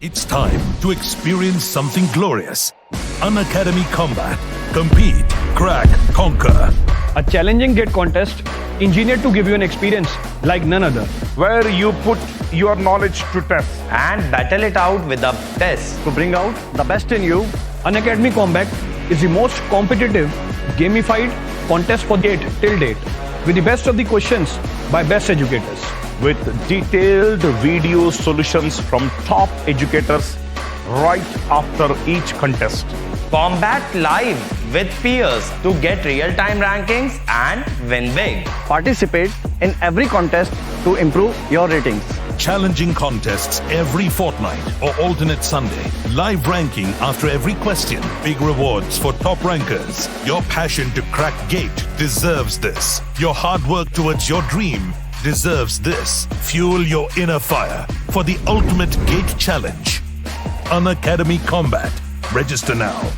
It's time to experience something glorious. Unacademy Combat. Compete, crack, conquer. A challenging gate contest engineered to give you an experience like none other. where you put your knowledge to test. and battle it out with the best. To bring out the best in you, Unacademy Combat is the most competitive, gamified contest for gate till date, with the best of the questions by best educators. With detailed video solutions from top educators right after each contest. Combat live with peers to get real-time rankings and win big. Participate in every contest to improve your ratings. Challenging contests every fortnight or alternate Sunday. Live ranking after every question. Big rewards for top rankers. Your passion to crack gate deserves this. Your hard work towards your dream deserves this. Fuel your inner fire for the ultimate gate challenge. Unacademy Combat. Register now.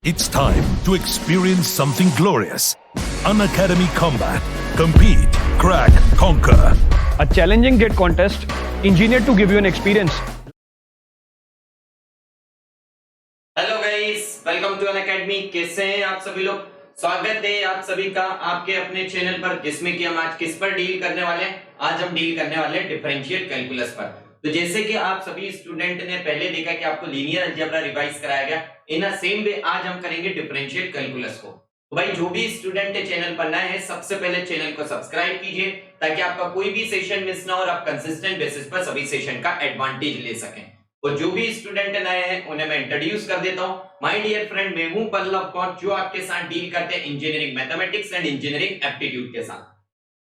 It's time to experience something glorious. Unacademy Combat. Compete, crack, conquer. A challenging gate contest engineered to give you an experience. Hello guys, welcome to Unacademy. कैसे हैं आप सभी लोग? स्वागत है आप सभी का आपके अपने चैनल पर, जिसमें कि हम आज किस पर डील करने वाले हैं? आज हम डील करने वाले हैं डिफरेंशियल कैलकुलस पर। तो जैसे कि आप सभी स्टूडेंट ने पहले देखा कि आपको लीनियर अलजेब्रा रिवाइज कराया गया, इन अ सेम वे आज हम करेंगे डिफरेंशियल कैलकुलस को। तो भाई जो भी स्टूडेंट चैनल पर नए हैं, सबसे पहले चैनल को सब्सक्राइब कीजिए ताकि आपका कोई भी सेशन मिस ना हो और आप कंसिस्टेंट बेसिस पर सभी सेशन का एडवांटेज ले सकें। और जो भी स्टूडेंट नए हैं उन्हें मैं इंट्रोड्यूस कर देता हूं। माय डियर फ्रेंड, मैं हूं पल्लव कौर, जो आपके साथ डील करते हैं engineering mathematics and engineering aptitude के साथ।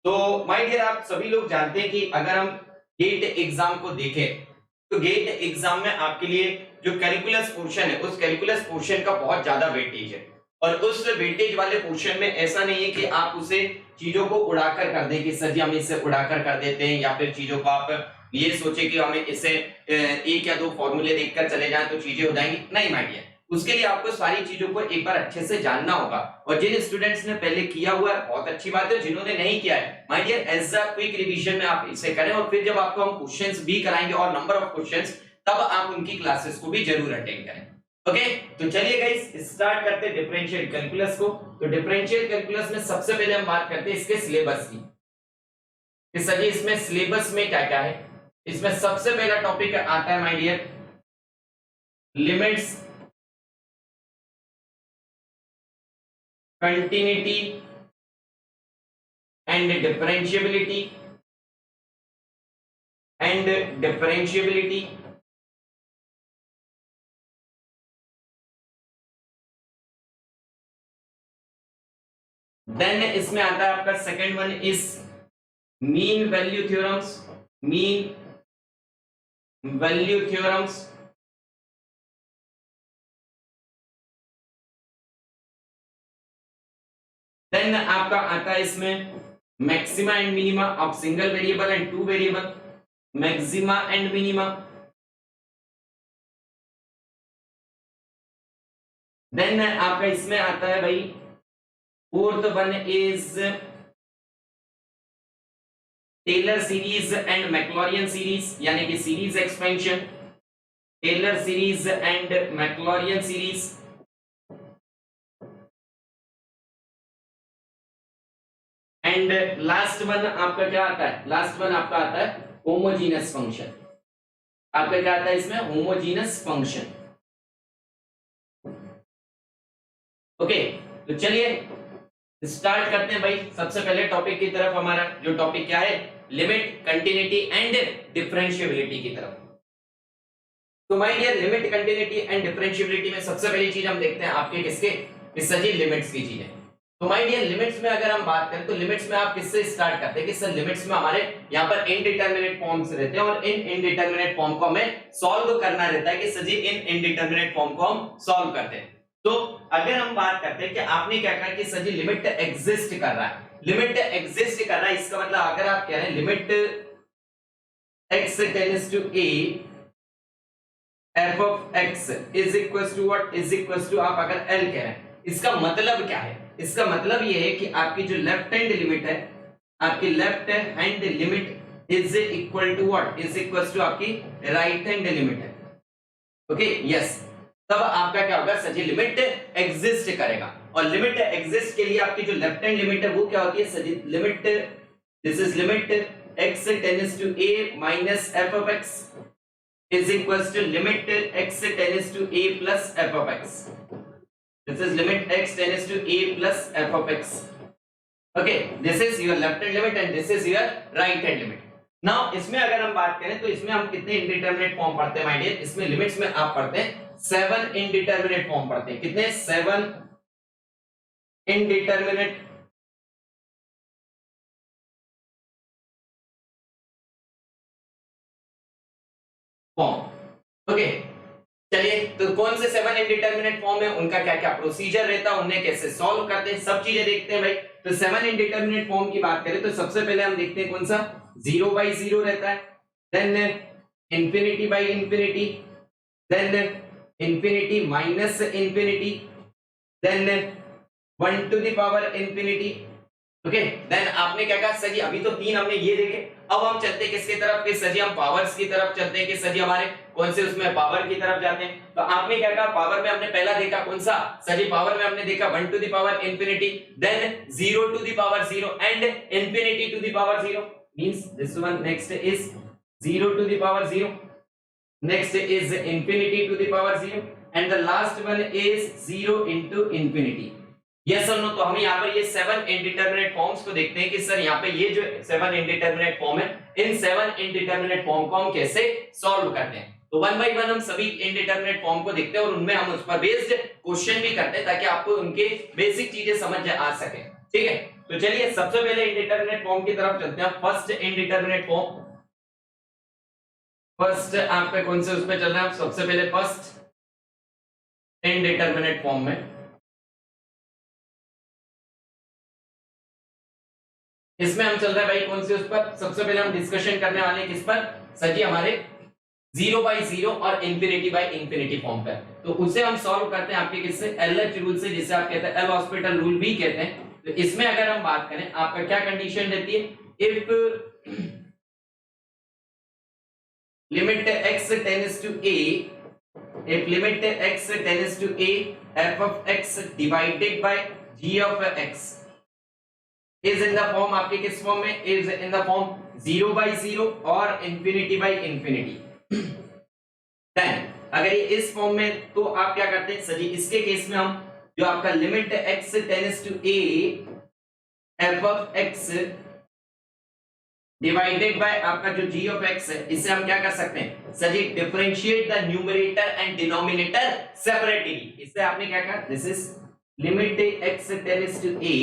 तो माय डियर, आप सभी लोग जानते हैं कि अगर हम गेट एग्जाम को देखें तो गेट एग्जाम में आपके लिए जो कैलकुलस पोर्शन है, उस कैलकुलस पोर्शन का बहुत ज्यादा वेटेज है। और उस वेटेज वाले पोर्शन में ऐसा नहीं है कि आप उसे चीजों को उड़ाकर कर दें कि सर जी हम इसे उड़ाकर कर देते हैं, या फिर चीजों को आप ये सोचे कि हमें इसे एक या दो फॉर्मूले देखकर चले जाएं तो चीजें हो जाएंगी। नहीं माय डियर, उसके लिए आपको सारी चीजों को एक बार अच्छे से जानना होगा। और जिन स्टूडेंट्स ने पहले किया हुआ है बहुत अच्छी बात है, जिन्होंने नहीं किया है my dear, as a quick revision में आप इसे करें। और फिर जब आपको हम क्वेश्चंस भी कराएंगे और नंबर ऑफ क्वेश्चंस, तब आप उनकी क्लासेस को भी जरूर अटेंड करें। ओके, तो चलिए गाइस स्टार्ट करते हैं डिफरेंशियल कैलकुलस को। तो डिफरेंशियल कैलकुलस में सबसे पहले हम बात करते हैं इसके सिलेबस की कि सर जी इसमें सिलेबस में क्या क्या है। इसमें सबसे पहला टॉपिक आता है my dear limits, continuity and differentiability then इसमें आता है आपका second one is mean value theorems, mean value theorems. Then आपका आता है इसमें maxima and minima of single variable and two variable, maxima and minima. Then आपका इसमें आता है भाई fourth one is Taylor series and Maclaurin series, यानी कि series expansion, Taylor series and Maclaurin series. And last one आपका क्या आता है, लास्ट वन आपका आता है होमोजीनस फंक्शन। आपका क्या आता है इसमें, होमोजीनस फंक्शन। ओके, तो चलिए स्टार्ट करते हैं भाई। सबसे पहले टॉपिक की तरफ, हमारा जो टॉपिक क्या है, लिमिट, कंटिन्यूटी एंड डिफरेंशिएबिलिटी की तरफ। तो my dear, limit, continuity and differentiability में सबसे पहली चीज हम देखते हैं आपके किसके, इस सजी लिमिट्स की चीजें। तो माय डियर, लिमिट्स में अगर हम बात करें तो लिमिट्स में आप किससे स्टार्ट करते हैं कि सर लिमिट्स में हमारे यहाँ पर इनडिटरमिनेट फॉर्म्स रहते हैं और इन इनडिटरमिनेट फॉर्म को हमें सॉल्व करना रहता है कि सर जी इन इनडिटरमिनेट फॉर्म को हम सॉल्व करते हैं। तो अगर हम बात करते हैं कि आपने क्या कहा कि सर जी लिमिट एग्जिस्ट कर रहा है, लिमिट एग्जिस्ट कर रहा है, इसका मतलब अगर आप कह रहे हैं limit x tends to a f of x is equal to what, is equal to आप अगर l कह रहे हैं, इसका मतलब क्या है, इसका मतलब ये है कि आपकी जो लेफ्ट हैंड लिमिट है, आपकी left hand limit is equal to what, is equal to आपकी राइट हैंड लिमिट है। ओके, यस, तब आपका क्या होगा, सजी लिमिट एग्जिस्ट करेगा। और लिमिट एग्जिस्ट के लिए आपकी जो लेफ्ट हैंड लिमिट है वो क्या होती है, सजी limit, this is limit x tends to a minus f of x is equals to limit x tends to a plus f of x. This is limit x tends to a plus f of x. Okay, this is your left hand limit and this is your right hand limit. Now इसमें अगर हम बात करें तो इसमें हम कितने indeterminate form पढ़ते हैं माय डियर, इसमें लिमिट्स में आप पढ़ते हैं 7 इंडिटरमिनेट फॉर्म पढ़ते हैं। कितने, 7 इंडिटरमिनेट फॉर्म। ओके, चलिए, तो कौन से 7 इंडिटरमिनेट फॉर्म है, उनका क्या क्या प्रोसीजर रहता है, उन्हें कैसे सॉल्व करते हैं, सब चीजें देखते हैं भाई। तो 7 इंडिटरमिनेट फॉर्म की बात करें तो सबसे पहले हम देखते हैं कौन सा, 0 by 0 रहता है, then infinity by infinity, then infinity minus infinity, then 1 to the power infinity. ओके, देन आपने क्या कहा, सर जी अभी तो 3 हमने ये देखे, अब हम चलते हैं किसकी तरफ, कि सर जी हम पावर्स की तरफ चलते हैं, कि सर जी हमारे कौन से उसमें पावर की तरफ जाते हैं। तो आपने क्या कहा, पावर में हमने पहला देखा कौन सा, सर जी पावर में हमने देखा 1 to the power infinity, then 0 to the power 0 and infinity to the power 0, means this one next is 0 to the power 0, next is infinity to the power 0 and the last one is 0 into infinity। Yes और no, तो हम यहाँ पर ये 7 indeterminate forms को देखते हैं कि सर यहाँ पे ये जो 7 इंडिटरमिनेट फॉर्म है, इन 7 इंडिटरमिनेट फॉर्म को हम कैसे सॉल्व करते हैं। तो 1 by 1 हम सभी इंडिटरमिनेट फॉर्म को देखते हैं और उनमें हम उस पर बेस्ड क्वेश्चन भी करते हैं ताकि आपको उनके बेसिक चीजें समझ आ सके। ठीक है, तो चलिए सबसे पहले इंडिटरमिनेट फॉर्म की तरफ चलते हैं। फर्स्ट इंडिटरमिनेट फॉर्म, फर्स्ट आपका कौन से उस पे चल रहा है, सबसे पहले फर्स्ट इंडिटरमिनेट फॉर्म में, इसमें हम चल रहे हैं भाई कौन से उस पर, सबसे पहले हम डिस्कशन करने वाले हैं किस पर, सर जी हमारे 0 by 0 और इंफिनिटी बाय इंफिनिटी फॉर्म पर। तो उसे हम सॉल्व करते हैं आपके किससे, एलएच रूल से, जिसे आप कहते हैं एल हॉस्पिटल रूल भी कहते हैं। तो इसमें अगर हम बात करें, आपका क्या कंडीशन रहती है, if limit x tends to a, if limit x tends to a, f of x divided by g of x is in the form, आपके किस फॉर्म में, is in the form 0 by 0 और infinity by infinity। then अगर ये इस form में, तो आप क्या करते हैं सर जी, इसके केस में हम जो आपका limit x tends to a f of x divided bye आपका जो g of x है, इसे हम क्या कर सकते हैं sir ji, differentiate the numerator and denominator separately. इससे आपने क्या कहा, this is limit x tends to a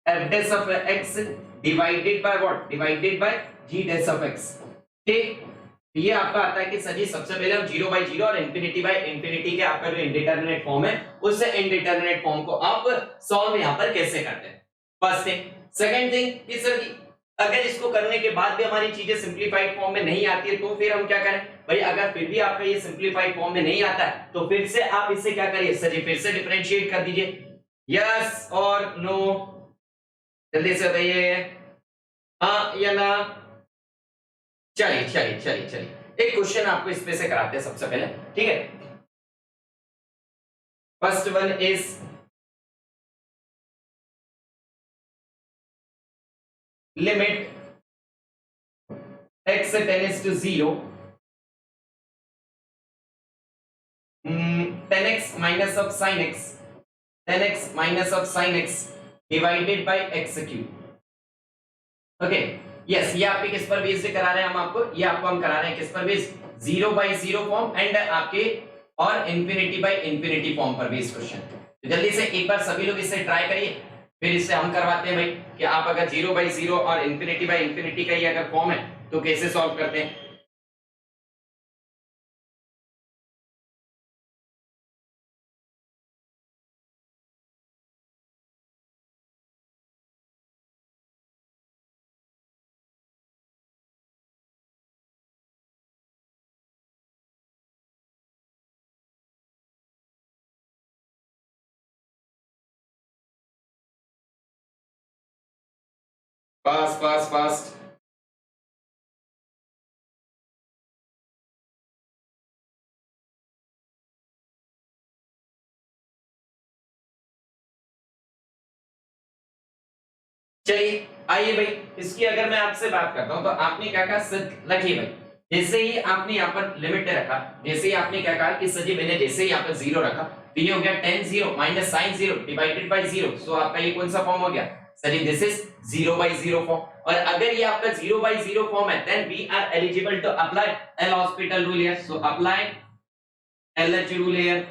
f dash of x divided by what? Divided by g dash of x. ठीक, ये आपका आता है कि सर जी सबसे पहले हम 0/0 और इंफिनिटी बाय इंफिनिटी के आपका जो इंडिटरमिनेट फॉर्म है उससे इंडिटरमिनेट फॉर्म को आप सॉल्व यहां पर कैसे करते हैं, फर्स्ट थिंग। सेकंड थिंग कि सर जी अगर इसको करने के बाद भी हमारी चीजें सिंपलीफाइड फॉर्म में नहीं आती है तो फिर हम क्या करें भाई, अगर फिर भी आपका ये सिंपलीफाइड फॉर्म में नहीं आता है तो फिर से आप इससे क्या करिए सर जी, फिर से डिफरेंशिएट कर दीजिए, यस और नो, जल्दी से बताइए हाँ या ना। चलिए चलिए चलिए चलिए एक क्वेश्चन आपको इस पे से कराते हैं सबसे पहले, ठीक है। First one is limit x tends to 0 10x minus of sin x 10x minus of sin x divided by x cube। Okay yes, ये आपके किस पर बेस से करा रहे हैं हम आपको, ये आपको हम करा रहे हैं किस पर बेस, 0/0 फॉर्म एंड आपके और इंफिनिटी बाय इंफिनिटी फॉर्म पर बेस क्वेश्चन। तो जल्दी से एक बार सभी लोग इसे ट्राई करिए, फिर इससे हम करवाते हैं भाई कि आप अगर 0/0 और इंफिनिटी बाय इंफिनिटी का ही अगर फॉर्म है तो कैसे सॉल्व करते हैं। फास्ट फास्ट फास्ट, चलिए आइए भाई, इसकी अगर मैं आपसे बात करता हूं तो आपने क्या कहा सर, रखिए भाई, जैसे ही आपने यहाँ पर लिमिट रखा, जैसे ही आपने क्या कहा कि सर जी मैंने जैसे ही यहाँ पर 0 रखा तो ये हो गया tan 0 minus sin 0 divided by 0। So आपका ये कौन सा फॉर्म हो गया sir ji, this is 0/0 form. और अगर ये आपका 0/0 फॉर्म है then we are eligible to apply L'Hospital rule here. So apply LH rule here,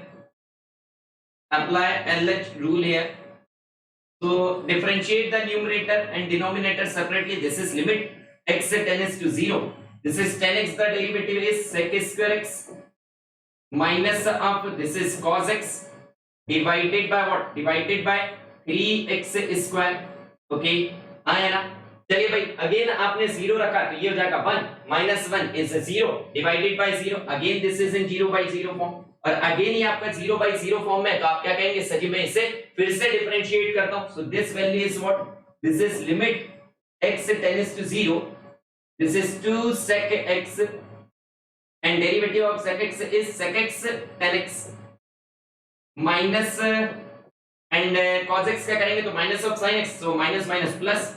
apply LH rule here. So differentiate the numerator and denominator separately. This is limit x tends to 0. This is 10x, the derivative is sec square x minus of this is cos x divided by what? Divided by 3x square. Okay, आया ना। चलिए भाई again आपने 0 रखा तो ये हो जाएगा 1 minus 1 is 0 divided by 0. Again this is in 0/0 form. और अगेन ये आपका 0/0 फॉर्म में तो आप क्या कहेंगे सर जी, मैं इसे फिर से डिफरेंशिएट करता हूं। सो this value is what, this is limit x tends to 0, this is 2 sec x and derivative of sec x is sec x tan x minus and cos x क्या करेंगे तो minus of sin x, so minus minus plus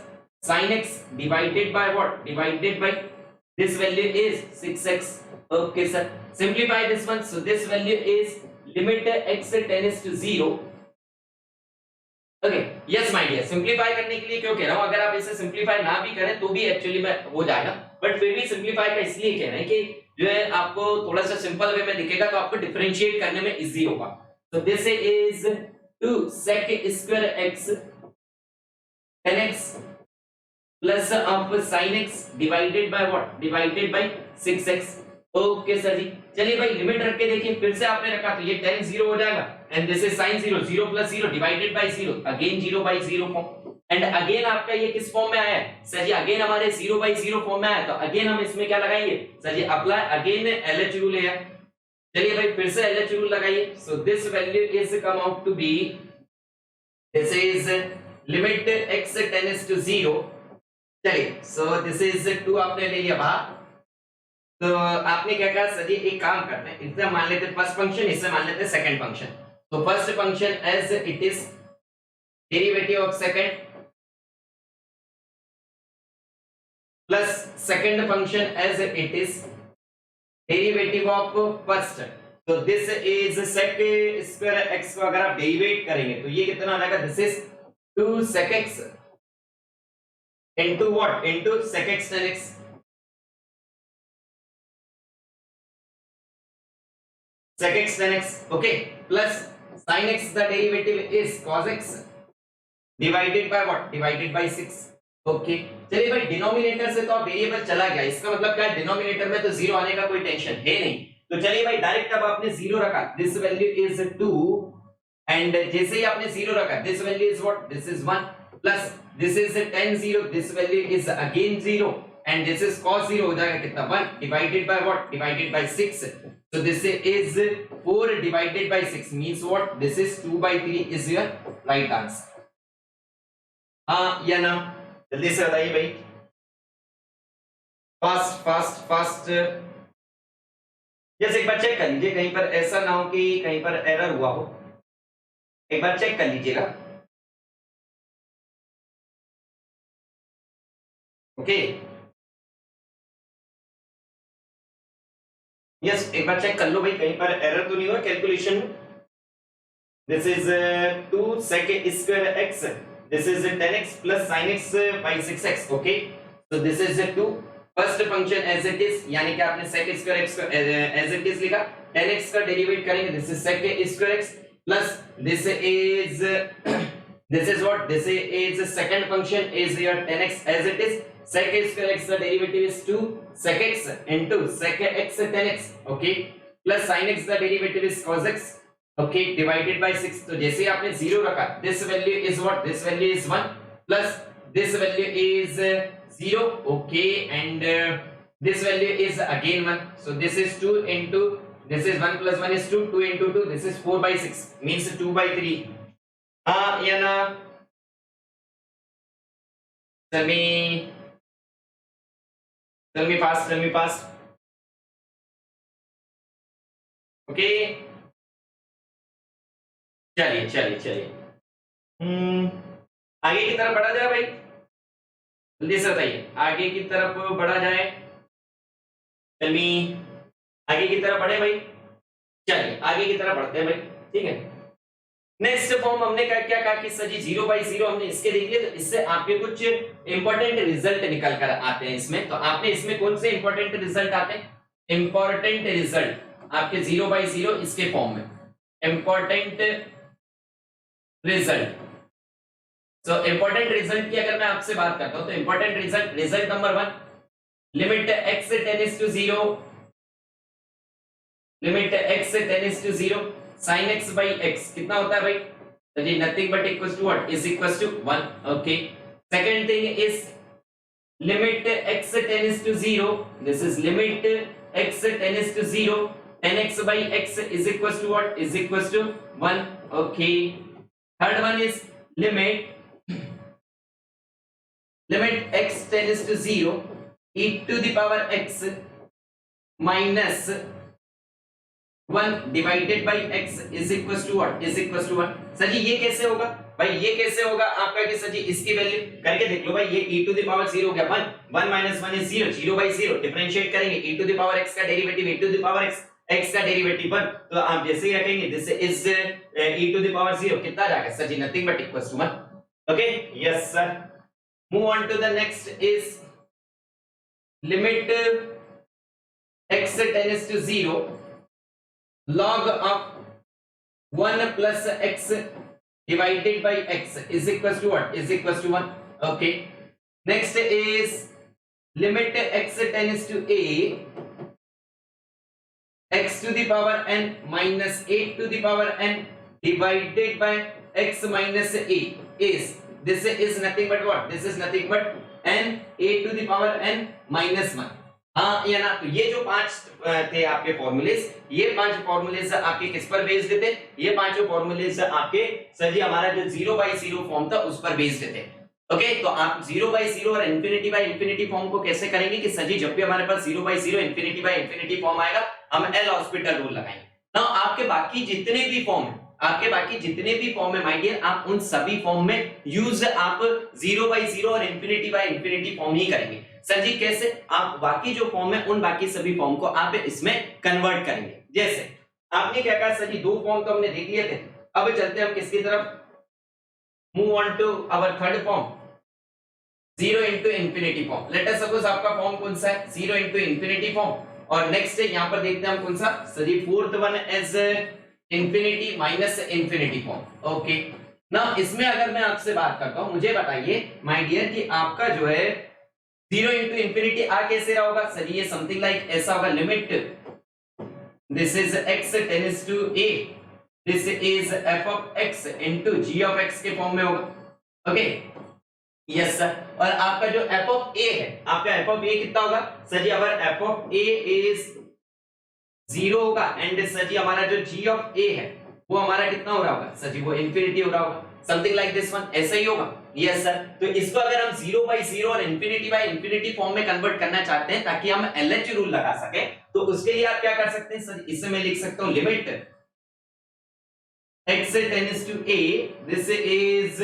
sin x divided by what, divided by this value is 6x. Okay sir, simplify this one. So this value is limit x tends to 0. Okay, yes my dear, simplify करने के लिए क्यों कह रहा हूं, अगर आप इसे simplify ना भी करें तो भी एक्चुअली में हो जाएगा, बट फिर भी simplify का इसलिए कह रहे हैं कि जो है आपको थोड़ा सा सिंपल वे में दिखेगा तो आपको डिफरेंशिएट करने में इजी होगा। So this is 2 sec square x tan x plus of sin x divided by what, divided by 6x. Okay sir ji, चलिए भाई लिमिट रख के देखिए, फिर से आपने रखा तो ये tan 0 हो जाएगा and this is sin 0, 0 plus 0 divided by 0, again 0/0 form. And again आपका ये किस फॉर्म में आया है सर जी, अगेन हमारे 0/0 फॉर्म में आया तो अगेन हम इसमें क्या लगाएंगे sir ji, apply again LH rule है। चलिए भाई फिर से LH रूल लगाइए। So this value is come out to be, this is limit x tends to 0। चलिए सो दिस इज 2 आपने ले लिया बाहर, तो आपने क्या कहा सर जी, एक काम करते हैं, इसे मान लेते फर्स्ट फंक्शन, इसे मान लेते सेकंड फंक्शन। तो first function as it is derivative of second plus second function as it is derivative of first. तो this is sec square x को अगर आप डेरिवेट करेंगे तो ये कितना आ जाएगा, this is 2 sec x into what, into sec x tan x, sec x tan x, okay, plus sin x, the derivative is cos x divided by what, divided bye 6। Okay चलिए भाई, denominator से तो अब variable चला गया, इसका मतलब क्या है, डिनोमिनेटर में तो जीरो आने का कोई टेंशन है नहीं। तो चलिए भाई डायरेक्ट अब आपने जीरो रखा, दिस वैल्यू इज 2, एंड जैसे ही आपने जीरो रखा, this value is what, this is 1, plus this is 10 0, this value is again 0, and this is cos 0 हो जाएगा कितना, 1 divided by what, divided bye 6। So this is 4 divided by 6 means what? This is 2/3 is your right answer. हाँ या ना, जल्दी से बताइए भाई, फास्ट फास्ट फास्ट। जैसे एक बार चेक कर लीजिए, कहीं पर ऐसा ना हो कि कहीं पर एरर हुआ हो, एक बार चेक कर लीजिएगा। ओके यस, एक बार चेक कर लो भाई, कहीं पर एरर तो नहीं हुआ कैलकुलेशन में। This is 2 sec square x, this is 10x plus sin x by 6x. Okay so this is 2 first function as it is, यानी कि आपने sec square x as it is लिखा, 10x का derivative करेंगे, this is sec square x plus this is what, this is second function is your 10x as it is, sec square x the derivative is 2 sec x into sec x 10x, okay, plus sin x the derivative is cos x, okay, divided by 6। तो जैसे ही आपने 0 रखा, this value is what, this value is 1 plus this value is 0, okay, and this value is again 1, so this is 2 into this is 1 plus 1 is 2, 2 into 2 this is 4/6 means 2/3। हाँ या ना, tell me fast, okay, चलिए आगे की तरफ बढ़ा जाए भाई, जल्दी से बताइए, आगे की तरफ बढ़ा जाए, tell me, आगे की तरफ बढ़े भाई, चलिए आगे की तरफ बढ़ते हैं भाई, ठीक है। नेक्स्ट फॉर्म हमने क्या कहा कि सर जी 0/0 हमने इसके देख लिए, तो इससे आपके कुछ इंपॉर्टेंट रिजल्ट निकल कर आते हैं इसमें। तो आपने इसमें कौन से इंपॉर्टेंट रिजल्ट आते हैं, इंपॉर्टेंट रिजल्ट आपके 0/0 इसके फॉर्म में, important result. So important result की अगर मैं आपसे बात करता हूं तो important result number 1, limit x tends to 0, limit x tends to 0 sin x by x कितना होता है भाई, तो जी nothing but equals to what, is equals to 1, okay. Second thing is limit x tends to 0, this is limit x tends to 0, 10x by x is equals to what, is equals to 1, okay। Third one is limit x tends to 0 e to the power x minus 1 divided by x is equals to what, is equals to 1। Sir जी ये कैसे होगा भाई, ये कैसे होगा आपका कि sir जी इसकी वैल्यू करके देख लो भाई, ये e to the power 0 हो गया 1, 1 minus 1 is 0, 0/0 डिफरेंशिएट करेंगे, e to the power x का derivative, e to the power x का डेरिवेटिव 1, तो आप जैसे ही रखेंगे this is e to the power 0 कितना जाएगा sir ji, nothing but equals to 1, okay yes sir. Move on to the next is limit x tends to 0 log of 1 plus x divided by x is equals to what, is equals to 1, okay। Next is limit x tends to a x to the power n minus 8 to the power n divided by x minus a is, this is nothing but what, this is nothing but n a to the power n minus 1। हाँ या ना, तो ये जो 5 थे आपके formulas, ये 5 formulas आपके किस पर बेस्ड थे, ये 5 फॉर्मूलेज आपके सर जी हमारा जो 0/0 फॉर्म था उस पर बेस्ड थे, ओके। तो आप 0/0 और इंफिनिटी फॉर्म को कैसे करेंगे कि सर जी जब भी हमारे पास 0/0 इंफिनिटी फॉर्म आएगा हम एल हॉस्पिटल रूल लगाएंगे ना। आपके बाकी जितने भी फॉर्म है, आपके बाकी जितने भी फॉर्म है माय डियर, आप उन सभी फॉर्म में यूज आप 0/0 और इंफिनिटी फॉर्म ही करेंगे। सर जी कैसे, आप बाकी जो फॉर्म है उन बाकी सभी फॉर्म को आप इसमें कन्वर्ट करेंगे। जैसे आपने क्या कहा सर जी, 2 फॉर्म तो हमने देख लिए थे, अब चलते हैं हम किसकी तरफ, move on to our third form, 0 into infinity form. Let us suppose आपका फॉर्म कौन सा है, 0 into इंफिनिटी फॉर्म, और नेक्स्ट है यहां पर देखते हैं हम कौन सा, sir ji fourth one as infinity minus infinity form, okay. ना इसमें अगर मैं आपसे बात करता हूं, मुझे बताइए माय डियर कि आपका जो है 0 इंटू इंफिनिटी आ कैसे रहा होगा सर? ये समथिंग लाइक ऐसा होगा, limit this is x tends to a, this is f of x into g of x के फॉर्म में होगा। Okay yes sir. और आपका जो f ऑफ a है, आपका f ऑफ a कितना होगा सर जी? अगर f ऑफ a इज 0 होगा एंड सर जी हमारा जो g ऑफ a है वो हमारा कितना हो रहा होगा सर जी? वो इंफिनिटी हो रहा होगा, समथिंग लाइक दिस वन, ऐसा ही होगा। Yes sir. तो इसको अगर हम 0/0 और इंफिनिटी फॉर्म में कन्वर्ट करना चाहते हैं ताकि हम LH रूल लगा सके, तो उसके लिए आप क्या कर सकते हैं सर? इससे मैं लिख सकता हूं limit x tends to a, this is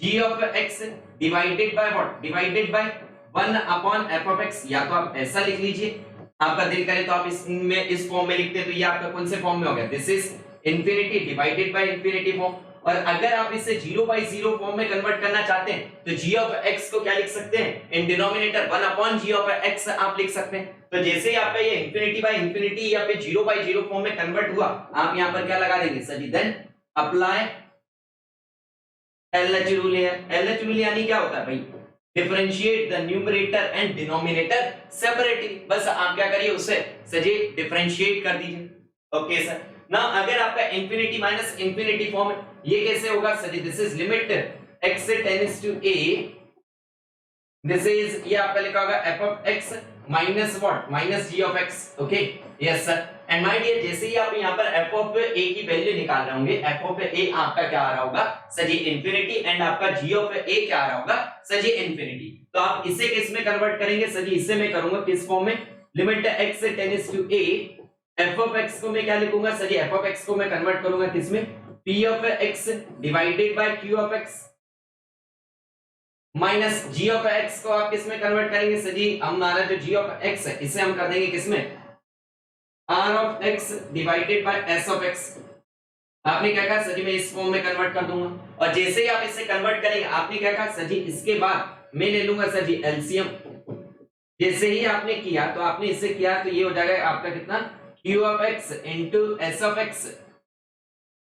g of x divided by what? Divided by 1 upon f of x। या तो आप ऐसा लिख लीजिए, आपका दिल करे तो आप इसमें इस फॉर्म में लिखते हैं, तो ये आपका कौन से फॉर्म में हो गया? This is infinity divided by infinity form. और अगर आप इसे 0/0 फॉर्म में कन्वर्ट करना चाहते हैं तो g ऑफ x को क्या लिख सकते हैं? In denominator 1 upon g of x आप लिख सकते हैं। तो जैसे ही आपका ये इंफिनिटी बाय इंफिनिटी या फिर 0/0 फॉर्म में कन्वर्ट हुआ, आप यहां पर क्या लगा देंगे सर जी? देन अप्लाई LH रूल है। LH रूल यानी क्या होता है भाई? Differentiate the numerator and denominator separately. बस आप क्या करिए, उससे सर जी डिफरेंशिएट कर दीजिए। Okay sir. ना अगर आपका इंफिनिटी माइनस इंफिनिटी फॉर्म है, ये कैसे होगा sir ji? This is limit x tends to a, this is ये आपका लिखा होगा f of x minus what? Minus g of x। Okay yes sir. And my dear जैसे ही आप यहां पर f ऑफ a की वैल्यू निकाल रहे होंगे, f ऑफ a आपका क्या आ रहा होगा सर जी? इंफिनिटी। एंड आपका g ऑफ a क्या आ रहा होगा सर जी? इंफिनिटी। तो आप इसे किस में कन्वर्ट करेंगे सर जी? इसे मैं करूंगा किस फॉर्म में? Limit x tends to a, f of x को मैं क्या लिखूंगा sir ji? f of x को मैं कन्वर्ट करूंगा किस में? p of x divided by q of x minus g of x को आप किस में कन्वर्ट करेंगे सर जी? हमारा जो g ऑफ x है इसे हम कर देंगे किस में? r of x divided bye s of x। आपने क्या कहा सर जी? मैं इस फॉर्म में कन्वर्ट कर दूंगा। और जैसे ही आप इसे कन्वर्ट करेंगे, आपने क्या कहा सर जी? इसके बाद मैं ले लूंगा सर जी एलसीएम। जैसे ही आपने किया तो आपने इसे किया तो ये हो जाएगा आपका कितना? q of x into s of x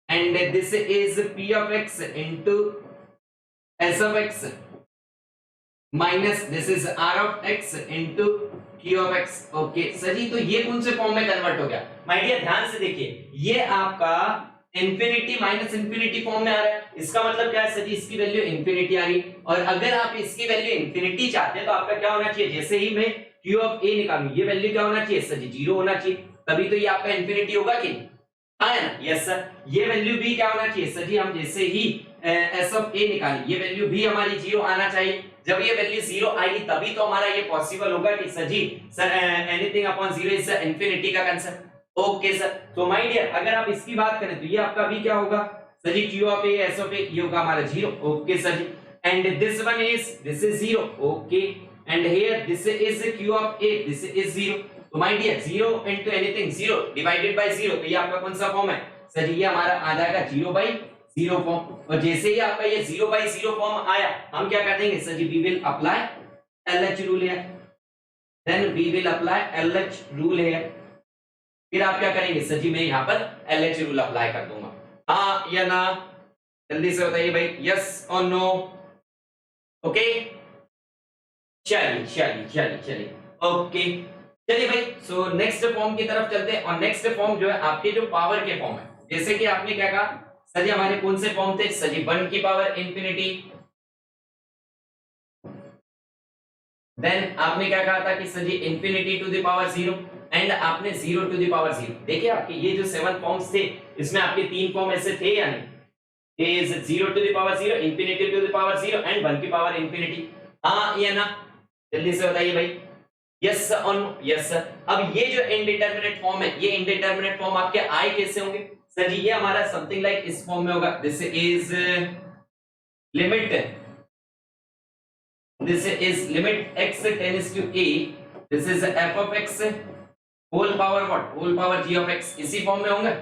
and this is p of x into s of x minus this is r of x into q of x। Okay sir ji, तो ये कौन से फॉर्म में कन्वर्ट हो गया? My dear ध्यान से देखिए, ये आपका इंफिनिटी माइनस इंफिनिटी फॉर्म में आ रहा है। इसका मतलब क्या है सर जी? इसकी वैल्यू इंफिनिटी आ रही। और अगर आप इसकी वैल्यू इंफिनिटी चाहते हैं तो आपका क्या होना चाहिए? जैसे ही मैं q ऑफ a निकालूं, ये वैल्यू क्या होना चाहिए सर जी? 0 होना चाहिए, तभी तो ये आपका इंफिनिटी होगा कि हाँ है ना? Yes sir. ये वैल्यू भी क्या होना चाहिए सर जी? हम जैसे ही s ऑफ a निकालें, ये वैल्यू भी हमारी 0 आना चाहिए। जब ये वैल्यू 0 आएगी तभी तो हमारा ये पॉसिबल होगा कि sir ji anything upon 0 is infinity का कंसेप्ट। Okay sir. तो माय डियर अगर आप इसकी बात करें तो ये आपका भी क्या होगा sir ji? q of a s of a ये होगा हमारा 0। Okay sir ji. And this one is this is 0। Okay and here this is q of a, this is 0। तो my dear 0 into anything 0 divided by 0, तो ये आपका कौन सा form है सर जी? ये हमारा आ जाएगा 0/0 फॉर्म। और जैसे ही आपका ये 0/0 फॉर्म आया, हम क्या कर देंगे sir ji? We will apply LH rule है। Then we will apply LH rule है। फिर आप क्या करेंगे सर जी? मैं यहाँ पर LH रूल अप्लाई कर दूंगा। हाँ या ना? जल्दी से बताइए भाई, यस और नो। ओके चलिए चलिए चलिए चलिए ओके चलिए भाई। सो नेक्स्ट फॉर्म की तरफ चलते हैं। और नेक्स्ट फॉर्म जो है आपके जो पावर के फॉर्म है, जैसे कि आपने क्या कहा सर जी? हमारे कौन से फॉर्म थे सर जी? 1 की पावर इंफिनिटी। देन आपने क्या कहा था कि sir ji infinity to the power 0 and आपने 0 टू द पावर 0। देखिए आपके ये जो 7 फॉर्म्स थे, इसमें आपके 3 फॉर्म ऐसे थे या नहीं? Is 0 to the power 0, infinity to the power 0 and 1 की पावर इंफिनिटी। हाँ या ना? जल्दी से बताइए भाई, यस और नो? Yes sir. अब ये जो इनडिटरमिनेट फॉर्म है, ये इनडिटरमिनेट फॉर्म आपके आए कैसे होंगे सर जी? ये हमारा समथिंग लाइक इस फॉर्म में होगा। This is limit x tends to a, this is f of x whole power what? Whole power g of x। इसी फॉर्म में होंगे।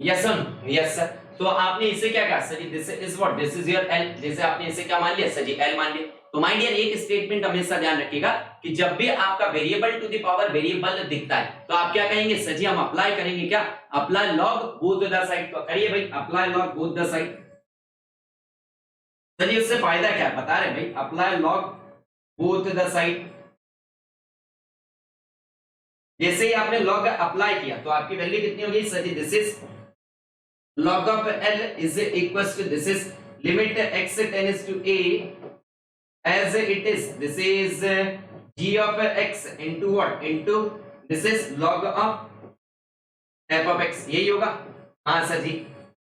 Yes sir? Yes sir. तो आपने इसे क्या कहा sir ji? This is what? This is your l। जैसे आपने इसे क्या मान लिया सर जी? l मान लिया। तो माय डियर एक स्टेटमेंट हमेशा ध्यान रखिएगा कि जब भी आपका variable to the power variable दिखता है तो आप क्या कहेंगे सर जी? हम अप्लाई करेंगे क्या? Apply log both the side. तो करिए भाई, apply log both the side. चलिए उससे फायदा क्या है बता रहे भाई, apply log both the side. जैसे ही आपने लॉग अप्लाई किया तो आपकी वैल्यू कितनी होगी sir ji, this is log of L is equals to, this is limit x tends to a as it is, this is g of x into what, into this is log of f of x, यही होगा। हाँ sir ji.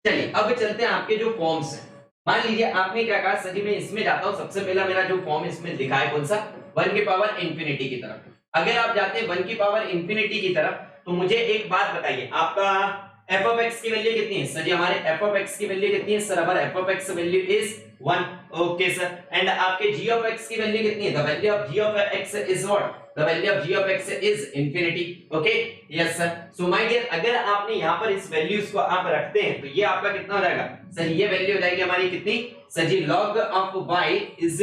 चलिए अब चलते हैं आपके जो forms हैं। मान लीजिए आपने क्या कहा सर जी, मैं इसमें जाता हूं, सबसे पहला मेरा जो फॉर्म इसमें लिखा है कौन सा, 1 की पावर इंफिनिटी की तरफ। अगर आप जाते हैं 1 की पावर इंफिनिटी की तरफ तो मुझे एक बात बताइए, आपका f of x की वैल्यू कितनी है सर जी, हमारे f of x की वैल्यू कितनी है सर, हमारे f of x value is 1, okay sir. And आपके g of x की वैल्यू कितनी है, the value of g of x is what, the value of g of x is infinity, okay yes sir. So my dear, अगर आपने यहां पर इस values को आप रखते हैं तो ये आपका कितना हो जाएगा सर, ये वैल्यू हो जाएगी हमारी कितनी sir ji, log of y is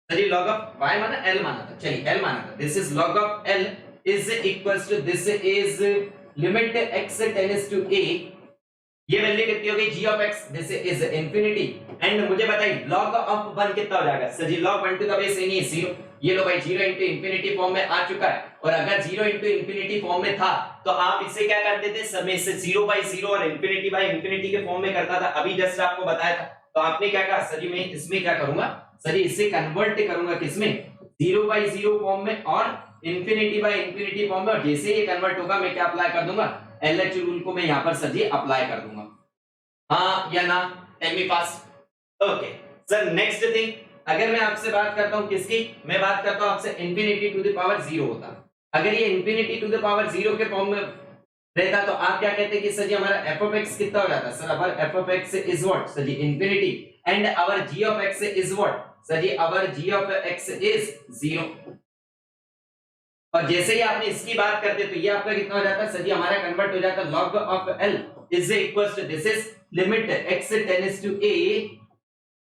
sir ji, log of y माना l माना था, चलिए l माना था, this is log of l is equals to, this is limit x tends to a, ये वैल्यू कितनी होगी g of x, this is infinity. And मुझे बताइए log of 1 कितना हो जाएगा sir ji, log 1 to the base n is 0, ये लो भाई 0 इनटू इंफिनिटी फॉर्म में आ चुका है। और अगर 0 इनटू इंफिनिटी फॉर्म में था तो आप इसे क्या कर देते, सब में से 0 बाय 0 और इंफिनिटी बाय इंफिनिटी के फॉर्म में करता था, अभी जस्ट आपको बताया था। तो आपने क्या कहा सर जी, मैं इसमें क्या करूंगा सर जी, इसे कन्वर्ट करूंगा किसमें, 0 बाय 0 फॉर्म में और इंफिनिटी बाय इंफिनिटी फॉर्म में। और जैसे ये कन्वर्ट होगा मैं क्या अप्लाई कर दूंगा, एलएच रूल को मैं यहां पर सर जी अप्लाई कर दूंगा। हाँ या ना, tell me fast. Okay sir, next thing, अगर मैं आपसे बात करता हूं किसकी, मैं बात करता हूं आपसे इंफिनिटी टू द पावर 0 होता, अगर ये इंफिनिटी टू द पावर 0 के फॉर्म में रहता तो आप क्या कहते कि सर जी हमारा f of x कितना हो जाता सर, हमारा f of x is what sir ji, infinity, and our g of x is what sir ji, our g of x is 0। और जैसे ही आपने इसकी बात करते तो ये आपका कितना हो जाता सर जी, हमारा कन्वर्ट हो जाता log of l is equals to, this is limit x tends to a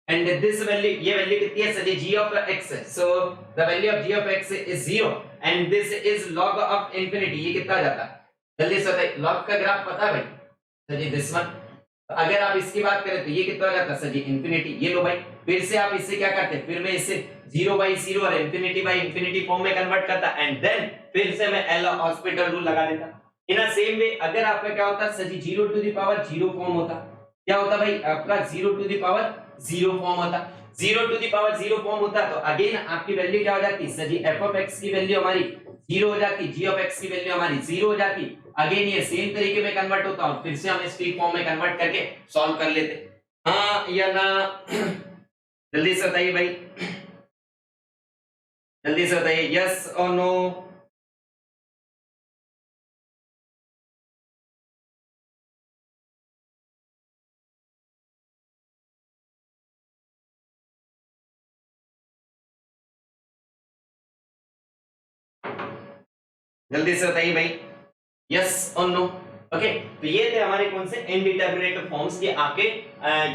and this value, ये वैल्यू कितनी है sir ji, g of x, so the value of g of x is 0 and this is log of infinity, ये कितना आ जाता है जल्दी से बताइए, log का ग्राफ पता है भाई सर जी, दिस वन। अगर आप इसकी बात करें तो ये कितना हो जाता सर जी, इंफिनिटी, ये लो भाई। फिर से आप इससे क्या करते, फिर मैं इसे 0 बाय 0 और इंफिनिटी बाय इंफिनिटी फॉर्म में कन्वर्ट करता, एंड देन फिर से मैं एल हॉस्पिटल रूल लगा देता। इन अ सेम वे अगर आपका क्या होता sir ji, 0 to the power 0 form होता, क्या होता भाई आपका 0 टू द पावर 0 फॉर्म होता, 0 टू द पावर 0 फॉर्म होता तो अगेन आपकी वैल्यू क्या हो जाती sir ji, f of x की वैल्यू हमारी 0 हो जाती, g of x की वैल्यू हमारी 0 हो जाती। अगेन ये सेम तरीके में कन्वर्ट होता और फिर से हम स्ट्रिक फॉर्म में कन्वर्ट करके सॉल्व कर लेते। हाँ या ना, जल्दी से बताइए भाई, जल्दी से बताइए, यस और नो। जल्दी से बताइए भाई, यस और नो। ओके, तो ये थे हमारे कौन से इनडिटरमिनेट फॉर्म्स के, आपके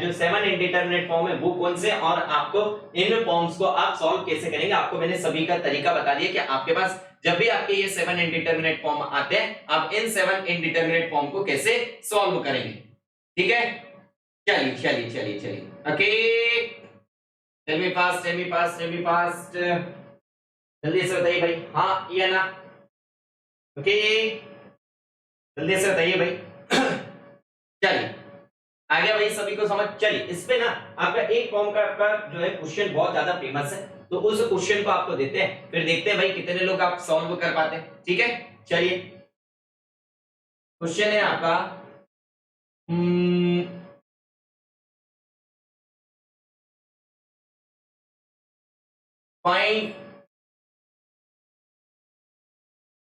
जो 7 इनडिटरमिनेट फॉर्म है वो कौन से, और आपको इन फॉर्म्स को आप सॉल्व कैसे करेंगे, आपको मैंने सभी का तरीका बता दिया कि आपके पास जब भी आपके ये 7 इनडिटरमिनेट फॉर्म आते हैं आप इन 7 इनडिटरमिनेट फॉर्म को कैसे सॉल्व करेंगे। ठीक है, चलिए चलिए चलिए चलिए, okay, tell me fast, tell me fast, tell me fast, जल्दी से बताइए भाई, हाँ या ना। ओके, जल्दी से बताइए भाई। चलिए, आ गया भाई सभी को समझ। चलिए, इस पे ना आपका एक फॉर्म का आपका जो है क्वेश्चन बहुत ज्यादा फेमस है, तो उस क्वेश्चन को आपको देते हैं, फिर देखते हैं भाई कितने लोग आप सॉल्व कर पाते हैं। ठीक है, चलिए, क्वेश्चन है आपका find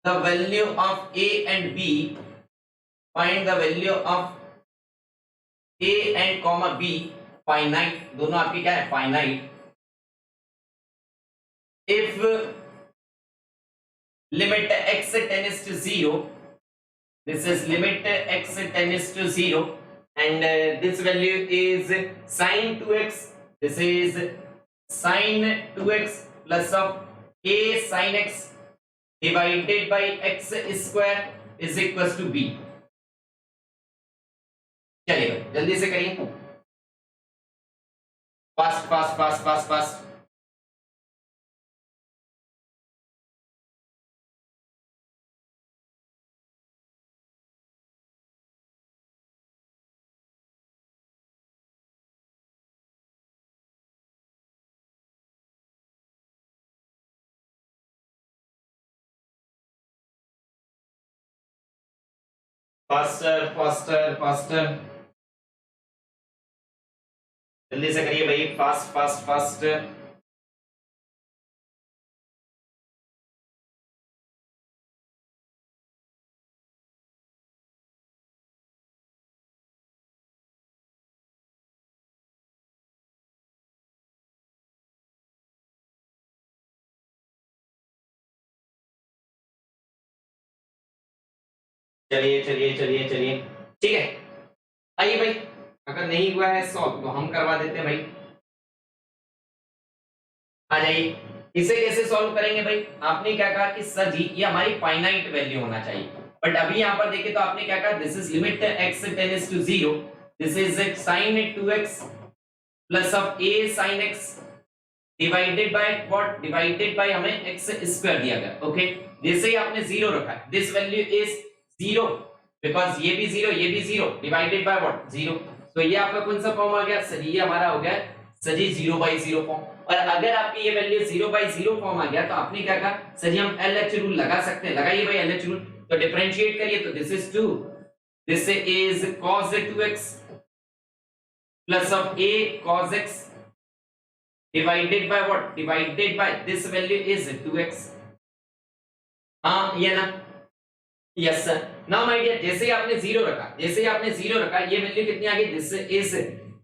the value of a and b, find the value of a and comma b finite, दोनों आपकी क्या है finite, if limit x tends to 0, this is limit x tends to 0 and this value is sin 2x, this is sin 2x plus of a sin x divided by x square is equals to b। चलिए जल्दी से करिए, fast fast fast fast fast. Faster faster faster, जल्दी से करिए भाई, fast fast fast. चलिए चलिए चलिए चलिए, ठीक है। आइए भाई, अगर नहीं हुआ है सॉल्व तो हम करवा देते हैं भाई। आ जाइए, इसे कैसे सॉल्व करेंगे भाई? आपने क्या कहा कि सर जी ये हमारी फाइनाइट वैल्यू होना चाहिए, बट अभी यहां पर देखिए तो आपने क्या कहा, this is limit x tends to 0, this is sin 2x plus of a sin x divided by what, divided by हमें x स्क्वायर दिया गया। ओके, जैसे ही आपने 0 रखा है, दिस वैल्यू इज 0 बिकॉज़ ये भी 0 ये भी 0 डिवाइडेड बाय व्हाट 0, तो ये आपका कौन सा फॉर्म आ गया सर? ये हमारा हो गया सर जी 0/0 फॉर्म। और अगर आपकी ये वैल्यू 0/0 फॉर्म आ गया तो आपने क्या कहा सर जी, हम LH रूल लगा सकते हैं। लगाइए भाई LH रूल, तो डिफरेंशिएट करिए, तो this is 2, this is cos 2x plus of a cos x divided by what, divided by this value is 2x। हाँ ये ना, yes sir. Now my dear, जैसे ही आपने 0 रखा, जैसे ही आपने 0 रखा, ये वैल्यू कितनी आ गई, this is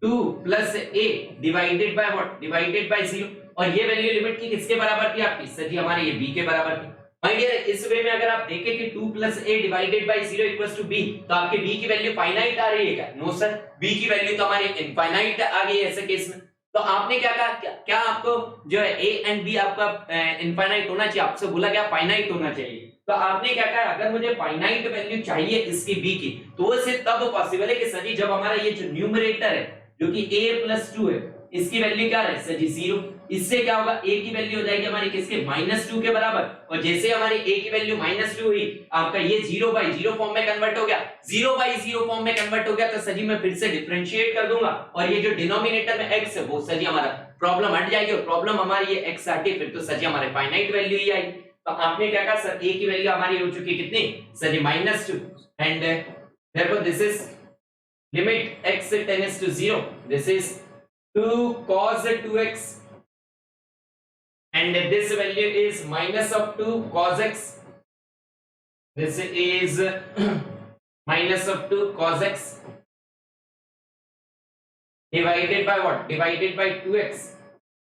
2 plus a divided by what, divided by 0। और ये वैल्यू लिमिट की किसके बराबर थी आपकी सर जी? हमारे ये b के बराबर थी। माय डियर, इस वे में अगर आप देखें कि 2 plus a divided by 0 equals to b, तो आपके b की वैल्यू फाइनाइट आ रही है क्या? नो सर, b की वैल्यू तो हमारी इनफाइनाइट आ गई है ऐसे केस में। तो आपने क्या कहा, क्या आपको जो है a एंड b आपका इनफाइनाइट होना चाहिए? आपसे बोला गया फाइनाइट होना चाहिए। तो आपने क्या कहा, अगर मुझे फाइनाइट वैल्यू चाहिए इसकी b की, तो वो सिर्फ तब पॉसिबल है कि सर जी जब हमारा ये जो न्यूमरेटर है जो कि a प्लस 2 है, इसकी वैल्यू क्या है सर जी 0। इससे क्या होगा, a की वैल्यू हो जाएगी हमारी किसके, -2 के बराबर। और जैसे हमारी a की वैल्यू -2 हुई, आपका ये 0/0 फॉर्म में कन्वर्ट हो गया। 0/0 फॉर्म में कन्वर्ट हो गया तो सर जी मैं फिर से डिफरेंशिएट कर दूंगा, और ये जो डिनोमिनेटर में x है वो सर जी हमारा प्रॉब्लम हट जाएगी, और प्रॉब्लम हमारी ये x हटी, फिर तो सर जी हमारे फाइनाइट वैल्यू ही आएगी। तो आपने क्या कहा सर, a की वैल्यू हमारी हो चुकी कितनी sir ji -2, and therefore this is limit x tends to 0, this is 2 cos 2x, and this value is minus of 2 cos x, this is minus of 2 cos x divided by what, divided by 2x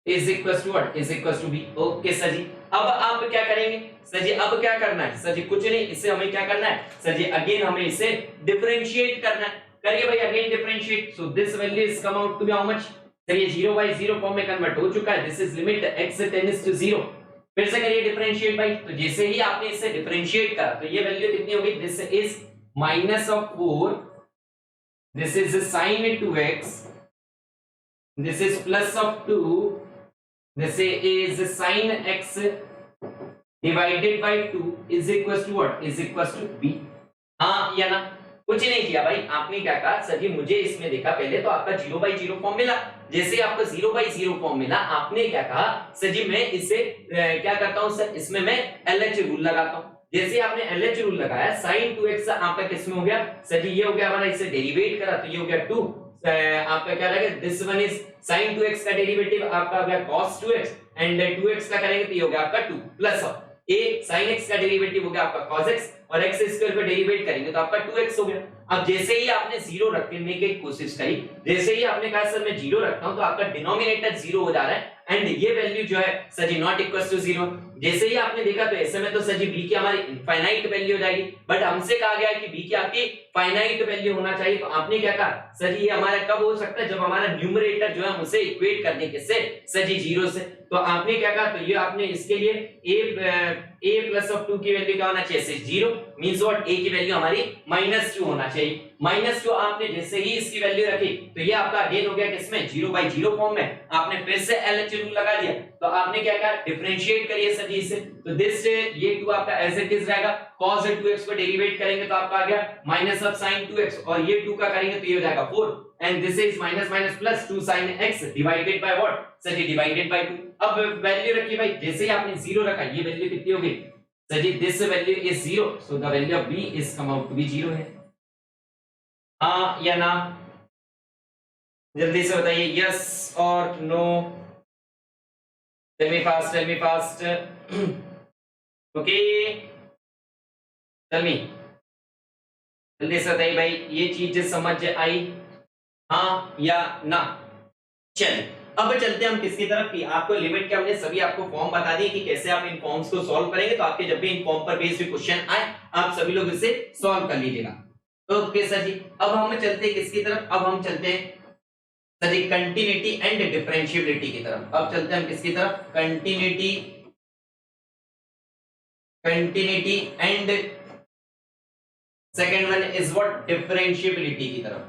is equals to what, is equals to b। Okay sir ji, अब आप क्या करेंगे sir ji? अब क्या करना है sir जी? कुछ नहीं, इससे हमें क्या करना है सर जी, अगेन हमें इसे डिफरेंशिएट करना है। करिए भाई again differentiate, so this value is come out to be how much sir? ये 0/0 फॉर्म में कन्वर्ट हो चुका है, this is limit x tends to 0। फिर से करिए डिफरेंशिएट भाई, तो जैसे ही आपने इसे डिफरेंशिएट करा तो ये वैल्यू कितनी होगी, this is -4, this is sin 2x, this is plus of 2, this is sin x divided by 2 is equals to what, is equals to b। हाँ या ना, कुछ नहीं किया भाई, आपने क्या कहा सर जी, मुझे इसमें देखा पहले तो आपका 0/0 फॉर्म मिला। जैसे आपको 0/0 फॉर्म मिला, आपने क्या कहा सर जी, मैं इसे क्या करता हूं सर, इसमें मैं LH रूल लगाता हूं। जैसे आपने LH रूल लगाया, sin 2x आपका किसमें हो गया सर जी, ये हो गया हमारा, इसे डेरिवेट करा तो ये हो गया 2, आपका क्या रहेगा, this one is sin 2x का डेरिवेटिव आपका हो गया cos 2x, एंड 2x का करेंगे तो ये हो गया आपका 2 प्लस a sin x का डेरिवेटिव हो गया आपका cos x, और x स्क्वायर पे डेरिवेट करेंगे तो आपका 2x हो गया। अब जैसे ही आपने 0 रखने की कोशिश करी, जैसे ही आपने कहा सर मैं 0 रखता हूं, तो आपका डिनोमिनेटर 0 हो जा रहा है, एंड ये वैल्यू जो है sir ji not equal to 0। जैसे ही आपने देखा तो ऐसे में तो सर जी b की हमारी इनफाइनाइट वैल्यू हो जाएगी, बट हमसे कहा गया है कि b की आपकी फाइनाइट वैल्यू होना चाहिए। तो आपने क्या कहा सर जी, ये हमारा कब हो सकता है, जब हमारा न्यूमरेटर जो है उसे इक्वेट करने के से सर जी 0 से। तो आपने क्या कहा, तो ये आपने इसके लिए a प्लस ऑफ 2 की वैल्यू क्या होना चाहिए, 0 मींस व्हाट, a की वैल्यू हमारी -2 होना चाहिए। -2 आपने जैसे ही इसकी वैल्यू रखी तो ये आपका अगेन हो गया किसमें, 0/0 फॉर्म में। आपने फिर से LHS रूल लगा दिया, तो आपने क्या कहा, डिफरेंशिएट करिए सर इसे, तो दिस ये 2 आपका एज इट इज रहेगा, cos 2x को डेरिवेट करेंगे तो आपका आ गया माइनस ऑफ sin 2x, और ये 2 का करेंगे तो ये हो जाएगा 4, and this is minus minus plus 2 sin x divided by what sir ji, divided by 2। अब वैल्यू रखिए भाई, जैसे ही आपने 0 रखा, ये वैल्यू कितनी हो गई sir ji, this value is 0, so the value of b is come out to be 0 है। हाँ या ना, जल्दी से बताइए, यस और no, tell me fast, tell me fast, okay tell me, जल्दी से बताइए भाई, ये चीज समझ आई, हाँ या ना। चलिए अब चलते हैं हम किसकी तरफ की, आपको लिमिट के हमने सभी आपको फॉर्म बता दिए कि कैसे आप इन फॉर्म्स को सॉल्व करेंगे, तो आपके जब भी इन फॉर्म पर बेस्ड क्वेश्चन आए आप सभी लोग इसे सॉल्व कर लीजिएगा। ओके सर जी, अब हम चलते हैं किसकी तरफ, अब हम चलते हैं sir ji continuity and differentiability की तरफ। अब चलते हैं हम किसकी तरफ, continuity and second one is what, differentiability की तरफ।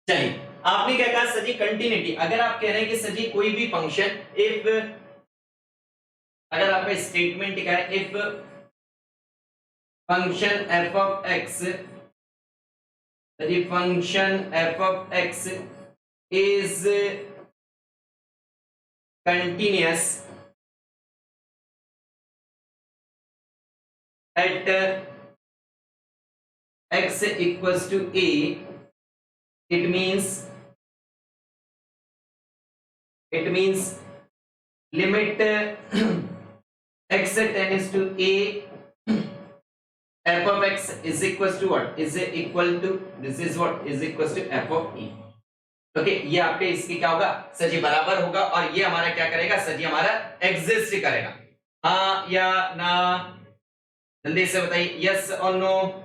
चलिए आपने क्या कहा सर जी, कंटिन्यूटी, अगर आप कह रहे हैं कि सर जी कोई भी फंक्शन इफ, अगर आपका स्टेटमेंट क्या है, if function f of x, function f of x is continuous at x equals to a, it means limit x tends to a, f of x is equals to what, is equal to, this is what is equals to f of e। Okay, ये आपके इसकी क्या होगा sir ji, बराबर होगा, और ये हमारा क्या करेगा सर जी, हमारा एग्जिस्ट करेगा। हाँ या ना, जल्दी से बताइए, यस और no,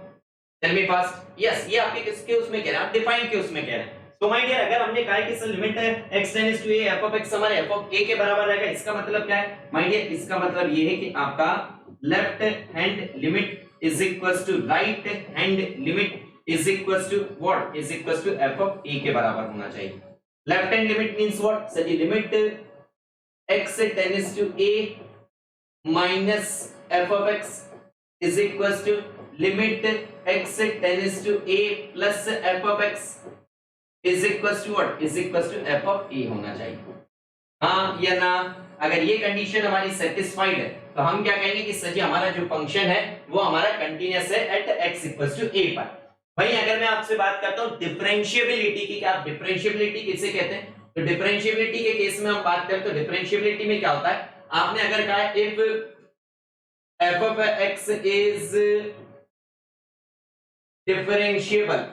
tell me fast. Yes, ये आपके किसके उसमें कह रहे हैं, आप डिफाइन के उसमें कह रहे हैं। तो माय डियर, अगर हमने कहा है कि sir limit x tends to a, f of x हमारे f of a के बराबर रहेगा, इसका मतलब क्या है माय डियर, इसका मतलब ये है कि आपका left hand limit is equals to right hand limit is equals to what, is equals to f of a के बराबर होना चाहिए। Left hand limit means what sir ji, limit x tends to a minus f of x is equals to limit x tends to a plus f of x is equals to what, is equals to f of a होना चाहिए। हाँ या ना, अगर ये condition हमारी satisfied है तो हम क्या कहेंगे कि सर जी हमारा जो फंक्शन है वो हमारा कंटीन्यूअस है at x equals to a पर। भाई अगर मैं आपसे बात करता हूं डिफरेंशिएबिलिटी की, क्या आप डिफरेंशिएबिलिटी किसे कहते हैं, तो डिफरेंशिएबिलिटी के केस में हम बात करें तो डिफरेंशिएबिलिटी में क्या होता है, आपने अगर कहा if f of x is differentiable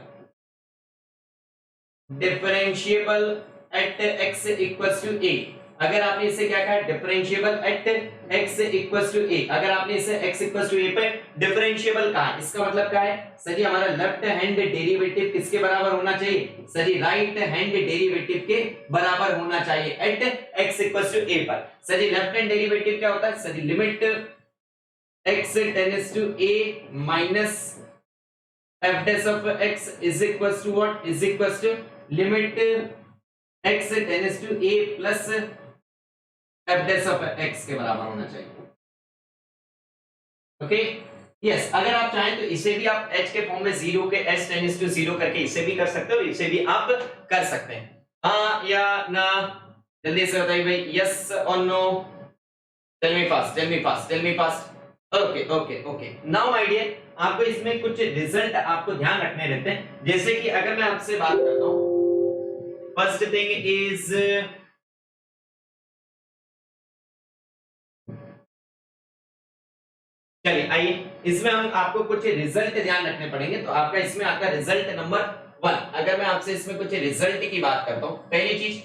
at x equals to a, अगर आपने इसे क्या कहा differentiable at x equals to a, अगर आपने इसे x इक्वल्स टू a पे डिफरेंशिएबल कहा, इसका मतलब क्या है सर जी, हमारा लेफ्ट हैंड डेरिवेटिव किसके बराबर होना चाहिए sir ji, right hand derivative के बराबर होना चाहिए at x equals to a पर। Sir ji left hand derivative क्या होता है sir ji, limit x tends to a minus f dash of x is equals to what, is equals to limit x tends to a plus f dash of x के बराबर होना चाहिए। Okay yes, अगर आप चाहें तो इसे भी आप h के फॉर्म में 0 के h टेंड्स टू 0 करके इसे भी कर सकते हो, इसे भी आप कर सकते हैं। हाँ या ना, जल्दी से बताइए भाई, यस और no, tell me fast, tell me fast, tell me fast. Okay okay okay, now my dear, आपको इसमें कुछ रिजल्ट आपको ध्यान रखने रहते हैं, जैसे कि अगर मैं आपसे बात करता हूं, फर्स्ट थिंग इज चलिए आइए, इसमें हम आपको कुछ रिजल्ट ध्यान रखने पड़ेंगे। तो आपका इसमें आता है रिजल्ट नंबर 1। अगर मैं आपसे इसमें कुछ रिजल्ट की बात करता हूं, पहली चीज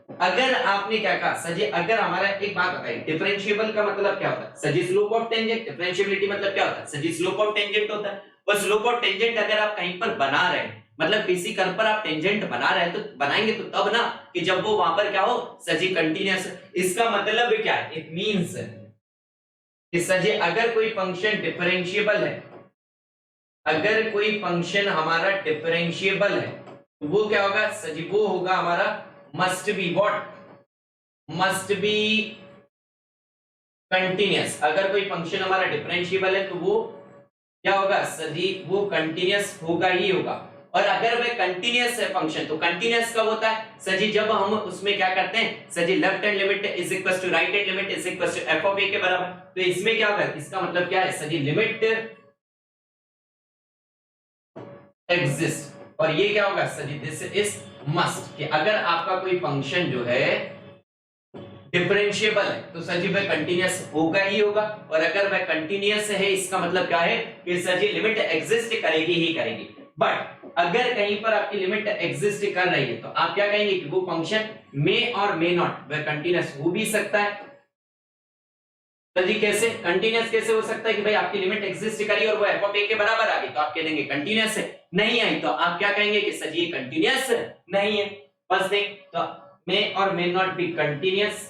अगर आपने क्या कहा सर जी, अगर हमारा एक बात बताइए, डिफरेंशिएबल का मतलब क्या होता है sir ji? Slope of tangent. Differentiability मतलब क्या होता है sir ji? Slope of tangent होता है। और स्लोप ऑफ टेंजेंट अगर आप कहीं पर बना रहे हैं, मतलब किसी कर्व पर आप टेंजेंट बना रहे हैं, तो बनाएंगे तो तब ना कि जब वो वहां पर क्या हो सर जी, कंटीन्यूअस। इसका मतलब क्या है? इट मींस कि सर जी अगर कोई फंक्शन डिफरेंशिएबल है, अगर कोई फंक्शन हमारा डिफरेंशिएबल है, तो वो क्या होगा सर जी? वो होगा हमारा must be what? Must be continuous. अगर कोई फंक्शन हमारा डिफरेंशिएबल है तो वो क्या होगा सर जी? वो कंटीन्यूअस होगा ही होगा। और अगर वह कंटीन्यूअस है फंक्शन, तो कंटीन्यूअस कब होता है सर जी? जब हम उसमें क्या करते हैं sir ji, left hand limit is equal to right hand limit is equal to F of A के बराबर। तो इसमें क्या होगा? इसका मतलब क्या है सर जी? Limit exist. और ये क्या होगा sir ji? This is must, कि अगर आपका कोई फंक्शन जो है डिफरेंशिएबल है तो सर जी वह कंटीन्यूअस होगा ही होगा। और अगर वह कंटीन्यूअस है, इसका मतलब क्या है कि सर जी लिमिट एग्जिस्ट करेगी ही करेगी। बट अगर कहीं पर आपकी लिमिट एग्जिस्ट कर रही है, तो आप क्या कहेंगे कि वो फंक्शन मे और मे नॉट, वह कंटीन्यूअस हो भी सकता है। सर जी कैसे कंटीन्यूअस कैसे हो सकता है कि भाई आपकी लिमिट एग्जिस्ट करी और वो एफ ऑफ ए के बराबर आ गई, तो आप कह देंगे कंटीन्यूअस है। नहीं आई तो आप क्या कहेंगे कि सर जी ये कंटीन्यूअस नहीं है। फर्स्ट थिंग, तो मे और may not be continuous.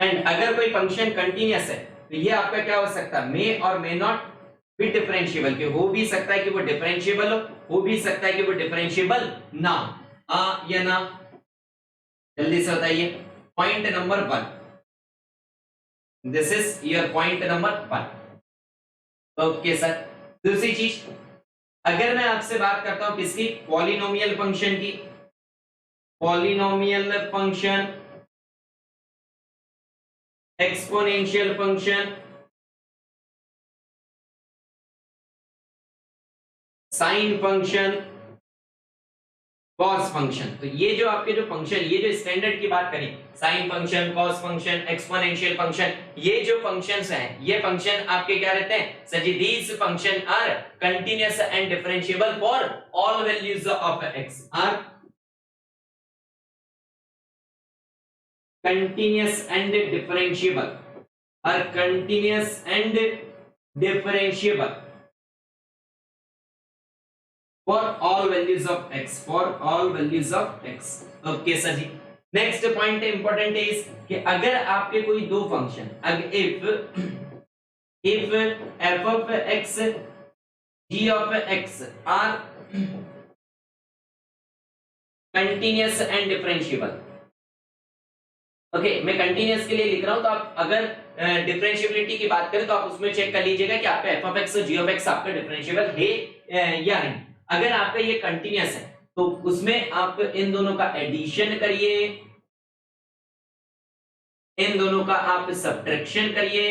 And अगर कोई फंक्शन कंटीन्यूअस है तो ये आपका क्या हो सकता है? मे और मे नॉट बी डिफरेंशिएबल, कि हो भी सकता है कि वो डिफरेंशिएबल हो भी सकता है कि वो डिफरेंशिएबल ना हो। या ना? जल्दी से बताइए। Point number 1, this is your point number 1। Okay sir. दूसरी चीज, अगर मैं आपसे बात करता हूं किसकी? पॉलिनोमियल फंक्शन की। Polynomial function, exponential function, sine function, cos function. तो ये जो आपके जो फंक्शन, ये जो स्टैंडर्ड की बात करें, sine function, cos function, exponential function, ये जो फंक्शंस हैं, ये फंक्शन आपके क्या रहते हैं sir ji? These function are continuous and differentiable for all values of x. Are continuous and differentiable, are continuous and differentiable for all values of x, for all values of x। okay sir ji. next point important is कि अगर आपके कोई दो function, if f of x, g of x are continuous and differentiable। Okay मैं continuous के लिए लिख रहा हूं, तो आप अगर डिफरेंशिएबिलिटी की बात करें तो आप उसमें चेक कर लीजिएगा कि आपका एफ ऑफ एक्स और जी ऑफ एक्स आपका डिफरेंशिएबल है या नहीं। अगर आपका ये कंटीन्यूअस है तो उसमें आप इन दोनों का एडिशन करिए, इन दोनों का आप सब्ट्रैक्शन करिए,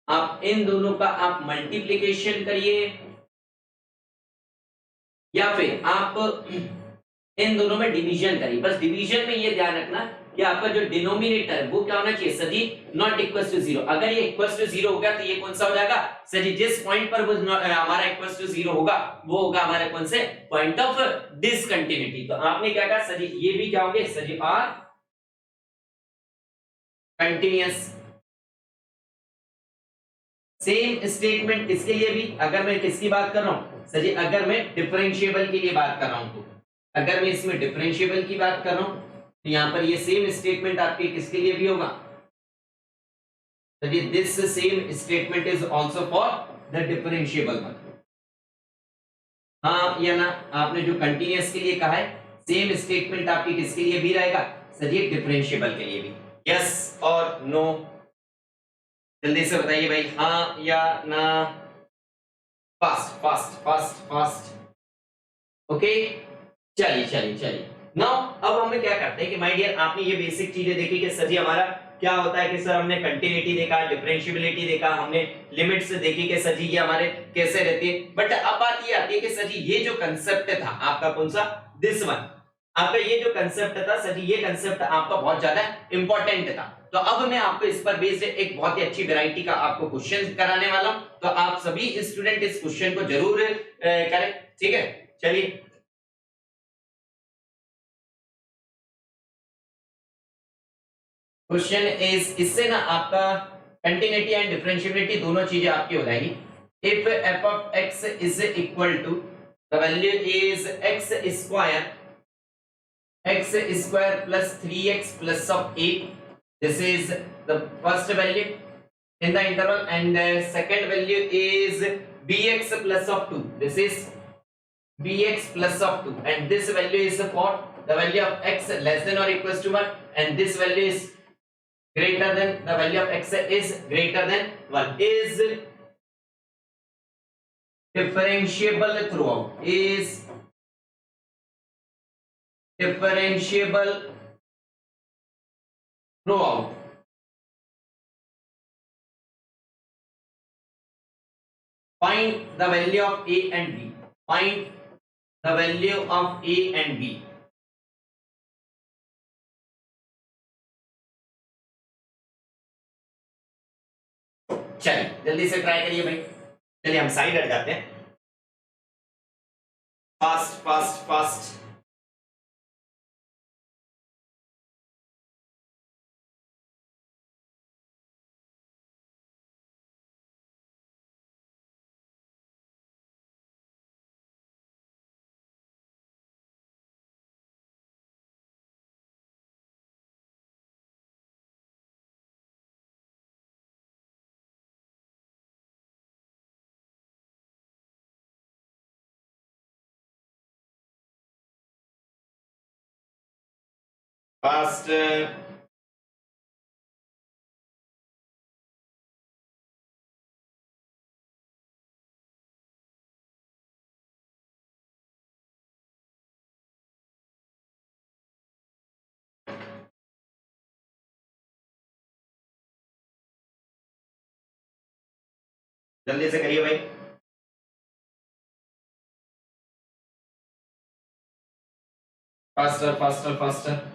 आप इन दोनों का आप मल्टीप्लिकेशन करिए, या फिर आप इन दोनों में डिवीजन करिए। बस डिवीजन में ये ध्यान रखना कि आपका जो डिनोमिनेटर है वो क्या होना चाहिए sir ji? Not equal to 0। अगर ये इक्वल टू 0 हो गया तो ये कौन सा हो जाएगा सर जी? जिस पॉइंट पर वो हमारा इक्वल टू 0 होगा वो होगा हमारे कौन से? Point of discontinuity. तो आपने क्या कहा सर जी? ये भी क्या हो गए sir ji? Are continuous. Same statement इसके लिए भी, अगर मैं किसकी बात कर रहा हूं सर जी? अगर मैं डिफरेंशिएबल के लिए बात कर रहा हूं, तो अगर मैं इसमें डिफरेंशिएबल की बात कर रहा हूं तो यहां पर ये सेम स्टेटमेंट आपके किसके लिए भी होगा sir ji? This same statement is also for the differentiable one. हाँ या ना? आपने जो कंटीन्यूअस के लिए कहा है, सेम स्टेटमेंट आपकी किसके लिए भी रहेगा सर जी? डिफरेंशिएबल के लिए भी। यस और नो? जल्दी से बताइए भाई, हाँ या ना? Fast fast fast fast. Okay चलिए चलिए चलिए। नाउ अब हमें क्या करते हैं कि माय डियर, आपने ये बेसिक चीजें देखी कि सर जी हमारा क्या होता है कि सर हमने कंटिन्यूटी देखा, डिफरेंशिएबिलिटी देखा, हमने लिमिट्स देखी कि सर जी ये हमारे कैसे रहती है। बट अब बात ये आती है कि सर जी ये जो कंसेप्ट था आपका कौन सा? This one. आपका ये जो कंसेप्ट था सर जी, ये कंसेप्ट आपका बहुत ज्यादा इंपॉर्टेंट था। तो अब मैं आपको इस पर बेस्ड एक बहुत ही अच्छी वैरायटी का आपको क्वेश्चन कराने वाला हूं। तो आप सभी स्टूडेंट इस क्वेश्चन को जरूर करें, ठीक है? चलिए क्वेश्चन इज, इससे ना आपका कंटिन्यूटी एंड डिफरेंशिएबिलिटी दोनों चीजें आपकी हो जाएगी। If f of x is equal to the value is x square plus 3x plus of a, this is the first value in the interval, and second value is bx plus of 2, this is bx plus of 2, and this value is for the value of x less than or equals to 1, and this value is greater than, the value of x is greater than 1, is differentiable throughout, is differentiable throughout. Find the value of a and b. Find the value of a and b. चलिए जल्दी से try करिए भाई। चलिए हम side हट जाते हैं। Fast fast fast. फास्ट जल्दी से करिए भाई। Faster faster faster.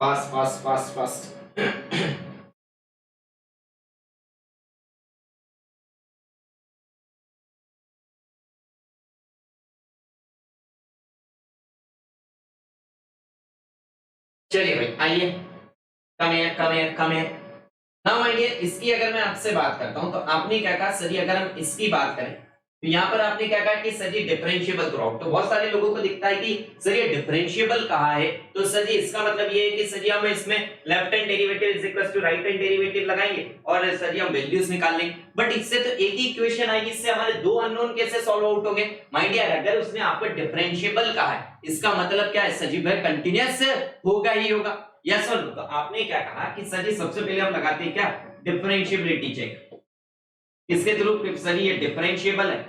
Fast fast fast fast. चलिए भाई आइए, कम है। नाउ माय डियर, इसकी अगर मैं आपसे बात करता हूं तो आपने क्या कहा सर जी, अगर हम इसकी बात करें तो यहाँ पर आपने क्या कहा कि सर जी डिफरेंशिएबल थ्रूआउट। तो बहुत सारे लोगों को दिखता है कि सर ये डिफरेंशिएबल कहा है, तो सर जी इसका मतलब ये है कि सर जी हम इसमें left hand derivative is equal to right hand derivative लगाएंगे और सर जी हम वैल्यूज निकाल लेंगे। बट इससे तो एक ही इक्वेशन आएगी, इससे हमारे दो अननोन कैसे सॉल्व आउट होंगे। माय डियर, अगर उसने आपको डिफरेंशिएबल कहा है इसका मतलब क्या है सर जी, भाई कंटीन्यूअस होगा ही होगा। यस और नो। तो आपने क्या कहा कि सर जी सबसे पहले हम लगाते हैं क्या, डिफरेंशिएबिलिटी चेक। इसके थ्रू सर ये डिफरेंशिएबल है,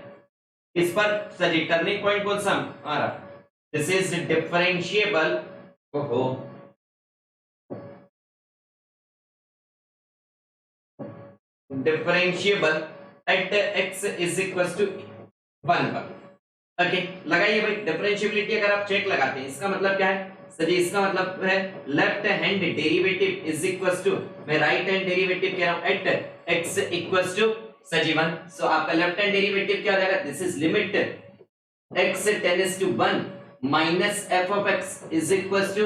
इस पर सर जी टर्निंग पॉइंट कौन सा आ रहा, दिस इज डिफरेंशिएबल। ओहो, differentiable at x is equal to 1 पर। ओके, लगाइए भाई डिफरेंशिएबिलिटी। अगर आप चेक लगाते हैं इसका मतलब क्या है सर जी, इसका मतलब है left hand derivative is equal to, मैं राइट हैंड डेरिवेटिव कह रहा हूं, at x equal to sir ji 1। So आपका लेफ्ट हैंड डेरिवेटिव क्या हो जाएगा, this is limit x tends to 1 minus f of x is equal to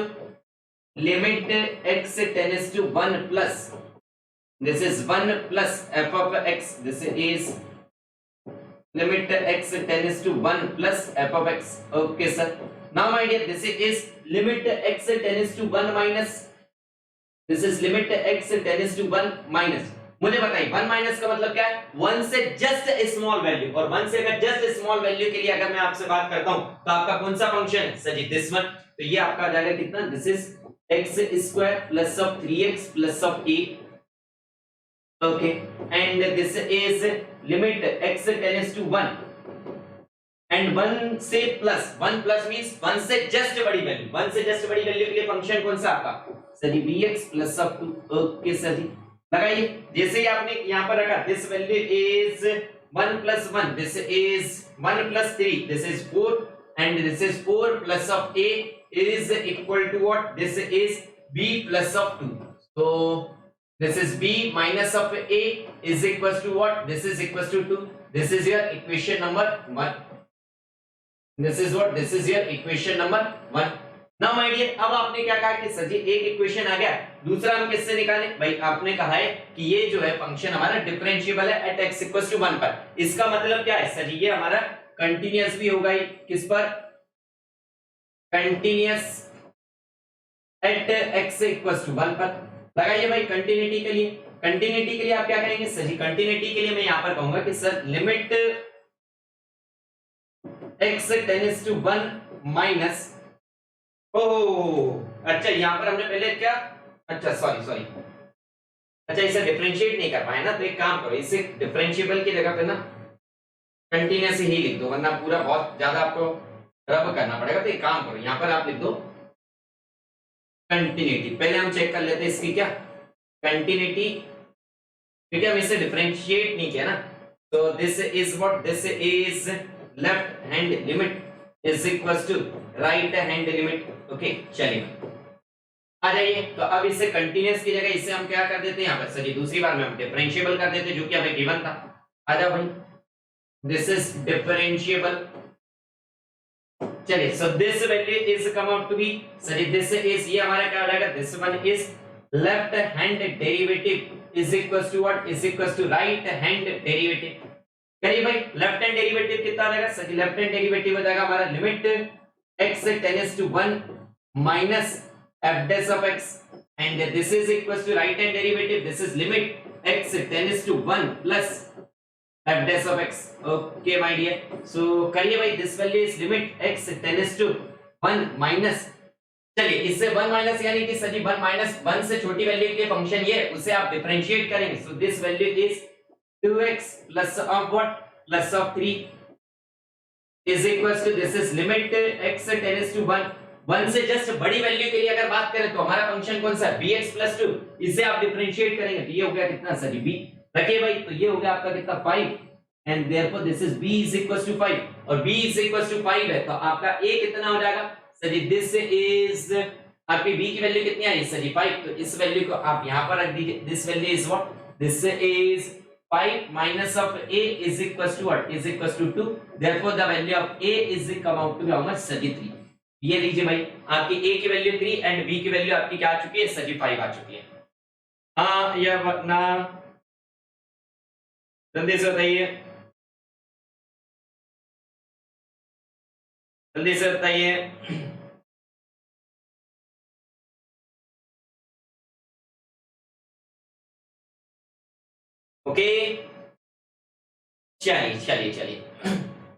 limit x tends to 1 plus, this is 1 plus f of x, this is limit x tends to 1 plus f of x. Okay sir, now my dear, this is limit x tends to 1 minus, this is limit x tends to 1 minus। मुझे बताइए 1 minus का मतलब क्या है, 1 से just small value, और 1 से अगर जस्ट स्मॉल वैल्यू के लिए अगर मैं आपसे बात करता हूं तो आपका कौन सा फंक्शन है सर जी, दिस वन। तो ये आपका आ जाएगा कितना, this is x square plus of 3x plus of a। Okay, and this is limit x tends to 1 and 1 से प्लस, 1 प्लस मींस 1 से जस्ट बड़ी वैल्यू, 1 से जस्ट बड़ी वैल्यू के लिए फंक्शन कौन सा आपका sir ji, bx plus of 2। Okay sir ji, लगाइए। जैसे ही आपने यहां पर रखा, this value is 1 plus 1, this is 1 plus 3, this is 4 and this is 4 plus of a is equal to what, this is b plus of 2। so this is b minus of a is equals to what? This is equals to 2. This is your equation number 1. This is what? This is your equation number 1. Now my dear, अब आपने क्या कहा कि sir जी एक equation आ गया, दूसरा हम किससे निकालें? भाई आपने कहा है कि ये जो है फंक्शन हमारा डिफरेंशिएबल है एट x इक्वल्स टू 1 पर। इसका मतलब क्या है सर जी? ये हमारा कंटीन्यूअस भी होगा ही किस पर? Continuous at x equals to 1 पर। लगाइए भाई कंटिन्यूटी के लिए। कंटिन्यूटी के लिए आप क्या करेंगे सर जी? कंटिन्यूटी के लिए मैं यहां पर कहूंगा कि sir limit x tends to 1 minus, ओह अच्छा यहां पर हमने पहले क्या, अच्छा सॉरी अच्छा इसे डिफरेंशिएट नहीं कर पाए ना, तो एक काम करो, इसे डिफरेंशिएबल की जगह पे ना कंटीन्यूअस ही लिख दो, वरना पूरा बहुत ज्यादा आपको रब करना पड़ेगा। तो एक काम करो, यहां पर आप लिख दो कंटिन्यूटी। पहले हम चेक कर लेते हैं इसकी क्या कंटिन्यूटी, क्योंकि हम इसे डिफरेंशिएट नहीं किया ना। तो this is what? This is left hand limit is equals to right hand limit. Okay चलिए आ जाइए। तो अब इसे कंटीन्यूअस की जगह इसे हम क्या कर देते हैं यहाँ पर सर जी? दूसरी बार में हम डिफरेंशिएबल कर देते हैं, जो कि हमें गिवन था। आ जाओ भाई, दिस इज डिफरेंशिएबल। चलिए so this value is come out to be sir ji, this is, ये हमारा क्या हो जाएगा? This one is left hand derivative is equals to what? Is equals to right hand derivative. करिए भाई, लेफ्ट हैंड डेरिवेटिव कितना आ जाएगा sir ji? Left hand derivative हो जाएगा हमारा limit x tends to 1 minus f dash of x, and this is equals to right hand derivative, this is limit x tends to 1 plus f dash of x. Okay my dear, so करिए भाई, this value is limit x tends to 1 minus, चलिए इससे 1 minus यानी कि sir ji 1 minus 1 से छोटी value के लिए फंक्शन ये, उसे आप डिफरेंशिएट करेंगे। सो this value is 2x plus of what? Plus of 3 is equals to, this is limit x tends to 1 से जस्ट बड़ी वैल्यू के लिए अगर बात करें तो हमारा फंक्शन कौन सा है? bx plus 2। इसे आप डिफरेंशिएट करेंगे तो ये हो गया कितना सर जी? b। रखिए भाई, तो ये हो गया आपका कितना? 5, and therefore this is b is equals to 5, और b is equals to 5 है तो आपका a कितना हो जाएगा सर जी? दिस इज आपकी b की वैल्यू कितनी आई सर जी? 5। तो इस वैल्यू को आप यहां पर रख दीजिए। This value is what? This is 5 minus of a is equals to what? Is equals to 2, therefore the value of a is come out to be how much sir ji? 3। ये लीजिए भाई, आपकी a की वैल्यू 3 एंड b की value आपकी क्या आ चुकी है सर जी? 5 आ चुकी है। हाँ या ना जल्दी से बताइए, जल्दी से बताइए। ओके चलिए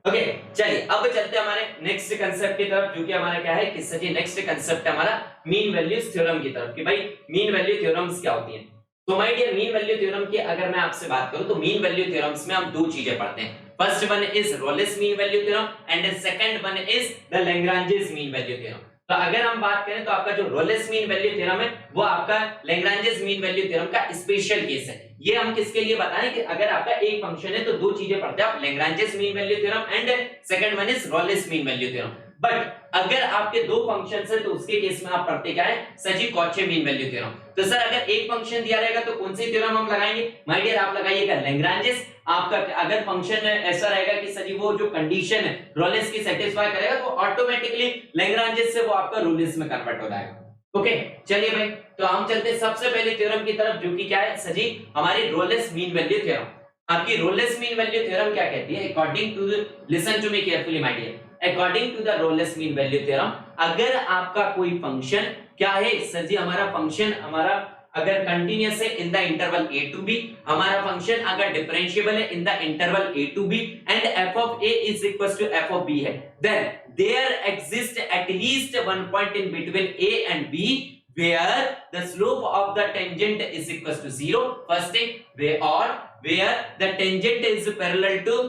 ओके चलिए, अब चलते हैं हमारे नेक्स्ट कंसेप्ट की तरफ, जो कि हमारा क्या है कि सर जी नेक्स्ट कंसेप्ट है हमारा मीन वैल्यूज थ्योरम की तरफ, कि भाई मीन वैल्यू थ्योरम्स क्या होती हैं। तो my dear, mean value theorem की अगर मैं आपसे बात करूं तो मीन वैल्यू थ्योरम्स में हम दो चीजें पढ़ते हैं। First one is Rolle's mean value theorem and second one is the Lagrange's mean value theorem. तो अगर हम बात करें तो आपका जो रोलेस मीन वैल्यू थ्योरम है वो आपका लैग्रांजेस मीन वैल्यू थ्योरम का स्पेशल केस है। ये हम किसके लिए बताएं कि अगर आपका एक फंक्शन है तो दो चीजें पढ़ते हैं आप, Lagrange's mean value theorem and second one is Rolle's mean value theorem. But अगर आपके दो फंक्शंस है तो उसके केस में आप पढ़ते क्या है सर जी? कॉचे मीन वैल्यू थ्योरम। तो सर अगर एक फंक्शन दिया रहेगा तो कौन सी थ्योरम हम लगाएंगे? माय डियर आप लगाइएगा लैग्रांजेस। आपका अगर फंक्शन ऐसा रहेगा कि सर जी वो जो कंडीशन है रोलेस की सेटिस्फाई करेगा तो ऑटोमेटिकली लैग्रांजेस से वो आपका रोलेस में कन्वर्ट हो जाएगा। ओके चलिए भाई, तो हम चलते हैं सबसे पहले थ्योरम की तरफ, जो कि क्या है सर जी? हमारी रोलेस मीन वैल्यू थ्योरम। आपकी रोलेस मीन वैल्यू थ्योरम क्या कहती है? According to listen to me carefully my dear, according to the Rolle's mean value theorem, अगर आपका कोई फंक्शन क्या है सर जी? हमारा फंक्शन हमारा अगर कंटीन्यूअस है in the interval a to b, हमारा फंक्शन अगर डिफरेंशिएबल है in the interval a to b and f of a is equals to f of b है, then there exists at least one point in between a and b where the slope of the tangent is equals to 0. First thing, where the tangent is parallel to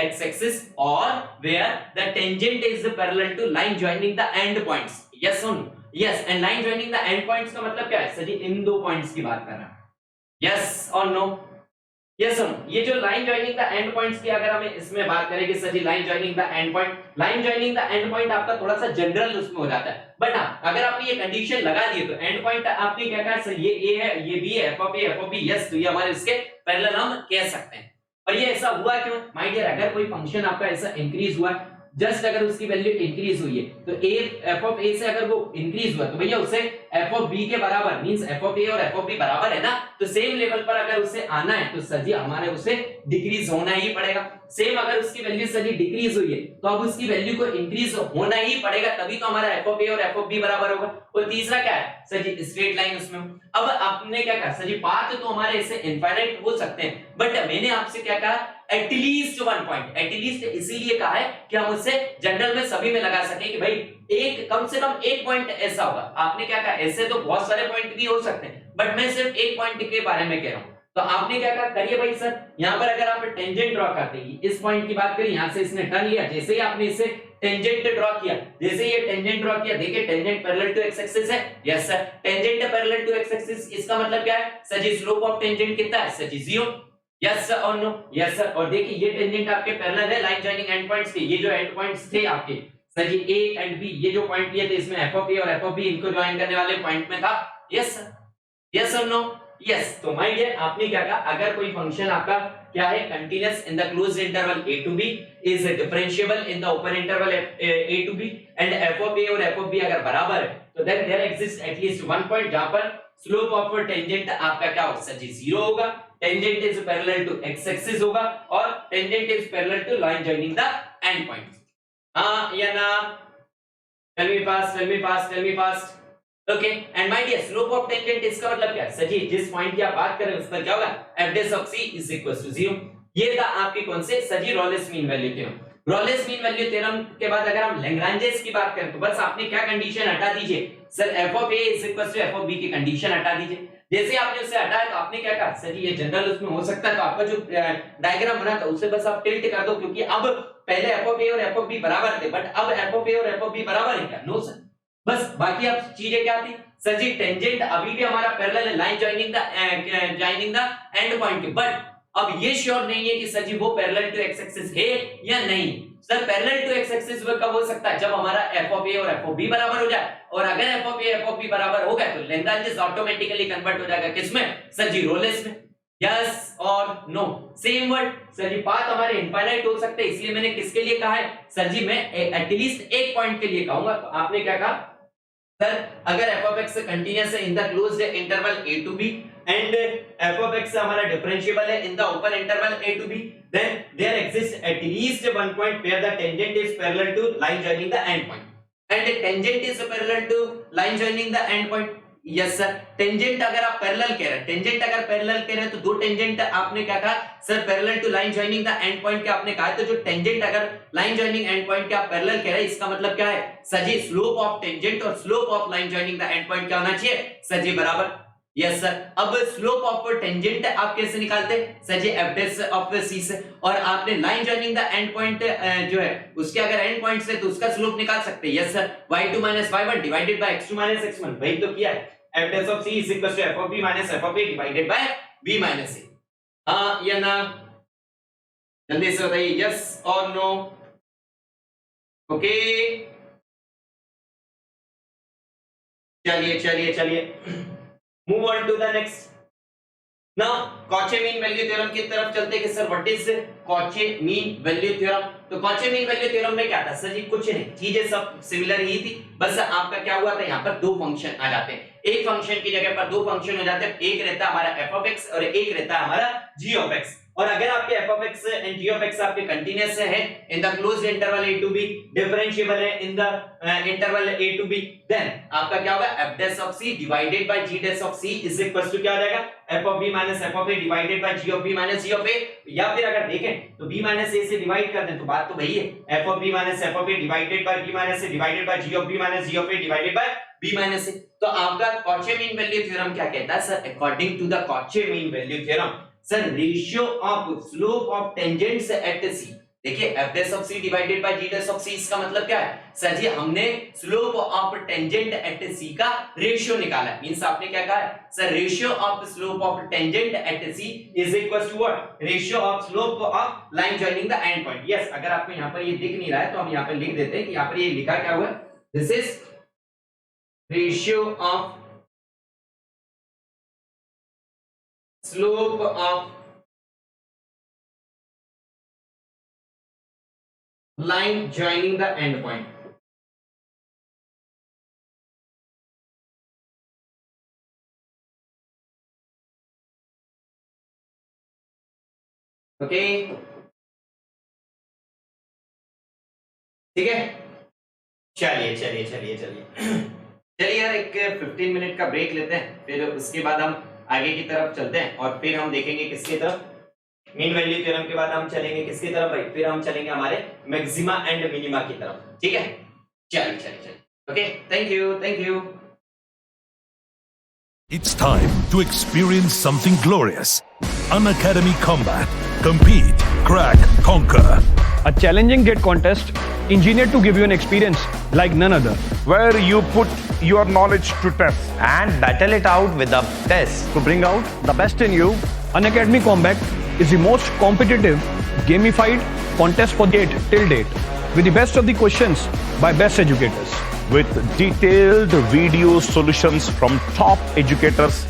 x-axis or where the tangent is parallel to line joining the end points. Yes or no? Yes, and line joining the end points का मतलब क्या है sir ji? इन दो points की बात कर रहा है। Yes or no? Yes sir, ये जो line joining the end points की अगर हमें इसमें बात करें कि sir ji line joining the end point, line joining the end point आपका थोड़ा सा जनरल उसमें हो जाता है, बट हां अगर आपने ये कंडीशन लगा दी तो एंड पॉइंट आपने क्या कहा सर, ये ए है, ये बी है, एफ ऑफ बी, यस, तो ये हमारे इसके पैरेलल हम कह सकते हैं। और ये ऐसा हुआ क्यों माय डियर, अगर कोई फंक्शन आपका ऐसा इंक्रीज हुआ, जस्ट अगर उसकी वैल्यू इंक्रीज हुई है तो ए एफ ऑफ ए से अगर वो इंक्रीज हुआ तो भैया उसे एफ ऑफ बी के बराबर, मींस एफ ऑफ ए और एफ ऑफ बी बराबर है ना, तो सेम लेवल पर अगर उसे आना है तो सर जी हमारे उसे डिक्रीज होना ही पड़ेगा। सेम अगर उसकी वैल्यू सर जी डिक्रीज हुई है तो अब उसकी वैल्यू को इंक्रीज होना ही पड़ेगा, तभी तो हमारा एफ ऑफ ए और एफ ऑफ बी बराबर होगा। और तीसरा क्या है सर जी, स्ट्रेट लाइन उसमें। अब आपने क्या कहा सर जी, पाथ तो हमारे ऐसे इनफाइनाइट हो सकते हैं, बट मैंने आपसे क्या कहा, एटलीस्ट वन पॉइंट। एटलीस्ट इसीलिए कहा है कि हम उससे जनरल में सभी में लगा सके कि भाई एक कम से कम एक पॉइंट ऐसा होगा। आपने क्या कहा, ऐसे तो बहुत सारे पॉइंट भी हो सकते हैं, बट मैं सिर्फ एक पॉइंट के बारे में कह रहा हूं। तो आपने क्या कहा, करिए भाई सर, यहां पर अगर आप टेंजेंट ड्रॉ करते हैं, इस पॉइंट की बात करें, यहां से इसने टर्न लिया, जैसे ही आपने इसे टेंजेंट ड्रॉ किया, जैसे ये टेंजेंट ड्रॉ किया, देखिए tangent parallel to x axis है, yes sir, tangent parallel to x axis, इसका मतलब क्या है sir ji, slope of tangent कितना है सर जी, 0, यस सर और नो, यस सर। और देखिए ये टेंजेंट आपके पैरेलल है लाइन जॉइनिंग एंड पॉइंट्स के, ये जो एंड पॉइंट्स थे आपके sir ji A and B, ये जो पॉइंट लिए थे इसमें एफ ऑफ ए और एफ ऑफ बी इनको ज्वाइन करने वाले पॉइंट में था, यस सर, यस और नो, यस। तो माय डियर आपने क्या कहा, अगर कोई फंक्शन आपका क्या है, continuous in the closed interval a to b is differentiable in the open interval a to b and f of a और f of b अगर बराबर है तो then there exist at least one point जहां पर स्लोप ऑफ टेंजेंट आपका क्या होगा सर जी, 0 होगा, tangent is parallel to x axis होगा और tangent is parallel to line joining the end points. हां या ना, tell me fast. Okay, and my dear slope of tangent इसका मतलब क्या है सर जी, जिस पॉइंट की आप बात कर रहे हैं उस पर क्या होगा, f dash of c is equal to 0। ये था आपके कौन से sir ji, Rolle's mean value theorem. Rolle's mean value theorem के बाद अगर हम लैग्रांजेस की बात करें तो बस आपने क्या कंडीशन हटा दीजिए sir, f of a is equal to f of b की कंडीशन हटा दीजिए। जैसे आपने उसे हटाया तो आपने क्या कहा सर जी, ये जनरल उसमें हो सकता है, तो आपका जो डायग्राम बना था उसे बस आप टिल्ट कर दो, क्योंकि अब पहले f of a और f of b बराबर थे, बट अब f of a और f of b बराबर है क्या, नो सर। बस बाकी अब चीजें क्या थी सर जी, टेंजेंट अभी भी हमारा पैरेलल है line joining the end point के, बट अब ये श्योर नहीं है कि सर जी वो पैरेलल टू एक्स एक्सिस है या नहीं। Sir parallel to x axis वो कब हो सकता है, जब हमारा f of a और f of b बराबर हो जाए, और अगर f of a f of b बराबर हो गए तो लैग्रांजेस ऑटोमेटिकली कन्वर्ट हो जाएगा किसमें सर जी, रोलेस में, यस और नो, सेम वर्ड सर जी। पाथ हमारे इनफाइनाइट हो सकते हैं, इसलिए मैंने किसके लिए कहा है सर जी, मैं एटलीस्ट एक पॉइंट के लिए कहूंगा। तो आपने क्या कहा सर, अगर f of x कंटीन्यूअस है in the closed interval a to b and f of x हमारा डिफरेंशिएबल है in the open interval a to b, then there exists at least one point where the tangent is parallel to line joining the end point, and the tangent is parallel to line joining the end point। Yes sir, tangent अगर आप parallel कह रहे हैं, tangent अगर parallel कह रहे हैं तो दो टेंजेंट आपने क्या कहा sir, parallel to line joining the end point के आपने कहा, तो जो टेंजेंट अगर लाइन जॉइनिंग एंड पॉइंट के आप पैरेलल कह रहे हैं, इसका मतलब क्या है sir ji, slope of tangent और slope of line joining the end point क्या होना चाहिए सर जी, बराबर। यस सर, अब स्लोप ऑफ टेंजेंट आप कैसे निकालते हैं sir ji, f dash of c से, और आपने line joining the end point जो है उसके अगर एंड पॉइंट से तो उसका स्लोप निकाल सकते हैं। Yes sir, y2 y1 divided by x2 x1, वही तो किया है, f dash of c is equal to f of b minus f of a divided by b minus a। हाँ या ना, जल्दी से बताइए, यस और नो। ओके, चलिए move on to the next. Now Cauchy mean value theorem की तरफ चलते हैं कि sir what is Cauchy mean value theorem. तो कॉचे मीन वैल्यू थ्योरम में क्या था सर जी, कुछ नहीं, चीजें सब सिमिलर ही थी, बस आपका क्या हुआ था, यहाँ पर दो फंक्शन आ जाते हैं, एक फंक्शन की जगह पर दो फंक्शन हो जाते हैं, एक रहता है हमारा f of x और एक रहता है हमारा g of x। और अगर आपके f of x and g of x आपके कंटीन्यूअस है in the closed interval a to b, differentiable है in the interval a to b, then आपका क्या होगा, f dash of c divided by g dash of c is equal to क्या हो जाएगा, f of b minus f of a divided by g of b minus g of a। या फिर अगर देखें तो b minus a से divide कर दें तो बात तो वही है, f of b minus f of a divided bye b minus a divided by g of b minus g of a divided bye b minus a। तो आपका कॉचे मीन वैल्यू थ्योरम क्या कहता है sir, according to the Cauchy mean value theorem sir, ratio of slope of tangents at c देखिए f dash of c divided by g dash of c, इसका मतलब क्या है सर जी, हमने slope of tangent at c का ratio निकाला है। Means आपने क्या कहा है sir, ratio of slope of tangent at c is equal to what, ratio of slope of line joining the end point. Yes, अगर आपको यहां पर ये दिख नहीं रहा है तो हम यहां पर लिख देते हैं कि यहां पर ये लिखा क्या हुआ है, this is ratio of slope of line joining the end point. Okay, ठीक है, चलिए चलिए चलिए चलिए चलिए यार, एक 15 मिनट का ब्रेक लेते हैं, फिर उसके बाद हम आगे की तरफ चलते हैं और फिर हम देखेंगे किसकी तरफ, मीन वैल्यू थ्योरम के बाद हम चलेंगे किसकी तरफ भाई, फिर हम चलेंगे हमारे मैक्सिमा एंड मिनिमा की तरफ। ठीक है, चलिए चलिए चलिए, okay, thank you thank you. It's time to experience something glorious. Unacademy Combat. Compete, crack, conquer. A challenging gate contest engineered to give you an experience like none other. where you put your knowledge to test. and battle it out with a test. To bring out the best in you, Unacademy Combat is the most competitive, gamified contest for date till date, with the best of the questions by best educators. With detailed video solutions from top educators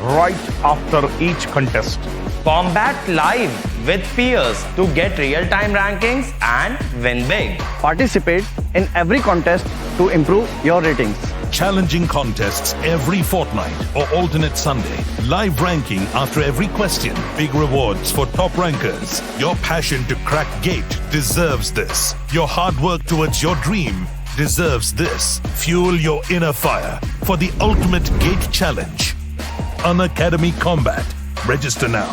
right after each contest. Combat live with peers to get real-time rankings and win big. Participate in every contest to improve your ratings. Challenging contests every fortnight or alternate Sunday. Live ranking after every question. Big rewards for top rankers. Your passion to crack gate deserves this. Your hard work towards your dream deserves this. Fuel your inner fire for the ultimate gate challenge. Unacademy Combat. Register now.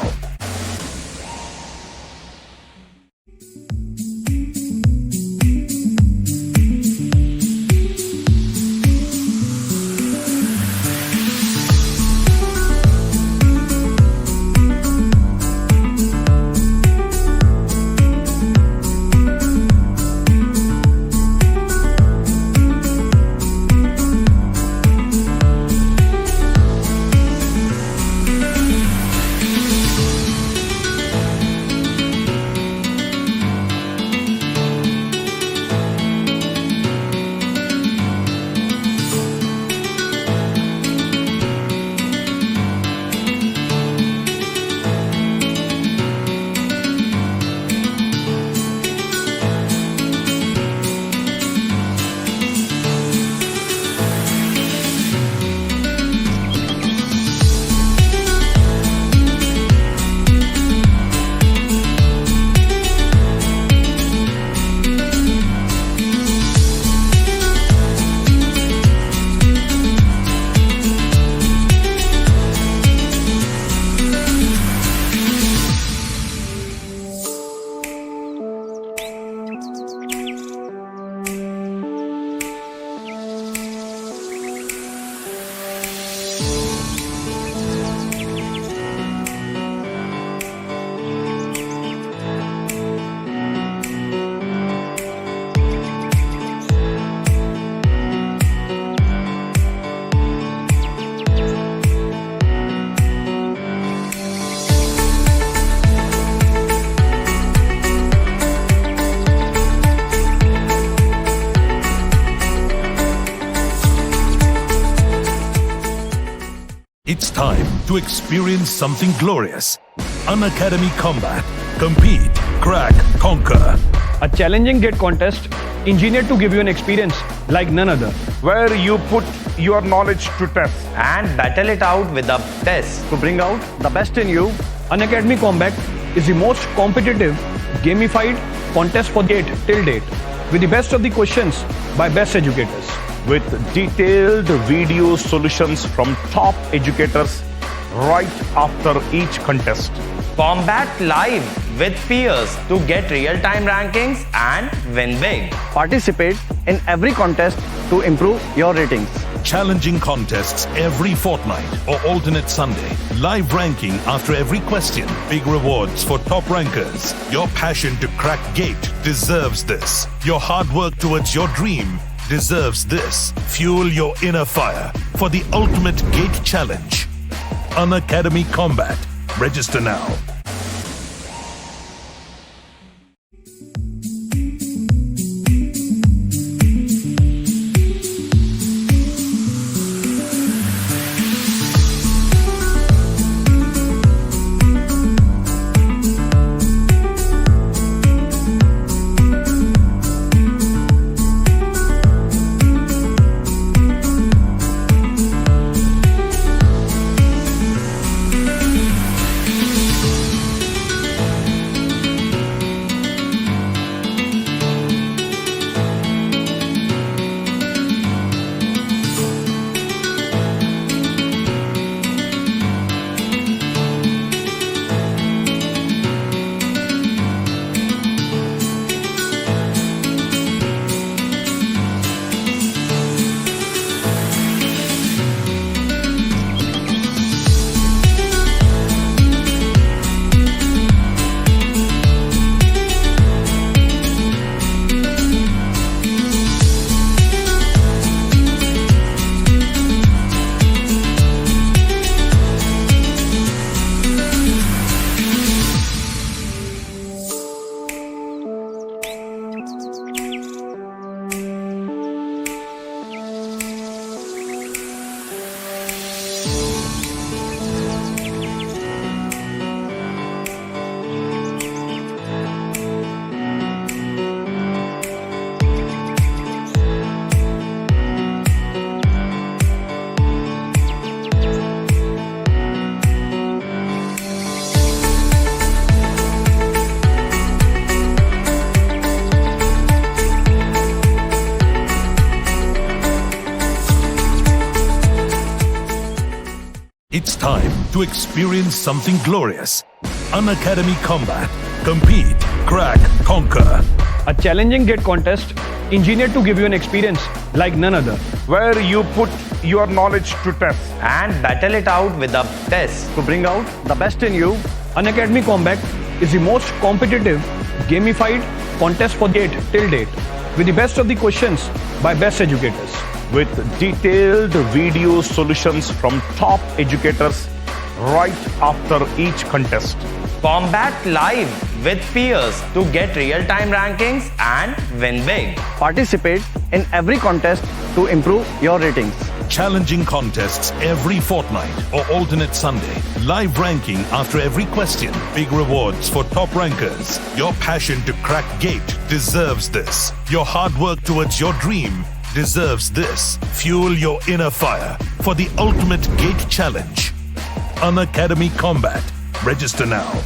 It's time to experience something glorious. Unacademy Combat. Compete, crack, conquer. A challenging gate contest engineered to give you an experience like none other. Where you put your knowledge to test. and battle it out with a test. To bring out the best in you, Unacademy Combat is the most competitive, gamified contest for date till date, with the best of the questions by best educators. With detailed video solutions from top educators right after each contest. Combat live with peers to get real-time rankings and win big. Participate in every contest to improve your ratings. Challenging contests every fortnight or alternate Sunday. Live ranking after every question. Big rewards for top rankers. Your passion to crack gate deserves this. Your hard work towards your dream deserves this. Fuel your inner fire for the ultimate gate challenge. Unacademy Combat. Register now. It's time to experience something glorious. Unacademy Combat. Compete, crack, conquer. A challenging gate contest engineered to give you an experience like none other. Where you put your knowledge to test. and battle it out with a test. To bring out the best in you, Unacademy Combat is the most competitive, gamified contest for gate till date, with the best of the questions by best educators. With detailed video solutions from top educators right after each contest. Combat live with peers to get real-time rankings and win big. Participate in every contest to improve your ratings. Challenging contests every fortnight or alternate Sunday. Live ranking after every question. Big rewards for top rankers. Your passion to crack gate deserves this. Your hard work towards your dream deserves this. Fuel your inner fire for the ultimate gate challenge. Unacademy Combat. Register now.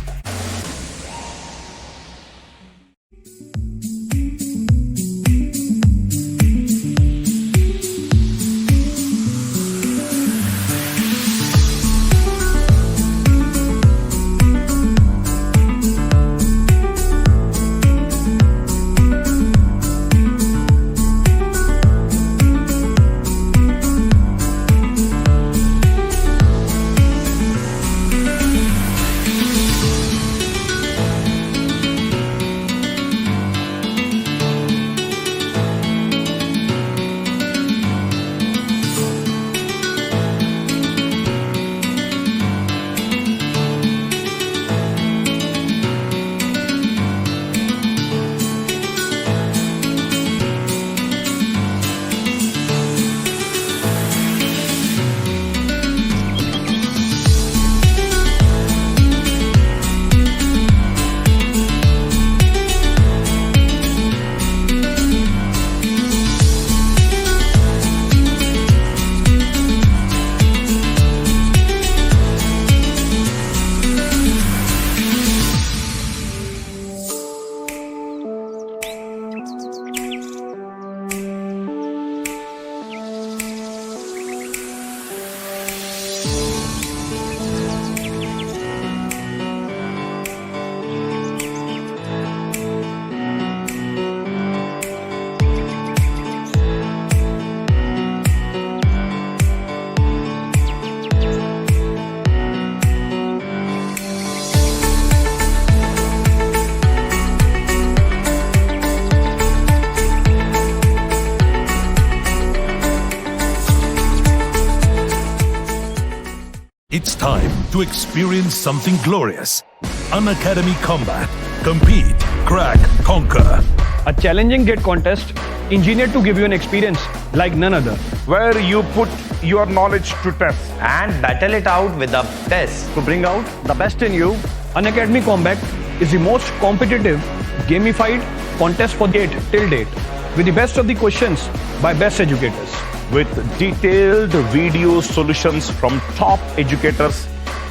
It's time to experience something glorious. Unacademy Combat. Compete, crack, conquer. A challenging gate contest engineered to give you an experience like none other. where you put your knowledge to test. and battle it out with a test. To bring out the best in you, Unacademy Combat is the most competitive, gamified contest for gate till date, with the best of the questions by best educators. With detailed video solutions from top educators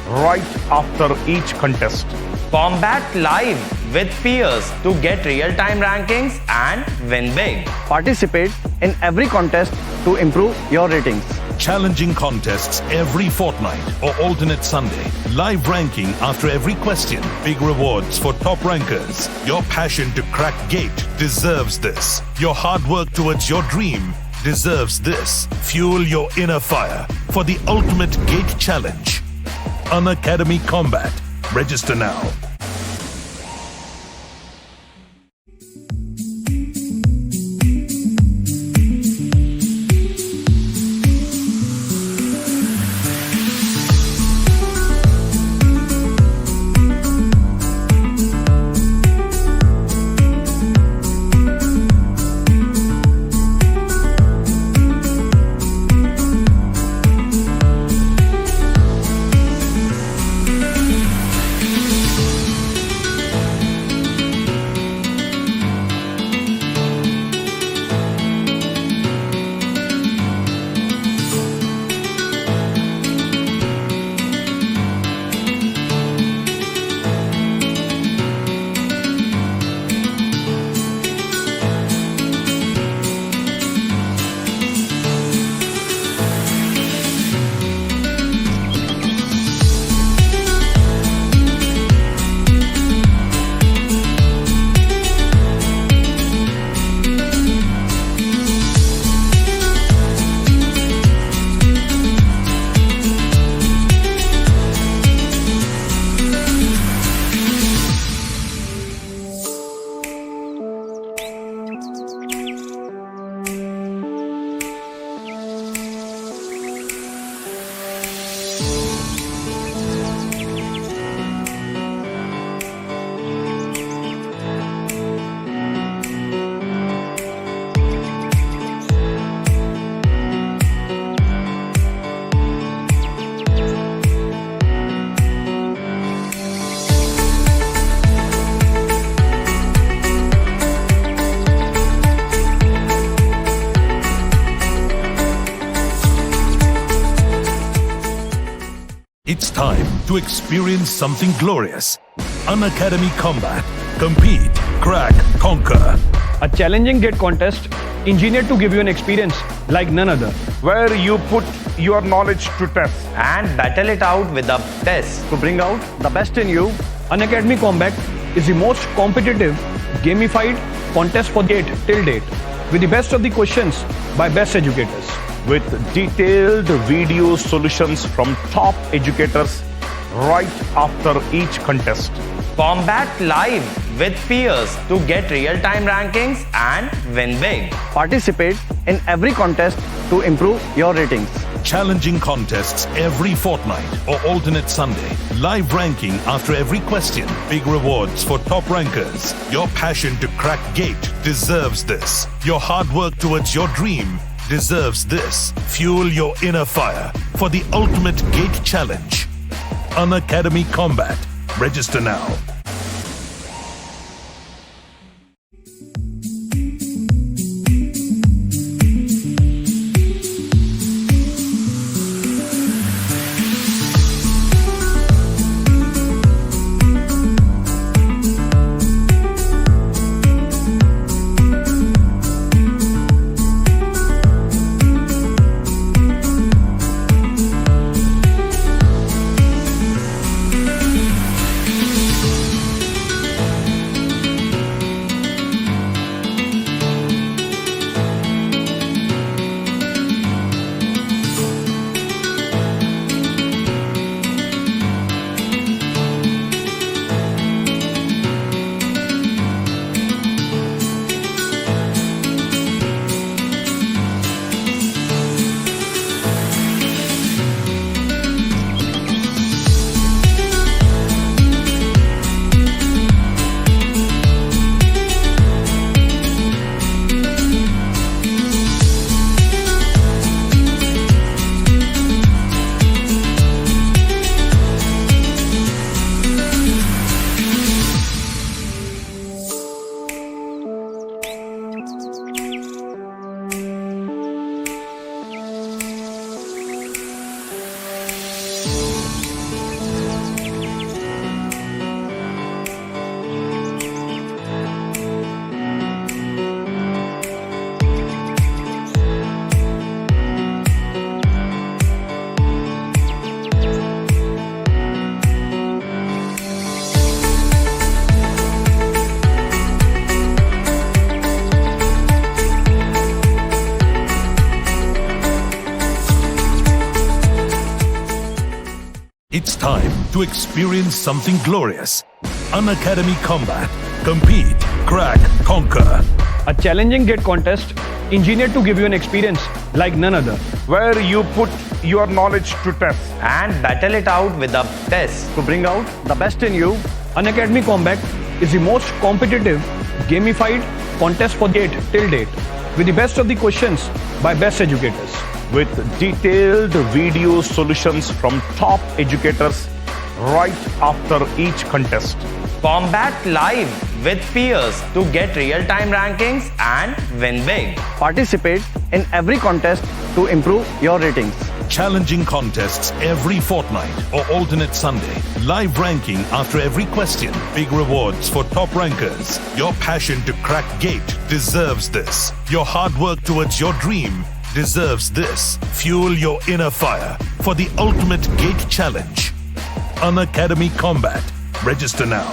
right after each contest. Combat live with peers to get real-time rankings and win big. Participate in every contest to improve your ratings. Challenging contests every fortnight or alternate Sunday. Live ranking after every question. Big rewards for top rankers. Your passion to crack gate deserves this. Your hard work towards your dream deserves this. Fuel your inner fire for the ultimate gate challenge. Unacademy Combat. Register now. It's time to experience something glorious. Unacademy Combat. Compete, crack, conquer. A challenging gate contest engineered to give you an experience like none other. Where you put your knowledge to test. and battle it out with a test. To bring out the best in you, Unacademy Combat is the most competitive, gamified contest for gate till date, with the best of the questions by best educators. With detailed video solutions from top educators right after each contest. Combat live with peers to get real-time rankings and win big. Participate in every contest to improve your ratings. Challenging contests every fortnight or alternate Sunday. Live ranking after every question. Big rewards for top rankers. Your passion to crack gate deserves this. Your hard work towards your dream deserves this. Fuel your inner fire for the ultimate gate challenge. Unacademy Combat. Register now. It's time to experience something glorious. Unacademy Combat. Compete, crack, conquer. A challenging gate contest engineered to give you an experience like none other. where you put your knowledge to test. and battle it out with the best. To bring out the best in you, Unacademy Combat is the most competitive, gamified contest for gate till date, with the best of the questions by best educators. With detailed video solutions from top educators right after each contest. Combat live with peers to get real-time rankings and win big. participate in every contest to improve your ratings. Challenging contests every fortnight or alternate Sunday. Live ranking after every question. Big rewards for top rankers. Your passion to crack gate deserves this. Your hard work towards your dream deserves this. Fuel your inner fire for the ultimate gate challenge. Unacademy Combat. Register now.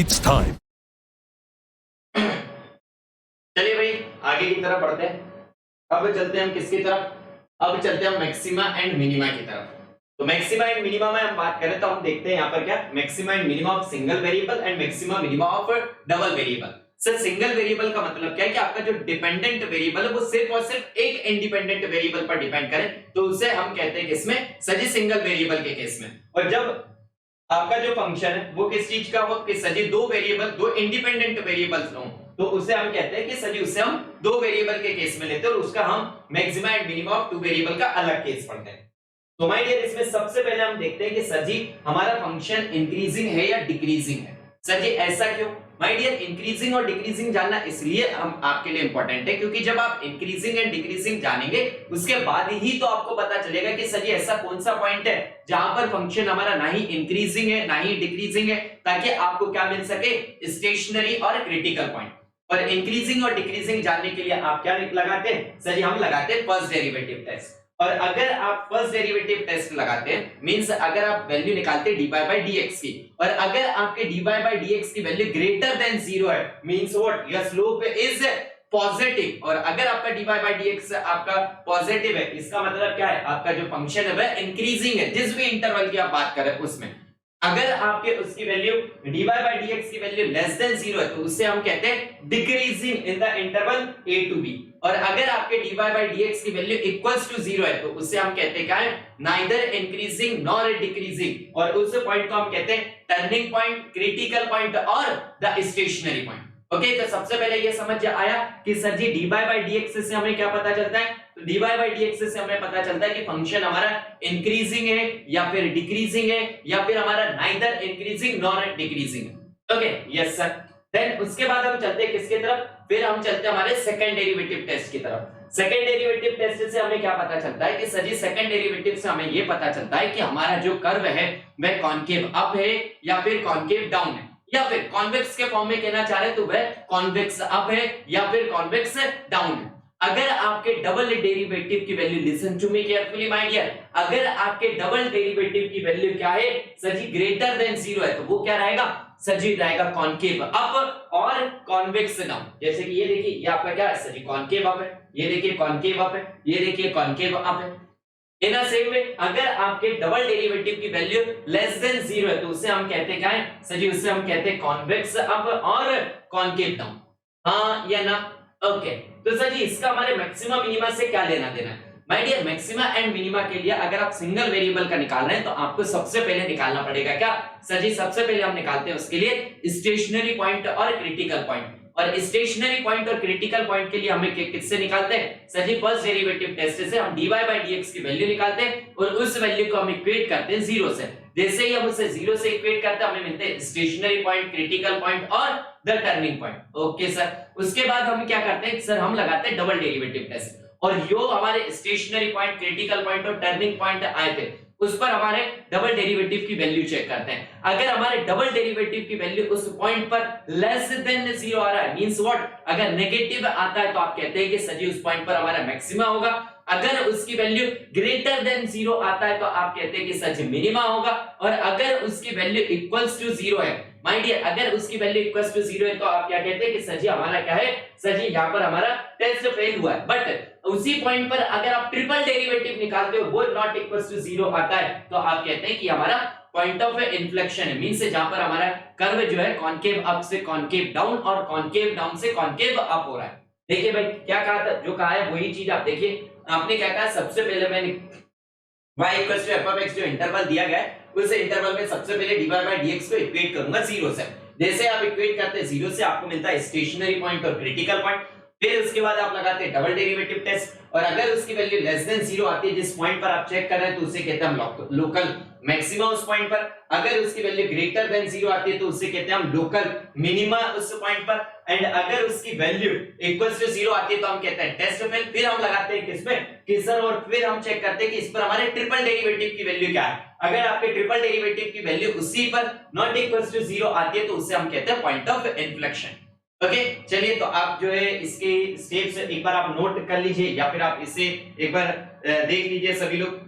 It's time. चलिए भाई आगे की तरफ बढ़ते हैं। अब चलते हैं हम किसकी तरफ? अब चलते हैं हम मैक्सिमा एंड मिनिमा की तरफ। तो मैक्सिमा एंड मिनिमा में हम बात करें तो हम देखते हैं यहाँ पर क्या maxima and minima of single variable and maxima minima of double variable. Sir single variable का मतलब क्या है कि आपका जो डिपेंडेंट वेरिएबल है वो सिर्फ और सिर्फ एक इंडिपेंडेंट वेरिएबल पर डिपेंड करे तो उसे हम कहते हैं किसमें? सजी सिंगल वेरिएबल के केस में। और जब आपका जो फंक्शन है वो किस चीज का हो कि सजी दो वेरिएबल दो इंडिपेंडेंट वेरिएबल्स हो तो उसे हम कहते हैं कि सजी उसे हम दो वेरिएबल के केस में लेते हैं और उसका हम maxima and minima of two variable का अलग केस पढ़ते हैं। तो माय डियर इसमें सबसे पहले हम देखते हैं कि सजी हमारा फंक्शन इंक्रीजिंग है या डिक्रीजिंग है। सजी ऐसा क्यों? माय डियर इंक्रीजिंग और डिक्रीजिंग जानना इसलिए हम आपके लिए इंपॉर्टेंट है क्योंकि जब आप इंक्रीजिंग एंड डिक्रीजिंग जानेंगे उसके बाद ही तो आपको पता चलेगा कि सजी ऐसा कौन सा पॉइंट है जहां पर फंक्शन हमारा ना ही इंक्रीजिंग है ना ही डिक्रीजिंग है ताकि आपको क्या मिल सके? स्टेशनरी और क्रिटिकल पॉइंट। और इंक्रीजिंग और डिक्रीजिंग जानने के लिए आप क्या लगाते हैं? सर हम लगाते हैं फर्स्ट डेरिवेटिव टेस्ट। और अगर आप फर्स्ट डेरिवेटिव टेस्ट लगाते हैं मींस अगर आप वैल्यू निकालते हैं dy by dx की और अगर आपके dy by dx की वैल्यू ग्रेटर देन 0 है means what? Your slope is positive. और अगर आपका dy by dx आपका पॉजिटिव है इसका मतलब क्या है? आपका जो फंक्शन है वह इंक्रीजिंग है जिस भी इंटरवल की आप बात कर रहे हैं उसमें। अगर आपके उसकी वैल्यू dy by dx की वैल्यू लेस देन 0 है तो उससे हम कहते हैं decreasing in the interval a to b। और अगर आपके dy by dx की वैल्यू इक्वल्स टू 0 है तो उससे हम कहते हैं क्या है? Neither increasing nor decreasing. और उस पॉइंट को हम कहते हैं टर्निंग पॉइंट, क्रिटिकल पॉइंट और द स्टेशनरी पॉइंट। ओके तो सबसे पहले ये समझ आया कि sir ji dy by dx से हमें क्या पता चलता है? तो dy by dx से हमें पता चलता है कि फंक्शन हमारा इंक्रीजिंग है या फिर डिक्रीजिंग है या फिर हमारा नाइदर इंक्रीजिंग नॉर डिक्रीजिंग है। Okay yes sir. देन उसके बाद हम चलते हैं किसकी तरफ, फिर हम चलते हैं हमारे सेकंड डेरिवेटिव टेस्ट की तरफ। सेकंड डेरिवेटिव टेस्ट से हमें क्या पता चलता है कि सर जी सेकंड डेरिवेटिव से हमें ये पता चलता है कि हमारा जो कर्व है वह कॉनकेव अप है या फिर कॉनकेव डाउन है, या फिर कॉन्वेक्स के फॉर्म में कहना चाह रहे हैं तो वह कॉन्वेक्स अप है या फिर कॉन्वेक्स डाउन है। अगर आपके डबल डेरिवेटिव की value, listen to me carefully my dear, अगर आपके डबल डेरिवेटिव की वैल्यू क्या है सर जी ग्रेटर देन 0 है, तो वो क्या रहेगा सर जी, रहेगा कॉनकेव अप और कॉन्वेक्स डाउन। जैसे कि ये देखिए, ये आपका क्या है सर जी, कॉनकेव अप है, ये देखिए कॉनकेव अप है, ये देखिए कॉनकेव अप है। इन सेम वे अगर आपके डबल डेरिवेटिव की वैल्यू लेस देन 0 है तो उसे हम कहते हैं क्या है सर जी, उसे हम कहते हैं कॉन्वेक्स अप और कॉनकेव डाउन। हाँ या ना? ओके तो सर जी इसका हमारे मैक्सिमा मिनिमा से क्या लेना देना है? My dear, maxima and minima के लिए अगर आप सिंगल वेरिएबल का निकाल रहे हैं तो आपको सबसे पहले निकालना पड़ेगा क्या सर जी, सबसे पहले हम निकालते हैं उसके लिए स्टेशनरी पॉइंट और क्रिटिकल पॉइंट। और स्टेशनरी पॉइंट और क्रिटिकल पॉइंट के लिए हमें किससे निकालते हैं sir ji, first derivative test से हम dy by dx की वैल्यू निकालते हैं और उस वैल्यू को हम इक्वेट करते हैं 0 से। जैसे ही हम उसे 0 से इक्वेट करते हैं हमें मिलते हैं स्टेशनरी पॉइंट, क्रिटिकल पॉइंट और the turning point. Okay sir, उसके बाद हम क्या करते हैं सर, हम लगाते हैं डबल डेरिवेटिव टेस्ट और जो हमारे स्टेशनरी पॉइंट, क्रिटिकल पॉइंट और टर्निंग पॉइंट आए थे उस पर हमारे डबल डेरिवेटिव की वैल्यू चेक करते हैं। अगर हमारे डबल डेरिवेटिव की वैल्यू उस पॉइंट पर लेस देन 0 आ रहा है, मींस व्हाट, अगर नेगेटिव आता है तो आप कहते हैं कि सर जी उस पॉइंट पर हमारा मैक्सिमा होगा। अगर उसकी वैल्यू ग्रेटर देन 0 आता है तो आप कहते हैं कि सर जी मिनिमा होगा। और अगर उसकी वैल्यू इक्वल्स टू 0 है, माय डियर, अगर उसकी वैल्यू इक्वल्स टू 0 है तो आप क्या कहते हैं कि सर जी हमारा क्या है सर जी, यहाँ पर हमारा टेस्ट फेल हुआ है। बट उसी पॉइंट पर अगर आप ट्रिपल डेरिवेटिव निकालते हो, वो नॉट इक्वल्स टू 0 आता है तो आप कहते हैं कि हमारा पॉइंट ऑफ इन्फ्लेक्शन है, मींस जहां पर हमारा कर्व जो है कॉनकेव अप से कॉनकेव डाउन और कॉनकेव डाउन से कॉनकेव अप हो रहा है। देखिए भाई क्या कहा था, जो कहा है वही चीज आप देखिए। आपने क्या कहा, सबसे पहले मैंने y equals to f of x जो इंटरवल दिया गया है उस इंटरवल में सबसे पहले dy by dx को इक्वेट करूंगा 0 से। जैसे आप इक्वेट करते हैं 0 से आपको मिलता है स्टेशनरी पॉइंट और क्रिटिकल पॉइंट। फिर उसके बाद आप लगाते हैं डबल डेरिवेटिव टेस्ट और अगर उसकी वैल्यू लेस देन 0 आती है जिस पॉइंट पर आप चेक कर रहे हैं तो उसे कहते हैं हम लोकल मैक्सिमा उस पॉइंट पर। अगर उसकी वैल्यू ग्रेटर देन 0 आती है तो उसे कहते हैं हम लोकल मिनिमा उस पॉइंट पर। एंड अगर उसकी वैल्यू इक्वल्स टू 0 आती है तो हम कहते हैं टेस्ट फेल। फिर हम लगाते हैं किसमें, किसर, और फिर हम चेक करते हैं कि इस पर हमारे ट्रिपल डेरिवेटिव की वैल्यू क्या है। अगर आपके ट्रिपल डेरिवेटिव की वैल्यू उसी पर नॉट इक्वल्स टू 0 आती है तो उसे हम कहते हैं पॉइंट ऑफ इन्फ्लेक्शन। ओके चलिए, तो आप जो है इसके स्टेप्स एक बार आप नोट कर लीजिए या फिर आप इसे एक बार देख लीजिए सभी लोग।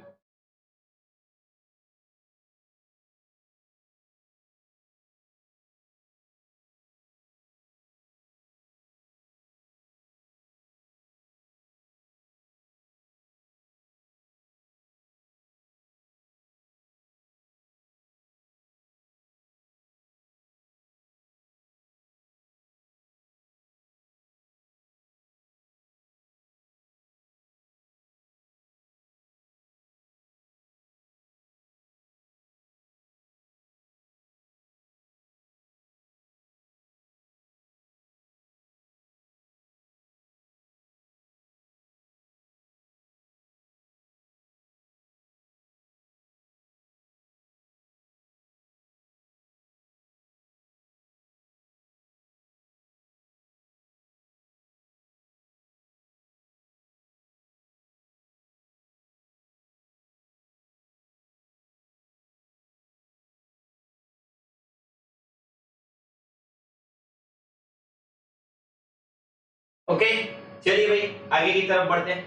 ओके चलिए भाई आगे की तरफ बढ़ते हैं।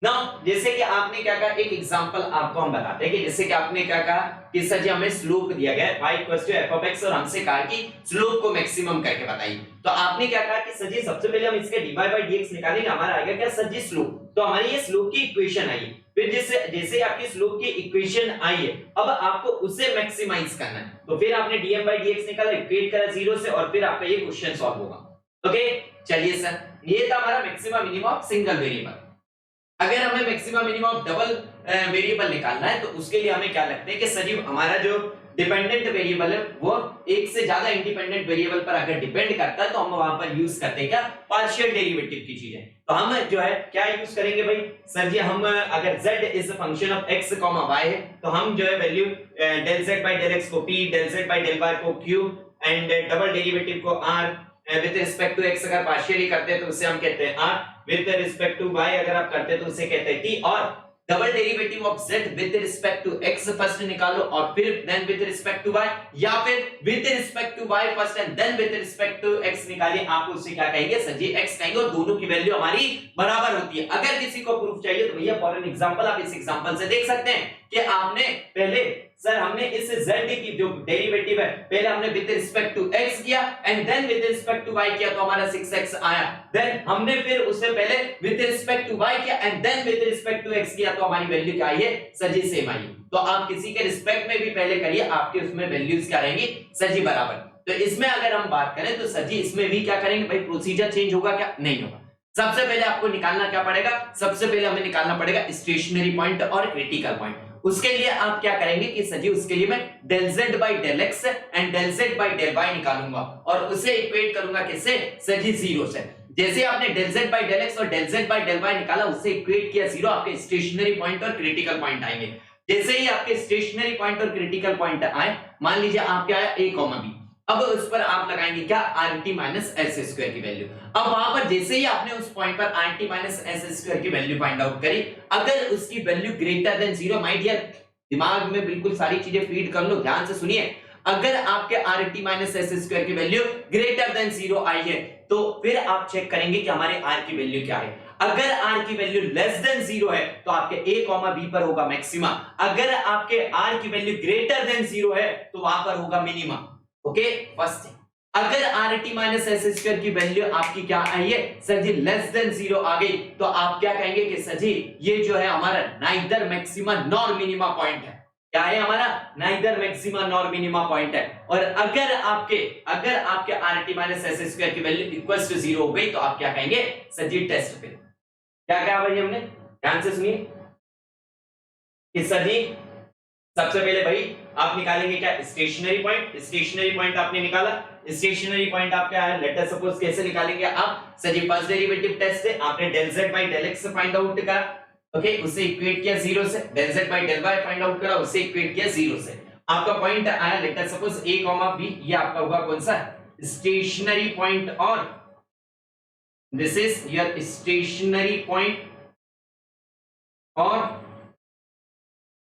नाउ जैसे कि आपने क्या कहा, एक एग्जांपल आपको हम बताते हैं कि जैसे कि आपने क्या कहा कि सर जी हमें स्लोप दिया गया है y equals to f of x और हमसे कहा कि स्लोप को मैक्सिमम करके बताइए। तो आपने क्या कहा कि सर जी सबसे पहले हम इसके dy by dx निकालेंगे, हमारा आएगा क्या सर जी स्लोप। तो हमारी ये स्लोप की इक्वेशन आई। फिर जैसे आपकी स्लोप की इक्वेशन आई है अब आपको उसे मैक्सिमाइज करना है। तो फिर आपने dm by dx निकाला, इक्वेट करा 0 से और फिर आपका ये क्वेश्चन सॉल्व होगा। ओके चलिए सर, ये था हमारा maximum minimum of single variable. अगर हमें maximum minimum of double variable निकालना है तो उसके लिए हमें क्या लगता है कि सर जी हमारा जो डिपेंडेंट वेरिएबल है वो एक से ज्यादा इंडिपेंडेंट वेरिएबल पर अगर डिपेंड करता है तो हम वहां पर यूज करते हैं क्या, पार्शियल डेरिवेटिव की चीजें। तो हम जो है क्या यूज करेंगे भाई सर जी, हम अगर z is a function of x, y है तो हम जो है value del z by del x को p, del z by del y को q एंड डबल डेरिवेटिव को r with respect to x अगर पार्शियली करते हैं तो उसे हम कहते हैं r, with respect to y अगर आप करते हैं तो उसे कहते हैं t, और double derivative of z with respect to x first निकालो और फिर then with respect to y, या फिर with respect to y first and then with respect to x निकालिए, आप उससे क्या कहेंगे सर जी x कहेंगे, और दोनों की वैल्यू हमारी बराबर होती है। अगर किसी को प्रूफ चाहिए तो भैया फॉर एन एग्जांपल आप इस एग्जांपल से देख सकते हैं कि आपने पहले सर हमने इस z की जो डेरिवेटिव है पहले हमने विद रिस्पेक्ट टू x किया and then with respect to y किया तो हमारा 6x आया, देन हमने फिर उससे पहले विद रिस्पेक्ट टू y किया and then with respect to x किया तो हमारी वैल्यू क्या आई है सर जी सेम आई। तो आप किसी के रिस्पेक्ट में भी पहले करिए, आपके उसमें वैल्यूज क्या रहेंगी सर जी बराबर। तो इसमें अगर हम बात करें तो सर जी इसमें भी क्या करेंगे भाई, प्रोसीजर चेंज होगा क्या, नहीं होगा। सबसे पहले आपको निकालना क्या पड़ेगा, सबसे पहले हमें निकालना पड़ेगा स्टेशनरी पॉइंट और क्रिटिकल पॉइंट। उसके लिए आप क्या करेंगे कि सर जी उसके लिए मैं del z by del x and del z by del y निकालूंगा और उसे इक्वेट करूंगा किससे सर जी 0 से। जैसे आपने del z by del x और del z by del y निकाला उससे इक्वेट किया 0, आपके स्टेशनरी पॉइंट और क्रिटिकल पॉइंट आएंगे। जैसे ही आपके स्टेशनरी पॉइंट और क्रिटिकल पॉइंट आए, मान लीजिए आपके आया a, b, अब उस पर आप लगाएंगे क्या rt माइनस एस स्क्वायर की वैल्यू। अब वहां पर जैसे ही आपने उस पॉइंट पर rt माइनस एस स्क्वायर की वैल्यू फाइंड आउट करी, अगर उसकी value greater than 0, my dear दिमाग में बिल्कुल सारी चीजें फीड कर लो, ध्यान से सुनिए, अगर आपके rt माइनस एस स्क्वायर की वैल्यू ग्रेटर देन 0 आई है तो फिर आप चेक करेंगे कि हमारे r की वैल्यू क्या है। अगर r की वैल्यू लेस देन 0 है तो आपके a, b पर होगा मैक्सिमा, अगर आपके r की वैल्यू ग्रेटर देन 0 है तो वहां पर होगा मिनिमा। ओके, फर्स्ट थिंग, अगर rt माइनस एस स्क्वायर की वैल्यू आपकी क्या आई है सर जी लेस देन 0 आ गई तो आप क्या कहेंगे कि सर जी ये जो है हमारा neither maxima nor minima point है। क्या है हमारा neither maxima nor minima point है। और अगर आपके rt माइनस एस स्क्वायर की वैल्यू इक्वल टू 0 हो गई तो आप क्या कहेंगे सर जी टेस्ट फेल। क्या कहा भाई हमने, ध्यान से सुनिए कि सर जी सबसे पहले भाई आप निकालेंगे क्या स्टेशनरी पॉइंट। स्टेशनरी पॉइंट आपने निकाला, स्टेशनरी पॉइंट आप क्या है, लेट अस सपोज कैसे निकालेंगे आप sir ji first derivative test से आपने del z by del x find out करा, ओके, उसे इक्वेट किया 0 से, del z by del y find out करा, उसे इक्वेट किया 0 से, आपका पॉइंट आया let us suppose a, b, ये आपका होगा कौन सा स्टेशनरी पॉइंट, और this is your stationary point और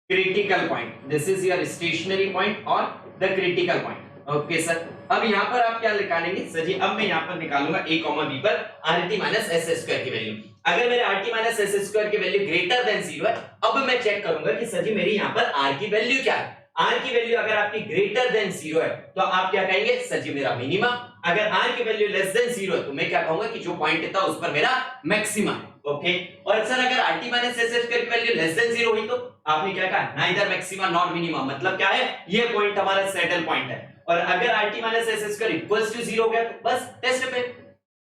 critical point, this is your stationary point और the critical point. Okay sir, अब यहां पर आप क्या निकालेंगे सर जी, अब मैं यहां पर निकालूंगा a, b पर rt माइनस एस स्क्वायर की वैल्यू। अगर मेरे rt माइनस एस स्क्वायर की वैल्यू ग्रेटर देन 0 है, अब मैं चेक करूंगा कि सर जी मेरी यहां पर r की वैल्यू क्या है। r की वैल्यू अगर आपकी ग्रेटर देन 0 है तो आप क्या कहेंगे सर जी मेरा मिनिमा। अगर r की वैल्यू लेस देन 0 है तो मैं क्या कहूंगा कि जो पॉइंट था उस पर मेरा मैक्सिमा है। ओके, और सर अगर rt माइनस एस स्क्वायर की वैल्यू लेस देन 0 हुई तो आपने क्या कहा नाइदर मैक्सिमा नॉर मिनिमा, मतलब क्या है ये पॉइंट हमारा सैडल पॉइंट है। और अगर rt minus s square equals to 0 हो गया तो बस टेस्ट पे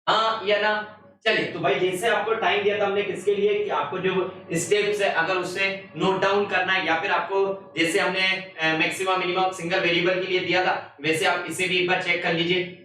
हां या ना। चलिए, तो भाई जैसे आपको टाइम दिया था हमने किसके लिए कि आपको जो स्टेप्स है अगर उससे नोट डाउन करना है, या फिर आपको जैसे हमने मैक्सिमा मिनिमम सिंगल वेरिएबल के लिए दिया था वैसे आप इसे भी एक बार चेक कर लीजिए।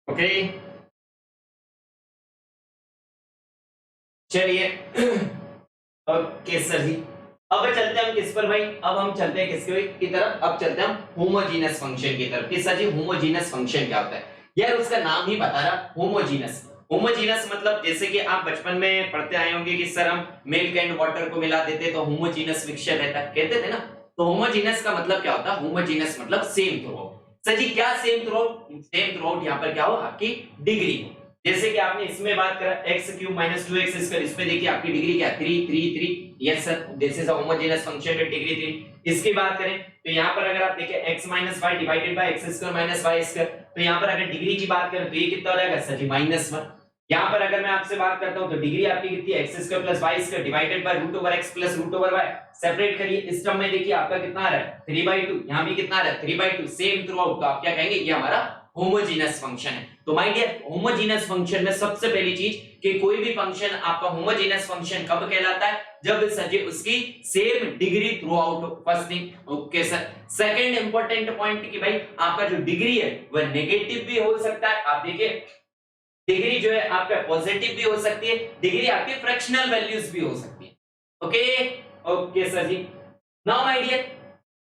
ओके, चलिए ओके सर जी, अब चलते हैं हम किस पर भाई, अब हम चलते हैं किसके की तरफ, अब चलते हैं हम होमोजीनस फंक्शन की तरफ। कि सर जी होमोजीनस फंक्शन क्या होता है यार, उसका नाम ही बता रहा होमोजीनस। होमोजीनस मतलब जैसे कि आप बचपन में पढ़ते आए होंगे कि सर हम मिल्क एंड वाटर को मिला देते तो होमोजीनस मिक्सचर रहता है, कहते थे ना। तो होमोजीनस का मतलब क्या होता है, होमोजीनस मतलब सेम थ्रू आउट। सर जी क्या same through out, same through out यहाँ पर क्या हो आपकी डिग्री हो। जैसे कि आपने इसमें बात करा x cube minus 2x square, इसमें देखिए आपकी डिग्री क्या है 3 3 3, yes sir this is a homogeneous function with degree 3। इसकी बात करें तो यहाँ पर अगर आप देखें x minus y divided by x square minus y square, तो यहाँ पर अगर डिग्री की बात करें तो ये कितना हो जाएगा सर जी -1। यहाँ पर अगर मैं आपसे बात करता हूँ तो डिग्री आपकी कितनी है x square plus y square divided by root over x plus root over y. Separate करिए, इस टर्म में देखिए आपका कितना आ रहा है 3/2, यहाँ भी कितना आ रहा है 3/2, सेम थ्रू आउट। तो आप क्या कहेंगे, ये हमारा होमोजेनियस फंक्शन है। तो माय डियर होमोजेनियस फंक्शन में सबसे पहली चीज कि कोई भी फंक्शन आपका होमोजेनियस फंक्शन कब कहलाता है, जब सजे उसकी same degree through out. First thing okay sir. Second important point कि भाई आपका जो डिग्री है वह नेगेटिव भी हो सकता है। आप देखिए डिग्री जो है आपका पॉजिटिव भी हो सकती है, डिग्री आपकी फ्रैक्शनल वैल्यूज भी हो सकती है। Okay okay sir ji. Now my dear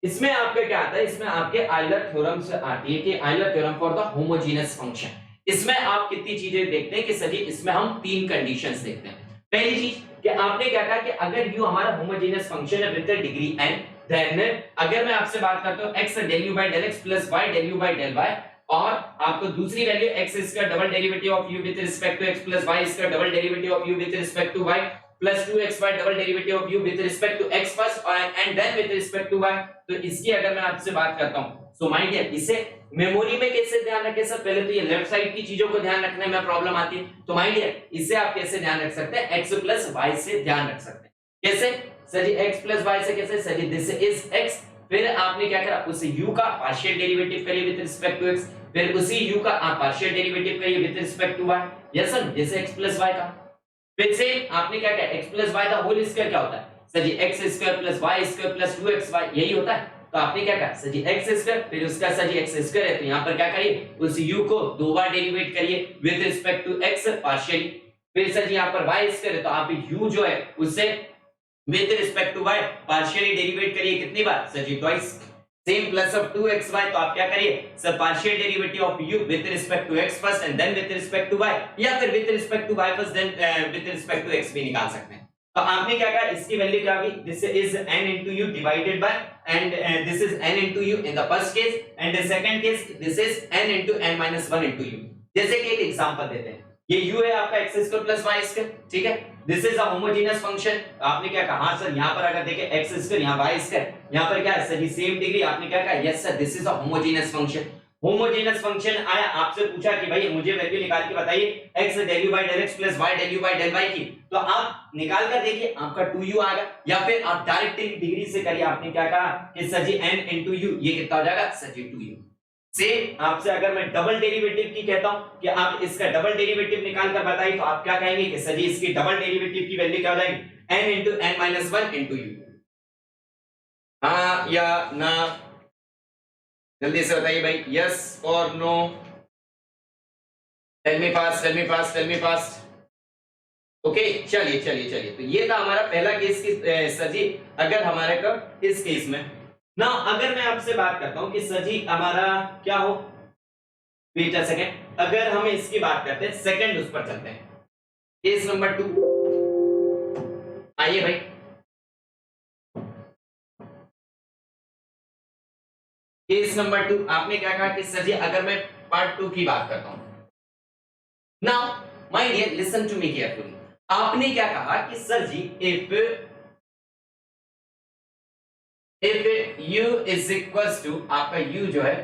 इसमें आपका क्या आता है, इसमें आपके आयलर थ्योरम से आती है कि Euler theorem for the homogeneous function. इसमें आप कितनी चीजें देखते हैं कि सर जी इसमें हम 3 कंडीशंस देखते हैं। पहली चीज कि आपने क्या कहा कि अगर यू हमारा होमोजेनियस फंक्शन है विद डिग्री n, देन अगर मैं आपसे बात करता हूं x del u by del x plus y del u by del y, और आपको दूसरी value x square double derivative of u with respect to x plus y square double derivative of u with respect to y plus 2xy double derivative of u with respect to x first and then with respect to y। तो इसकी अगर मैं आपसे बात करता हूं so my dear इसे memory में कैसे ध्यान रखें सर, पहले तो ये लेफ्ट साइड की चीजों को ध्यान रखने में प्रॉब्लम आती है। तो माय डियर इसे आप कैसे ध्यान रख सकते हैं, x प्लस y से ध्यान रख सकते हैं। कैसे sir ji, x plus y से कैसे sir ji, this is x, फिर आपने क्या करा उस u का पार्शियल डेरिवेटिव करिए विद रिस्पेक्ट टू x, फिर उसी u का आप पार्शियल डेरिवेटिव करिए with respect to y। Yes sir, जैसे x प्लस y का, फिर से आपने क्या किया x plus y the whole square क्या होता है sir ji, x square plus y square plus 2xy यही होता है। तो आपने क्या कहा सर जी x स्क्वायर, फिर उसका सर जी x स्क्वायर है तो यहां पर क्या करिए उस u को दो बार डेरिवेट करिए with respect to x partially, फिर सर जी यहां पर y स्क्वायर है तो आप u जो है उससे with respect to y partially derivate करिए कितनी बार sir ji twice, same plus of 2xy। तो आप क्या करिए sir partial derivative of u with respect to x first and then with respect to y, या फिर with respect to y first then with respect to x भी निकाल सकते हैं। तो आपने क्या कहा इसकी वैल्यू क्या होगी, this is n into u divided by and this is n into u in the first case and the second case this is n into n minus 1 into u। जैसे कि एक एग्जांपल देते हैं, ये u है आपका x square plus y square, ठीक है, this is a homogeneous function. आपने क्या कहा हाँ सर यहाँ पर अगर देखें x स्क्वायर यहाँ y स्क्वायर, यहाँ पर क्या है सर सेम डिग्री, आपने क्या कहा yes sir this is a homogeneous function. Homogeneous function आया, आपसे पूछा कि भाई मुझे वैल्यू निकाल के बताइए x del u by del x plus y del u by del y की, तो आप निकाल कर देखिए आपका 2u आ गया, या फिर आप डायरेक्टली डिग्री से करिए। आपने क्या कहा कि सर जी n into u, ये कितना हो जाएगा सर जी 2u। से आपसे अगर मैं डबल डेरिवेटिव की कहता हूं कि आप इसका डबल डेरिवेटिव निकाल कर बताइए, तो आप क्या कहेंगे कि सर जी इसकी डबल डेरिवेटिव की वैल्यू क्या हो जाएगी n into n minus 1 into u। हाँ या ना, जल्दी से बताइए भाई, यस और no, tell me fast tell me fast tell me fast. Okay चलिए चलिए चलिए, तो ये था हमारा पहला केस की सर जी, अगर हमारे का इस केस में ना अगर मैं आपसे बात करता हूं कि सर जी हमारा क्या हो, वेट अ सेकंड, अगर हम इसकी बात करते हैं सेकंड उस पर चलते हैं, केस नंबर 2 आइए भाई। केस नंबर 2 आपने क्या कहा कि सर जी अगर मैं पार्ट 2 की बात करता हूं, now my dear listen to me carefully. आपने क्या कहा कि sir ji if u is equals to, आपका u जो है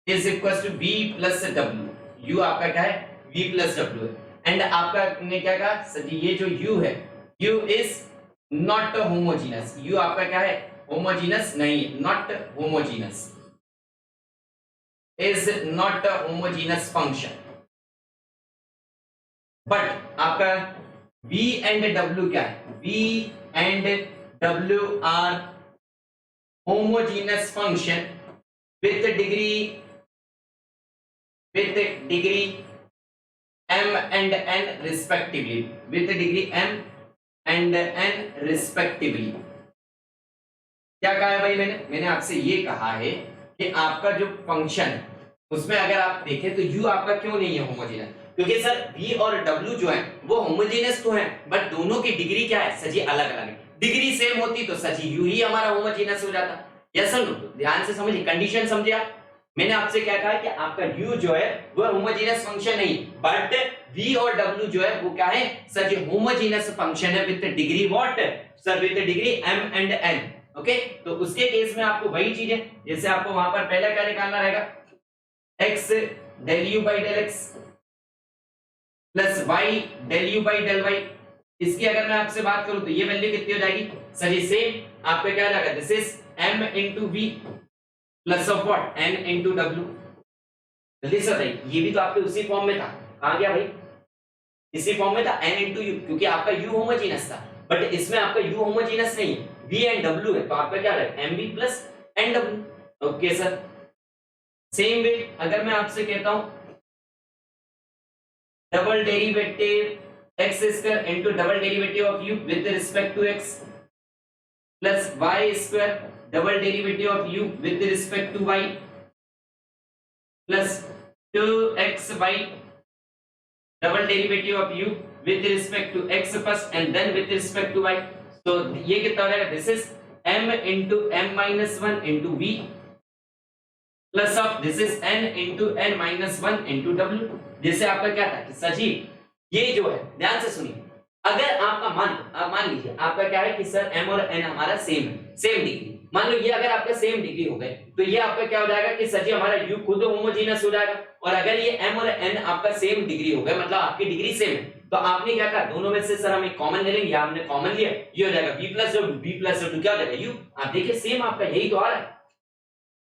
is equals to v plus w, u आपका क्या है v प्लस w है, एंड आपका ने क्या कहा सर जी ये जो u है u is not homogeneous, u आपका क्या है होमोजेनस नहीं, not homogeneous, is not a homogeneous function, but आपका v and w क्या है, v and w are homogeneous function with degree m and n respectively, with degree m and n respectively। क्या कहा है भाई मैंने आपसे ये कहा है कि आपका जो फंक्शन है उसमें अगर आप देखें तो u आपका क्यों नहीं है होमोजेनस, क्योंकि सर v और w जो है वो होमोजेनस तो है, बट दोनों की डिग्री क्या है सर जी अलग अलग है। डिग्री सेम होती तो सर जी u ही हमारा होमोजेनस हो जाता। यस सर, ध्यान से समझिए, कंडीशन समझे आप, मैंने आपसे क्या कहा कि आपका u जो है वो होमोजेनियस फंक्शन नहीं, बट v और w जो है वो क्या है सर, ये होमोजेनियस फंक्शन है with degree what sir, with degree m and n। Okay, तो उसके केस में आपको वही चीज है, जैसे आपको वहां पर पहला क्या निकालना रहेगा, x del u by del x plus y del u by del y। इसकी अगर मैं आपसे बात करूं तो ये वैल्यू कितनी हो जाएगी सर, ये सेम आपका क्या हो जाएगा, this is m into v plus of what n into w। जल्दी से बताइए, ये भी तो आपके उसी फॉर्म में था, कहां गया भाई, इसी फॉर्म में था n into u, क्योंकि आपका u होमोजेनस था, बट इसमें आपका u होमोजेनस नहीं है, v एंड w है, तो आपका क्या रहेगा mv plus nw। Okay sir, same way अगर मैं आपसे कहता हूं double derivative x square into double derivative of u with respect to x plus y square double derivative of u with respect to y plus 2xy double derivative of u with respect to x first and then with respect to y। तो ये कितना हो जाएगा, this is m into m minus 1 into v plus of this is n into n minus 1 into w। जैसे आपका क्या था कि सर जी ये जो है, ध्यान से सुनिए, अगर आपका मान लीजिए आपका क्या है कि सर m और n हमारा सेम है, सेम डिग्री, मान लो ये अगर आपका सेम डिग्री हो गए तो ये आपका क्या हो जाएगा कि सर जी हमारा u खुद होमोजेनस हो जाएगा, और अगर ये m और n आपका सेम डिग्री हो गए, मतलब आपकी डिग्री सेम है, तो आपने क्या कहा, दोनों में से सर हम एक कॉमन ले लेंगे, हमने कॉमन लिया, ये हो जाएगा v plus w, v plus w क्या हो जाएगा u। आप देखिए सेम आपका यही तो आ रहा है,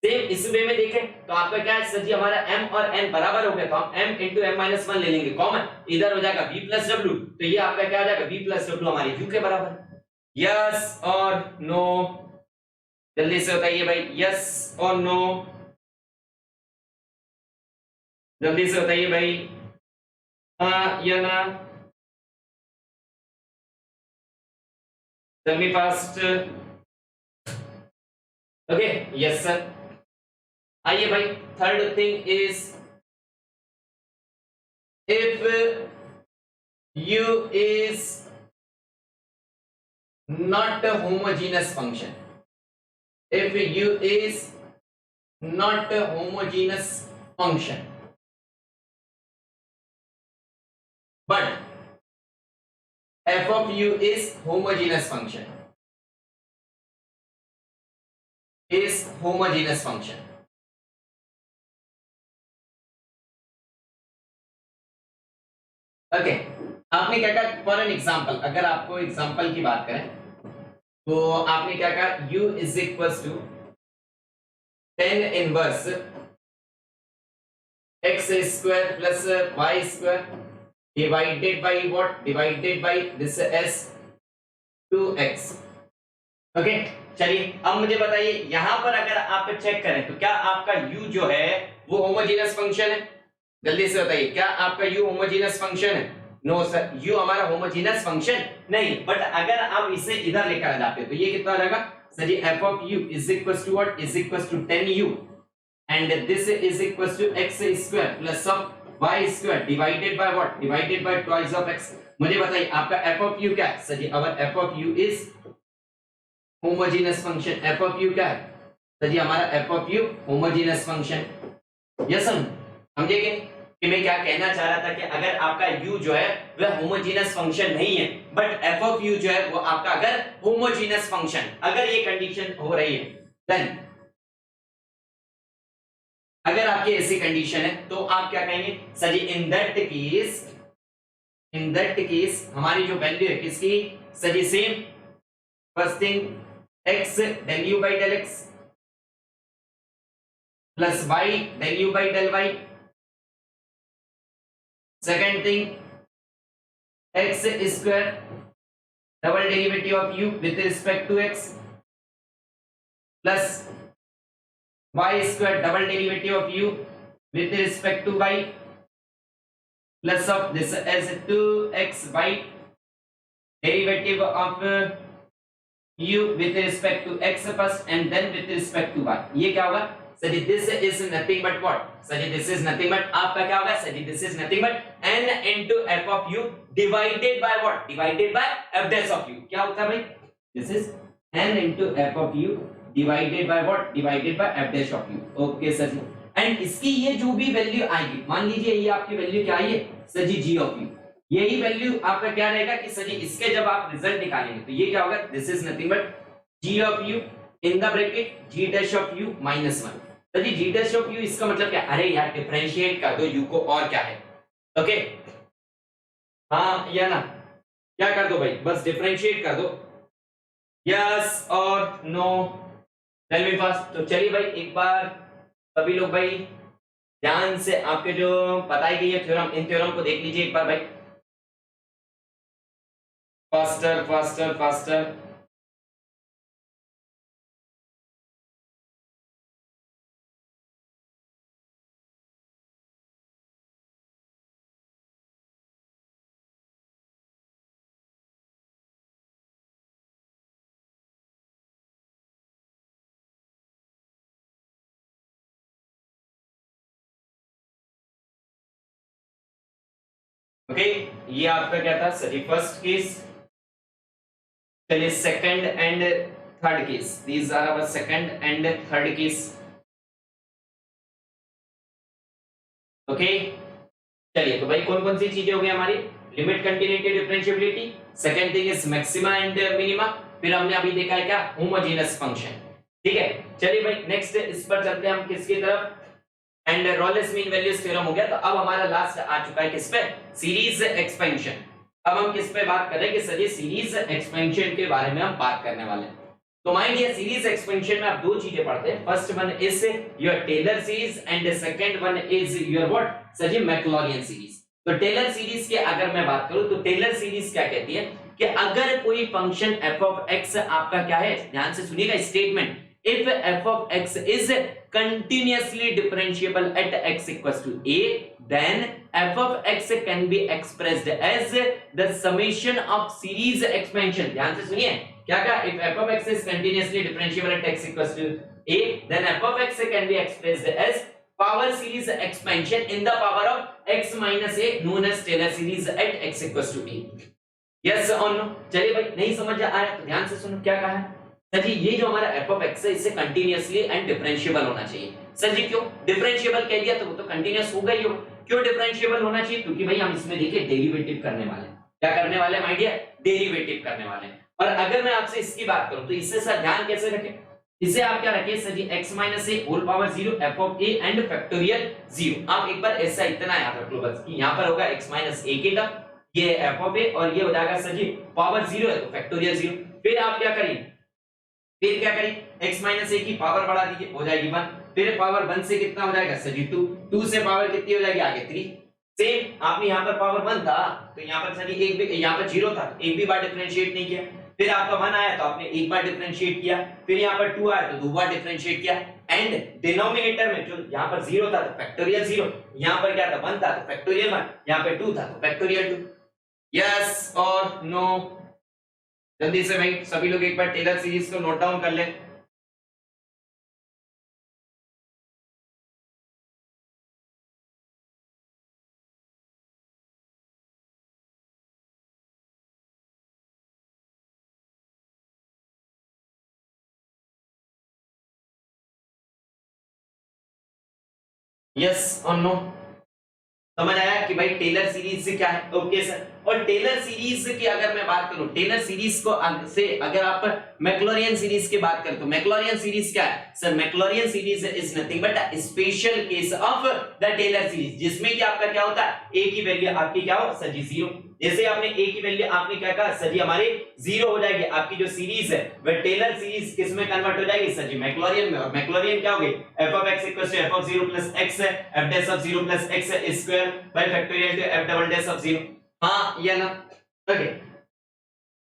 सेम इस वे में देखें तो आपका क्या है सर जी, हमारा m और n बराबर हो गया, तो हम m into m minus 1 ले लेंगे कॉमन, इधर हो जाएगा v plus w, तो ये आपका क्या हो जाएगा v plus w हमारे u के बराबर। यस और नो, जल्दी से बताइए भाई, यस और नो, जल्दी से बताइए भाई, हाँ या ना, tell me fast. Okay, yes sir. आइए भाई, third thing is if u is not a homogeneous function, if u is not a homogeneous function but f of u is homogeneous function, is homogeneous function, okay आपने क्या कहा, for an example, अगर आपको example की बात करें तो आपने क्या कहा, u is equal to tan inverse x square plus y square divided by what, divided by this s 2x। Okay चलिए अब मुझे बताइए, यहां पर अगर आप चेक करें तो क्या आपका u जो है वो होमोजेनस फंक्शन है, जल्दी से बताइए, क्या आपका u होमोजेनस फंक्शन है? नो सर, u हमारा होमोजेनस फंक्शन नहीं, बट अगर आप इसे इधर लेकर जाते तो ये कितना हो जाएगा sir ji, f of u is equals to what, is equals to 10u and this is equals to x square plus of y square divided by what, divided by twice of x। मुझे बताइए आपका f of u क्या है sir ji, our f of u is homogeneous function, f of u क्या है sir जी, हमारा f of u homogeneous function. Yes sir, समझेंगे कि मैं क्या कहना चाह रहा था कि अगर आपका u जो है वह होमोजेनस फंक्शन नहीं है, बट f of u जो है वो आपका अगर होमोजेनस फंक्शन, अगर ये कंडीशन हो रही है, देन अगर आपकी ऐसी कंडीशन है तो आप क्या कहेंगे sir ji, in that case हमारी जो वैल्यू है किसकी sir ji, same, first thing x del u by del x plus y del u by del y, second thing x square double derivative of u with respect to x plus y square double derivative of u with respect to y plus of this as 2xy derivative of u with respect to x first and then with respect to y। ये क्या होगा sir ji, this is nothing but what sir ji, this is nothing but आपका क्या होगा sir ji, this is nothing but n into f of u divided by what, divided by f dash of u। क्या होता है भाई, this is n into f of u divided by what, divided by f dash of u। Okay sir ji, and इसकी ये जो भी value आएगी, मान लीजिए ये आपकी वैल्यू क्या आई है sir ji g of u, यही वैल्यू आपका क्या रहेगा कि सर जी इसके जब आप रिजल्ट निकालेंगे तो ये क्या होगा, this is nothing but g of u in the bracket g dash of u minus 1। तो जी g डैश ऑफ u इसका मतलब क्या, अरे यार डिफरेंशिएट कर दो u को और क्या है, ओके हाँ या ना, क्या कर दो भाई, बस डिफरेंशिएट कर दो, यस और नो, टेल मी फास्ट। तो चलिए भाई एक बार सभी लोग भाई ध्यान से आपके जो बताई गई है थ्योरम, इन थ्योरम को देख लीजिए एक बार भाई, फास्टर फास्टर फास्टर। ओके ये आपका क्या था सर जी फर्स्ट केस। चलिए second and third case, these are our second and third case. Okay चलिए तो भाई कौन कौन सी चीजें हो गई हमारी, limit, continuity, differentiability, second thing is maxima and minima, फिर हमने अभी देखा है क्या, होमोजेनस फंक्शन। ठीक है चलिए भाई नेक्स्ट इस पर चलते हैं हम किसकी तरफ, एंड रॉलेस मीन वैल्यूज थ्योरम हो गया। तो अब हमारा लास्ट आ चुका है किस पे, सीरीज एक्सपेंशन। अब हम किस पे बात कर रहे हैं कि सर ये सीरीज एक्सपेंशन के बारे में हम बात करने वाले हैं। तो माइंड ये सीरीज एक्सपेंशन में आप दो चीजें पढ़ते हैं, first one is your Taylor series and second one is your what sir ji Maclaurin series. तो टेलर सीरीज की अगर मैं बात करूं तो टेलर सीरीज क्या कहती है कि अगर कोई फंक्शन f ऑफ x आपका क्या है, ध्यान से सुनिएगा statement, if f of x is continuously differentiable at x equals to a, then f of x can be expressed as the summation of series expansion। ध्यान से सुनिए क्या कहा, if f of x is continuously differentiable at x equals to a, then f of x can be expressed as power series expansion in the power of x minus a known as Taylor series at x equals to a। yes or no? चलिए भाई नहीं समझ आया तो ध्यान से सुनो क्या कहा है सर जी, ये जो हमारा f ऑफ x है इसे कंटीन्यूअसली एंड डिफरेंशिएबल होना चाहिए। सर जी क्यों, डिफरेंशिएबल कह दिया तो वो तो कंटीन्यूअस होगा ही होगा, क्यों डिफरेंशिएबल होना चाहिए, क्योंकि भाई हम इसमें देखिए डेरिवेटिव करने वाले हैं, क्या करने वाले हैं माय डियर, डेरिवेटिव करने वाले हैं। और अगर मैं आपसे इसकी बात करूं तो इससे सर ध्यान कैसे रखें, इसे आप क्या रखिए sir ji x minus a whole power 0 f of a and factorial 0। आप एक बार ऐसा इतना याद रख लो बस कि यहां पर होगा x माइनस a की टर्म, ये f ऑफ a और ये हो जाएगा सर जी पावर 0 है तो फैक्टोरियल 0। फिर आप क्या करेंगे, फिर क्या करें x माइनस a की पावर बढ़ा दीजिए, हो जाएगी 1, फिर पावर 1 से कितना हो जाएगा सर जी 2, 2 से पावर कितनी हो जाएगी आगे 3। सेम आपने यहाँ पर पावर 1 था तो यहाँ पर सर जी एक भी, यहाँ पर 0 था एक भी बार डिफरेंशिएट नहीं किया, फिर आपका 1 आया तो आपने एक बार डिफरेंशिएट किया, फिर यहाँ पर 2 आया तो दो बार डिफरेंशिएट किया, एंड डिनोमिनेटर में जो यहाँ पर 0 था तो फैक्टोरियल 0, यहाँ पर क्या था 1 था तो फैक्टोरियल 1, यहाँ पे 2 था तो फैक्टोरियल 2। यस और नो, जल्दी से भाई सभी लोग एक बार टेलर सीरीज को नोट डाउन कर लें। यस और नो, समझ आया कि भाई टेलर सीरीज से क्या है, ओके सर। और टेलर सीरीज की अगर मैं बात करूं, टेलर सीरीज को से अगर आप मैक्लॉरियन सीरीज की बात करें तो मैक्लॉरियन सीरीज क्या है sir, Maclaurin series is nothing but a special case of the Taylor series, जिसमें कि आपका क्या होता है a की वैल्यू आपकी क्या हो सर जी 0। जैसे आपने a की वैल्यू आपने क्या कहा सर जी हमारे 0 हो जाएगी, आपकी जो सीरीज है वह टेलर सीरीज किस में कन्वर्ट हो जाएगी सर जी मैक्लॉरियन में, और मैक्लॉरियन क्या होगी f of x equals to f of 0 plus x f dash of 0 plus x square by factorial to f double dash of 0। हाँ या ना, ओके।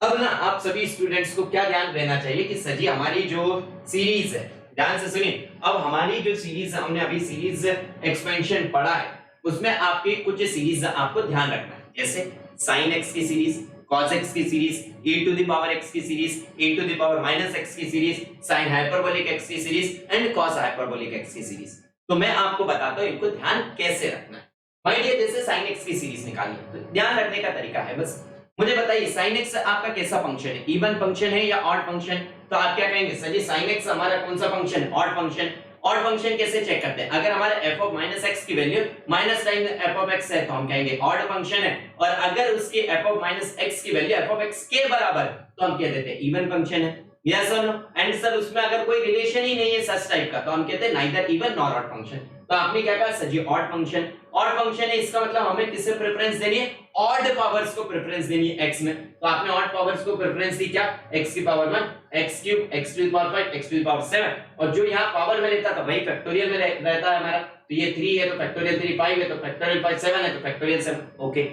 अब ना आप सभी स्टूडेंट्स को क्या ध्यान देना चाहिए कि सर जी हमारी जो सीरीज है, ध्यान से सुनिए, अब हमारी जो सीरीज हमने अभी सीरीज एक्सपेंशन पढ़ा है उसमें आपकी कुछ सीरीज आपको ध्यान रखना है, जैसे sin x की सीरीज, cos x की series, e to the power x की series, e to the power minus x की सीरीज, sin hyperbolic x की series and cos hyperbolic x की सीरीज। तो मैं आपको बताता हूं इनको ध्यान कैसे रखना है। माइंड ये जैसे sin x की सीरीज निकालिए तो ध्यान रखने का तरीका है, बस मुझे बताइए sin x आपका कैसा फंक्शन है, इवन फंक्शन है या ऑड फंक्शन। तो आप क्या कहेंगे सर जी sin x हमारा कौन सा फंक्शन है, ऑड फंक्शन। ऑड फंक्शन कैसे चेक करते हैं? अगर हमारे f ऑफ माइनस एक्स की value minus time f of x है तो हम कहेंगे ऑड फंक्शन है, और अगर उसकी f ऑफ माइनस एक्स की वैल्यू f ऑफ x के बराबर तो हम कह देते हैं इवन फंक्शन है। यस और नो? एंड सर उसमें अगर कोई रिलेशन ही नहीं है सच टाइप का तो हम कहते हैं neither even nor odd function. तो आपने क्या कहा सर जी ऑड फंक्शन, ऑड फंक्शन है, इसका मतलब हमें किसे प्रेफरेंस देनी है? ऑड पावर्स को प्रेफरेंस देनी है x में। तो आपने ऑड पावर्स को प्रेफरेंस दी क्या? x की power 1, x cube, x to the power 5, x to the power 7, और जो यहाँ पावर में रहता था वही फैक्टोरियल में रहता है हमारा। तो ये 3 है तो फैक्टोरियल 3, 5 है तो फैक्टोरियल 5, 7 है तो फैक्टोरियल 7। ओके,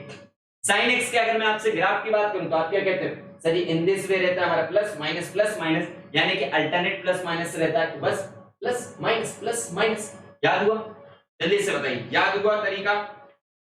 sin x के अगर मैं आपसे ग्राफ की बात करूं तो आप क्या कहते हो? Sir ji in this way रहता है हमारा प्लस माइनस, यानी कि अल्टरनेट प्लस माइनस रहता है, तो बस प्लस माइनस। याद हुआ? जल्दी से बताइए, याद हुआ तरीका?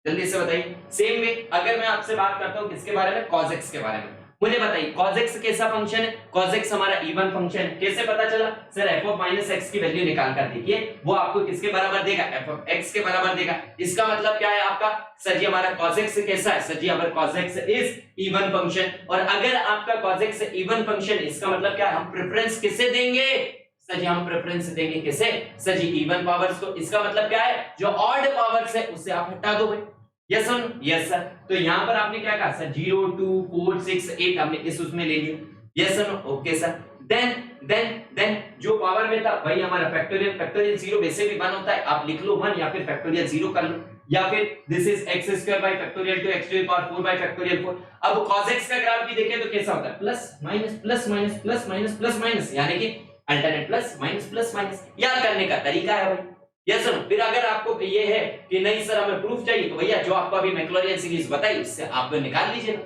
जल्दी से बताइए। सेम वे अगर मैं आपसे बात करता हूं किसके बारे में? cos x के बारे में, मुझे बताइए cos x कैसा फंक्शन है? cos x हमारा इवन फंक्शन है। कैसे पता चला? Sir f of minus x की वैल्यू निकाल कर देखिए, वो आपको किसके बराबर देगा? f ऑफ x के बराबर देगा। इसका मतलब क्या है आपका? सर जी हमारा cos x कैसा है? सर जी हमारा cos x is even function, और अगर आपका cos x इवन फंक्शन, इसका मतलब क्या है? हम प्रेफरेंस किसे देंगे? सर जी हम प्रेफरेंस देंगे किसे? सर जी इवन पावर्स को। इसका मतलब क्या है? जो ऑड पावर्स है उसे आप हटा दो भाई। Yes sir? Yes sir. तो यहाँ पर आपने क्या कहा सर? 0, 2, 4, 6, 8 हमने इस उसमें ले लिया। Yes sir? Okay sir. Then जो पावर में था वही हमारा फैक्टोरियल 0 वैसे भी 1 होता है, आप लिख लो 1 या फिर फैक्टोरियल 0 कर लो, या फिर this is x square by factorial 2 x to the power 4 by factorial 4। अब cos x का ग्राफ भी देखें तो कैसा होता है? प्लस माइनस, यानी कि अल्टरनेट प्लस माइनस। याद करने का तरीका है भाई। Yes sir? फिर अगर आपको ये है कि नहीं सर हमें प्रूफ चाहिए, तो भैया जो आपको अभी मैक्लॉरियन सीरीज बताई उससे आप निकाल लीजिएगा,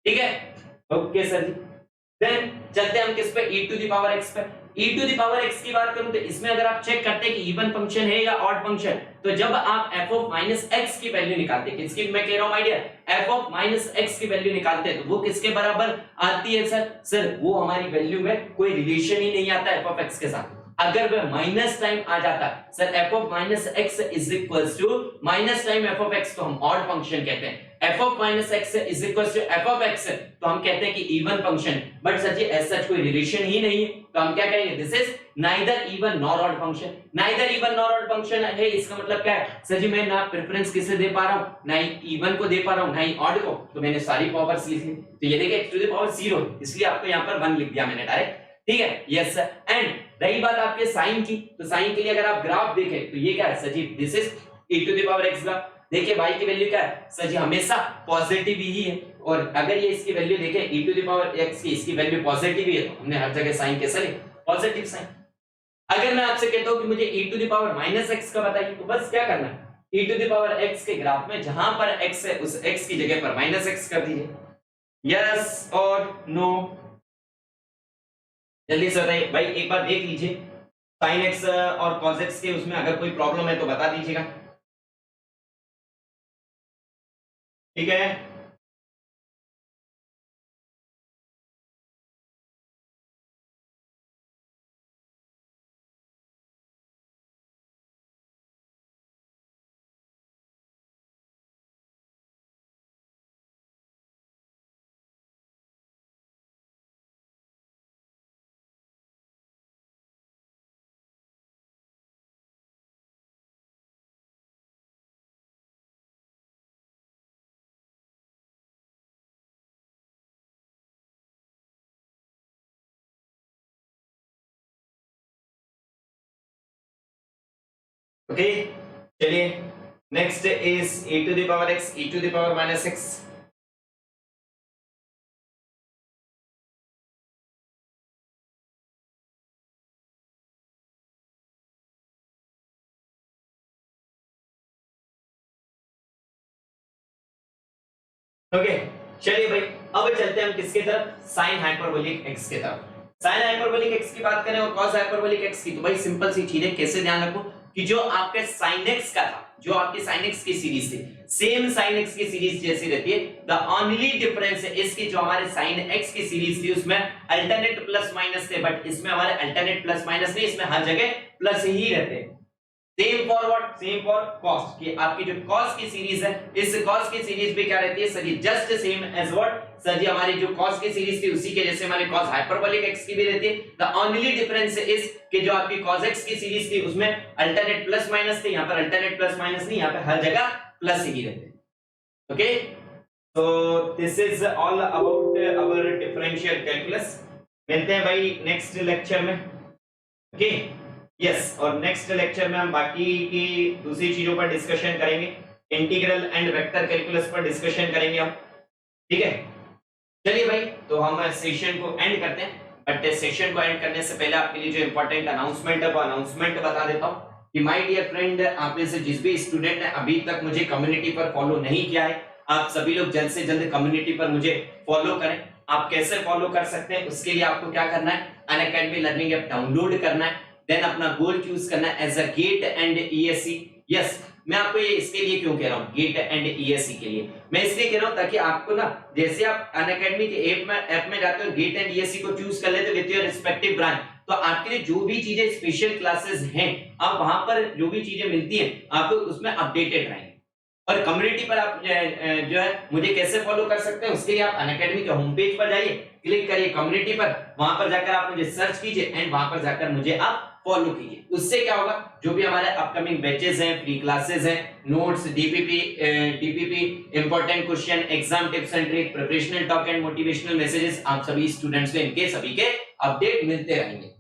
ठीक है? ओके सर जी। देन चलते हैं हम किस पे? e to the power x पे। e to the power x की बात करूं तो इसमें अगर आप चेक करते हैं कि इवन फंक्शन है या ऑड फंक्शन, तो जब आप f ऑफ माइनस x की वैल्यू निकालते हैं, किसकी मैं कह रहा हूं idea? f of minus x की वैल्यू निकालते हैं तो वो किसके बराबर आती है सर? सर वो हमारी वैल्यू में कोई रिलेशन ही नहीं आता f ऑफ x के साथ। अगर वह माइनस टाइम आ जाता sir f of minus x is equals to minus time f of x, तो हम ऑड फंक्शन कहते हैं। f of minus x is equals to f of x, तो हम कहते हैं कि even function. But sir ji as such कोई रिलेशन ही नहीं है, तो हम क्या कहेंगे? This is neither even nor odd function. Neither even nor odd function है, इसका मतलब क्या है? सर जी मैं ना प्रेफरेंस किसे दे पा रहा हूं, ना ही इवन को दे पा रहा हूं, ना ही ऑड को, तो मैंने सारी पावर्स लिख ली। तो ये देखिए x टू द पावर 0, इसलिए आपको यहां पर 1 लिख दिया मैंने डायरेक्ट, ठीक है? Yes sir. एंड रही बात आपके साइन की, तो साइन के लिए अगर आप ग्राफ देखें तो ये क्या है sir ji? This is e to the power x graph. देखिए y की वैल्यू क्या है सर जी? हमेशा पॉजिटिव ही है, और अगर ये इसकी वैल्यू देखें e to the power x की, इसकी वैल्यू पॉजिटिव ही है, तो हमने हर जगह साइन कैसा लिखा? Positive sign. अगर मैं आपसे कहता हूं कि मुझे e to the power minus x का बताइए, तो बस क्या करना है? e to the power x के ग्राफ में जहां पर x है उस x की जगह पर माइनस x कर दीजिए। यस और नो? जल्दी से बताइए भाई, एक बार देख लीजिए sin x और cos x के उसमें अगर कोई प्रॉब्लम है तो बता दीजिएगा, ठीक है? ओके चलिए, next is e to the power x, e to the power minus x। Okay चलिए भाई, अब चलते हैं हम किसके तरफ? साइन हाइपरबोलिक x के तरफ। साइन हाइपरबोलिक x की बात करें और cos हाइपरबोलिक x की, तो भाई सिंपल सी चीज है। कैसे ध्यान रखो कि जो आपके sin x का था, जो आपकी sin x की सीरीज थी, सेम sin x की सीरीज जैसी रहती है। द ओनली डिफरेंस है इसकी, जो हमारे sin x की सीरीज थी उसमें अल्टरनेट प्लस माइनस थे, बट इसमें हमारे अल्टरनेट प्लस माइनस नहीं, इसमें हर जगह प्लस ही रहते हैं। Same for what, same for cost, कि आपकी जो कॉस्ट की सीरीज है, इस कॉस्ट की सीरीज भी क्या रहती है sir ji, just same as what sir ji, हमारी जो कॉस्ट की सीरीज थी उसी के जैसे हमारी कॉस हाइपरबोलिक एक्स की भी रहती है। द ओनली डिफरेंस इज कि जो आपकी कॉस एक्स की सीरीज थी उसमें अल्टरनेट प्लस माइनस थे, यहाँ पर अल्टरनेट प्लस माइनस नहीं, यहाँ पे हर जगह प्लस ही रहते हैं। ओके, तो this is all about our differential calculus. मिलते हैं भाई नेक्स्ट लेक्चर में। ओके यस, और नेक्स्ट लेक्चर में हम बाकी की दूसरी चीजों पर डिस्कशन करेंगे, इंटीग्रल एंड वेक्टर कैलकुलस पर डिस्कशन करेंगे हम, ठीक है। चलिए भाई, तो हम सेशन को एंड करते हैं, बट सेशन को एंड करने से पहले आपके लिए जो इंपॉर्टेंट अनाउंसमेंट है वो अनाउंसमेंट बता देता हूँ कि माय डियर फ्रेंड, आप में से जिस भी स्टूडेंट ने अभी तक मुझे कम्युनिटी पर फॉलो नहीं किया है, आप सभी लोग जल्द से जल्द कम्युनिटी पर मुझे फॉलो करें। आप कैसे फॉलो कर सकते हैं, उसके लिए आपको क्या करना है, अनअकैडमी लर्निंग ऐप डाउनलोड करना है, देन अपना गोल चूज करना है as a GATE and ESC. Yes, मैं आपको ये इसके लिए क्यों कह रहा हूँ गेट एंड ईएससी के लिए, मैं इसलिए कह रहा हूँ ताकि आपको ना, जैसे आप अनअकैडमी के ऐप में जाते हो, गेट एंड ईएससी को चूज कर लेते विद योर रिस्पेक्टिव ब्रांच, तो आपके लिए जो भी चीजें स्पेशल क्लासेस हैं, आप वहां पर जो भी चीजें मिलती हैं आप उसमें अपडेटेड रहेंगे। और कम्युनिटी पर आप जो है मुझे कैसे फॉलो कर सकते हैं, उसके लिए आप अनअकैडमी के होम पेज पर जाइए, क्लिक करिए कम्युनिटी पर, वहां पर जाकर आप मुझे सर्च कीजिए एंड वहां पर जाकर मुझे आप फॉलो कीजिए। उससे क्या होगा, जो भी हमारे अपकमिंग बैचेस हैं, फ्री क्लासेस हैं, notes, DPP, important question, exam tips and trick, preparational talk and motivational messages, आप सभी स्टूडेंट्स को इनके सभी के अपडेट मिलते रहेंगे।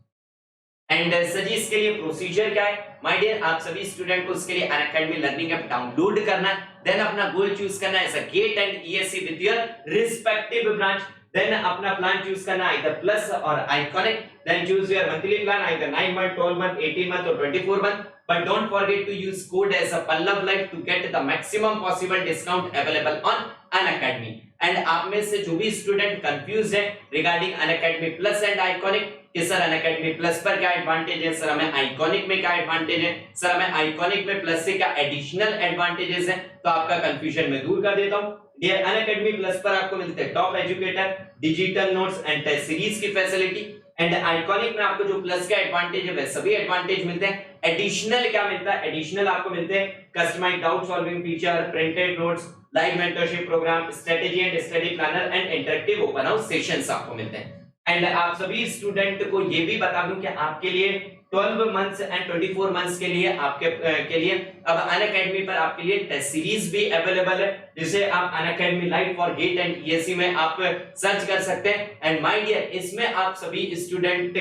एंड सर जी इसके लिए प्रोसीजर क्या है माय डियर, आप सभी स्टूडेंट को उसके लिए अनअकैडमी लर्निंग ऐप डाउनलोड करना है, देन अपना गोल चूज करना है as a GATE and ESC with your respective branch, then अपना प्लान चूज करना है either प्लस और iconic, then choose your monthly plan either 9 month, 12 month, 18 month or 24 month, but don't forget to use code as a Pallav Life to get the maximum possible discount available on Unacademy। And आप में से जो भी student confuse है regarding Unacademy plus and iconic कि sir Unacademy plus पर क्या advantage है, सर हमें आइकॉनिक में क्या एडवांटेज है, सर हमें आइकॉनिक में प्लस से क्या एडिशनल एडवांटेजेस हैं, तो आपका कंफ्यूजन मैं दूर कर देता हूं। डियर अनअकैडमी प्लस पर आपको मिलते हैं top educator, digital notes and test series की फैसिलिटी, एंड आइकॉनिक में आपको जो प्लस का एडवांटेज है वह सभी एडवांटेज मिलते हैं। एडिशनल क्या मिलता है, एडिशनल आपको मिलते हैं customised doubt solving feature, printed notes, live mentorship programme, strategy and study planner and interactive open house sessions आपको मिलते हैं। एंड आप सभी स्टूडेंट को ये भी बता दूं कि आपके लिए 12 मंथ्स एंड 24 मंथ्स के लिए आपके लिए अब अनअकैडमी पर आपके लिए टेस्ट सीरीज भी अवेलेबल है, जिसे आप Unacademy live for GATE and ESC में आप सर्च कर सकते हैं। एंड माय डियर, इसमें आप सभी स्टूडेंट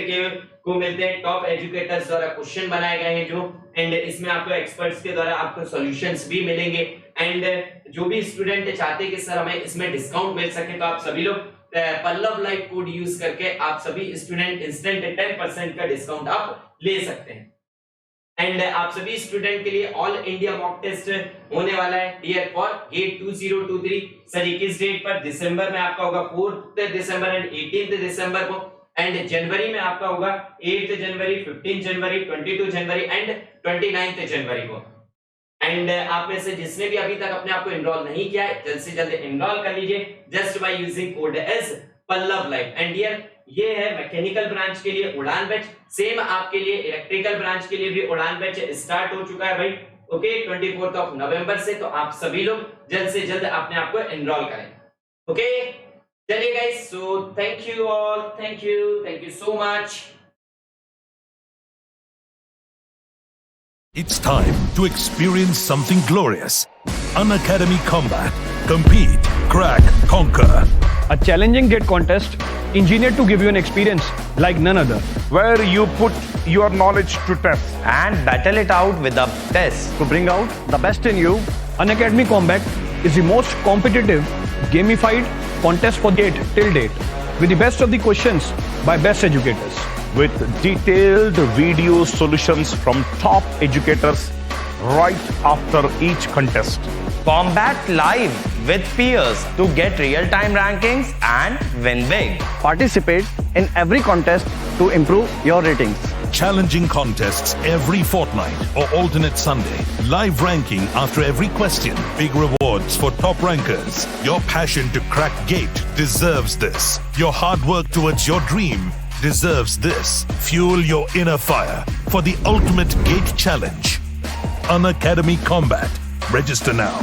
को मिलते हैं टॉप एजुकेटर्स द्वारा क्वेश्चन बनाए गए हैं जो, एंड इसमें आपको एक्सपर्ट्स के द्वारा आपको सॉल्यूशंस भी मिलेंगे। एंड जो भी स्टूडेंट चाहते हैं कि सर हमें इसमें डिस्काउंट मिल सके, तो आप सभी लोग पल्लव लाइफ कोड यूज करके आप सभी स्टूडेंट इंस्टेंट 10% का डिस्काउंट आप ले सकते हैं। एंड आप सभी स्टूडेंट के लिए ऑल इंडिया मॉक टेस्ट होने वाला है dear for GATE 2023। Sir 21 date पर दिसंबर में आपका होगा 4th दिसंबर एंड 18th दिसंबर को, एंड जनवरी में आपका होगा 8th January, 15 January, 22 January and 29th जनवरी को। एंड आप में से जिसने भी अभी तक अपने आप को एनरोल नहीं किया है, जल्द से जल्द एनरोल कर लीजिए just by using code as Pallav life. And dear, ये है मैकेनिकल ब्रांच के लिए उड़ान बैच, सेम आपके लिए इलेक्ट्रिकल ब्रांच के लिए भी उड़ान बैच स्टार्ट हो चुका है भाई, ओके 24 नवंबर से। तो आप सभी लोग जल्द से जल्द अपने आप को एनरोल करें, ओके। चलिए guys, so thank you all, thank you so much. It's time to experience something glorious. Unacademy Combat. Compete, crack, conquer. A challenging gate contest engineered to give you an experience like none other. where you put your knowledge to test. and battle it out with a test. To bring out the best in you, Unacademy Combat is the most competitive, gamified contest for GATE till date, with the best of the questions by best educators. With detailed video solutions from top educators right after each contest. Combat live with peers to get real-time rankings and win big. participate in every contest to improve your ratings. Challenging contests every fortnight or alternate Sunday. Live ranking after every question. Big rewards for top rankers. Your passion to crack GATE deserves this. Your hard work towards your dream deserves this. Fuel your inner fire for the ultimate GATE challenge. Unacademy Combat. Register now.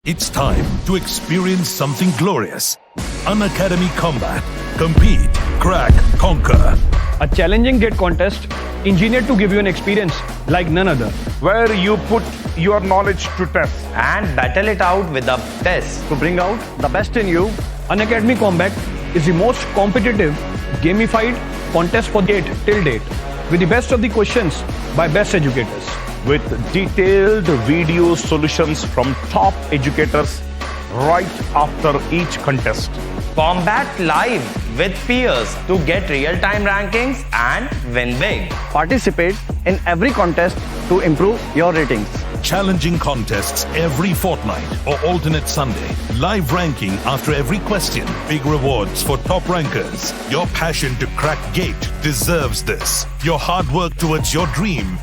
It's time to experience something glorious. Unacademy Combat. Compete, crack, conquer. A challenging gate contest engineered to give you an experience like none other. Where you put your knowledge to test. and battle it out with the best. To bring out the best in you, Unacademy Combat is the most competitive, gamified contest for gate till date, with the best of the questions by best educators. With detailed video solutions from top educators right after each contest. Combat live with peers to get real-time rankings and win big. participate in every contest to improve your ratings. Challenging contests every fortnight or alternate Sunday. Live ranking after every question. Big rewards for top rankers. Your passion to crack gate deserves this. Your hard work towards your dream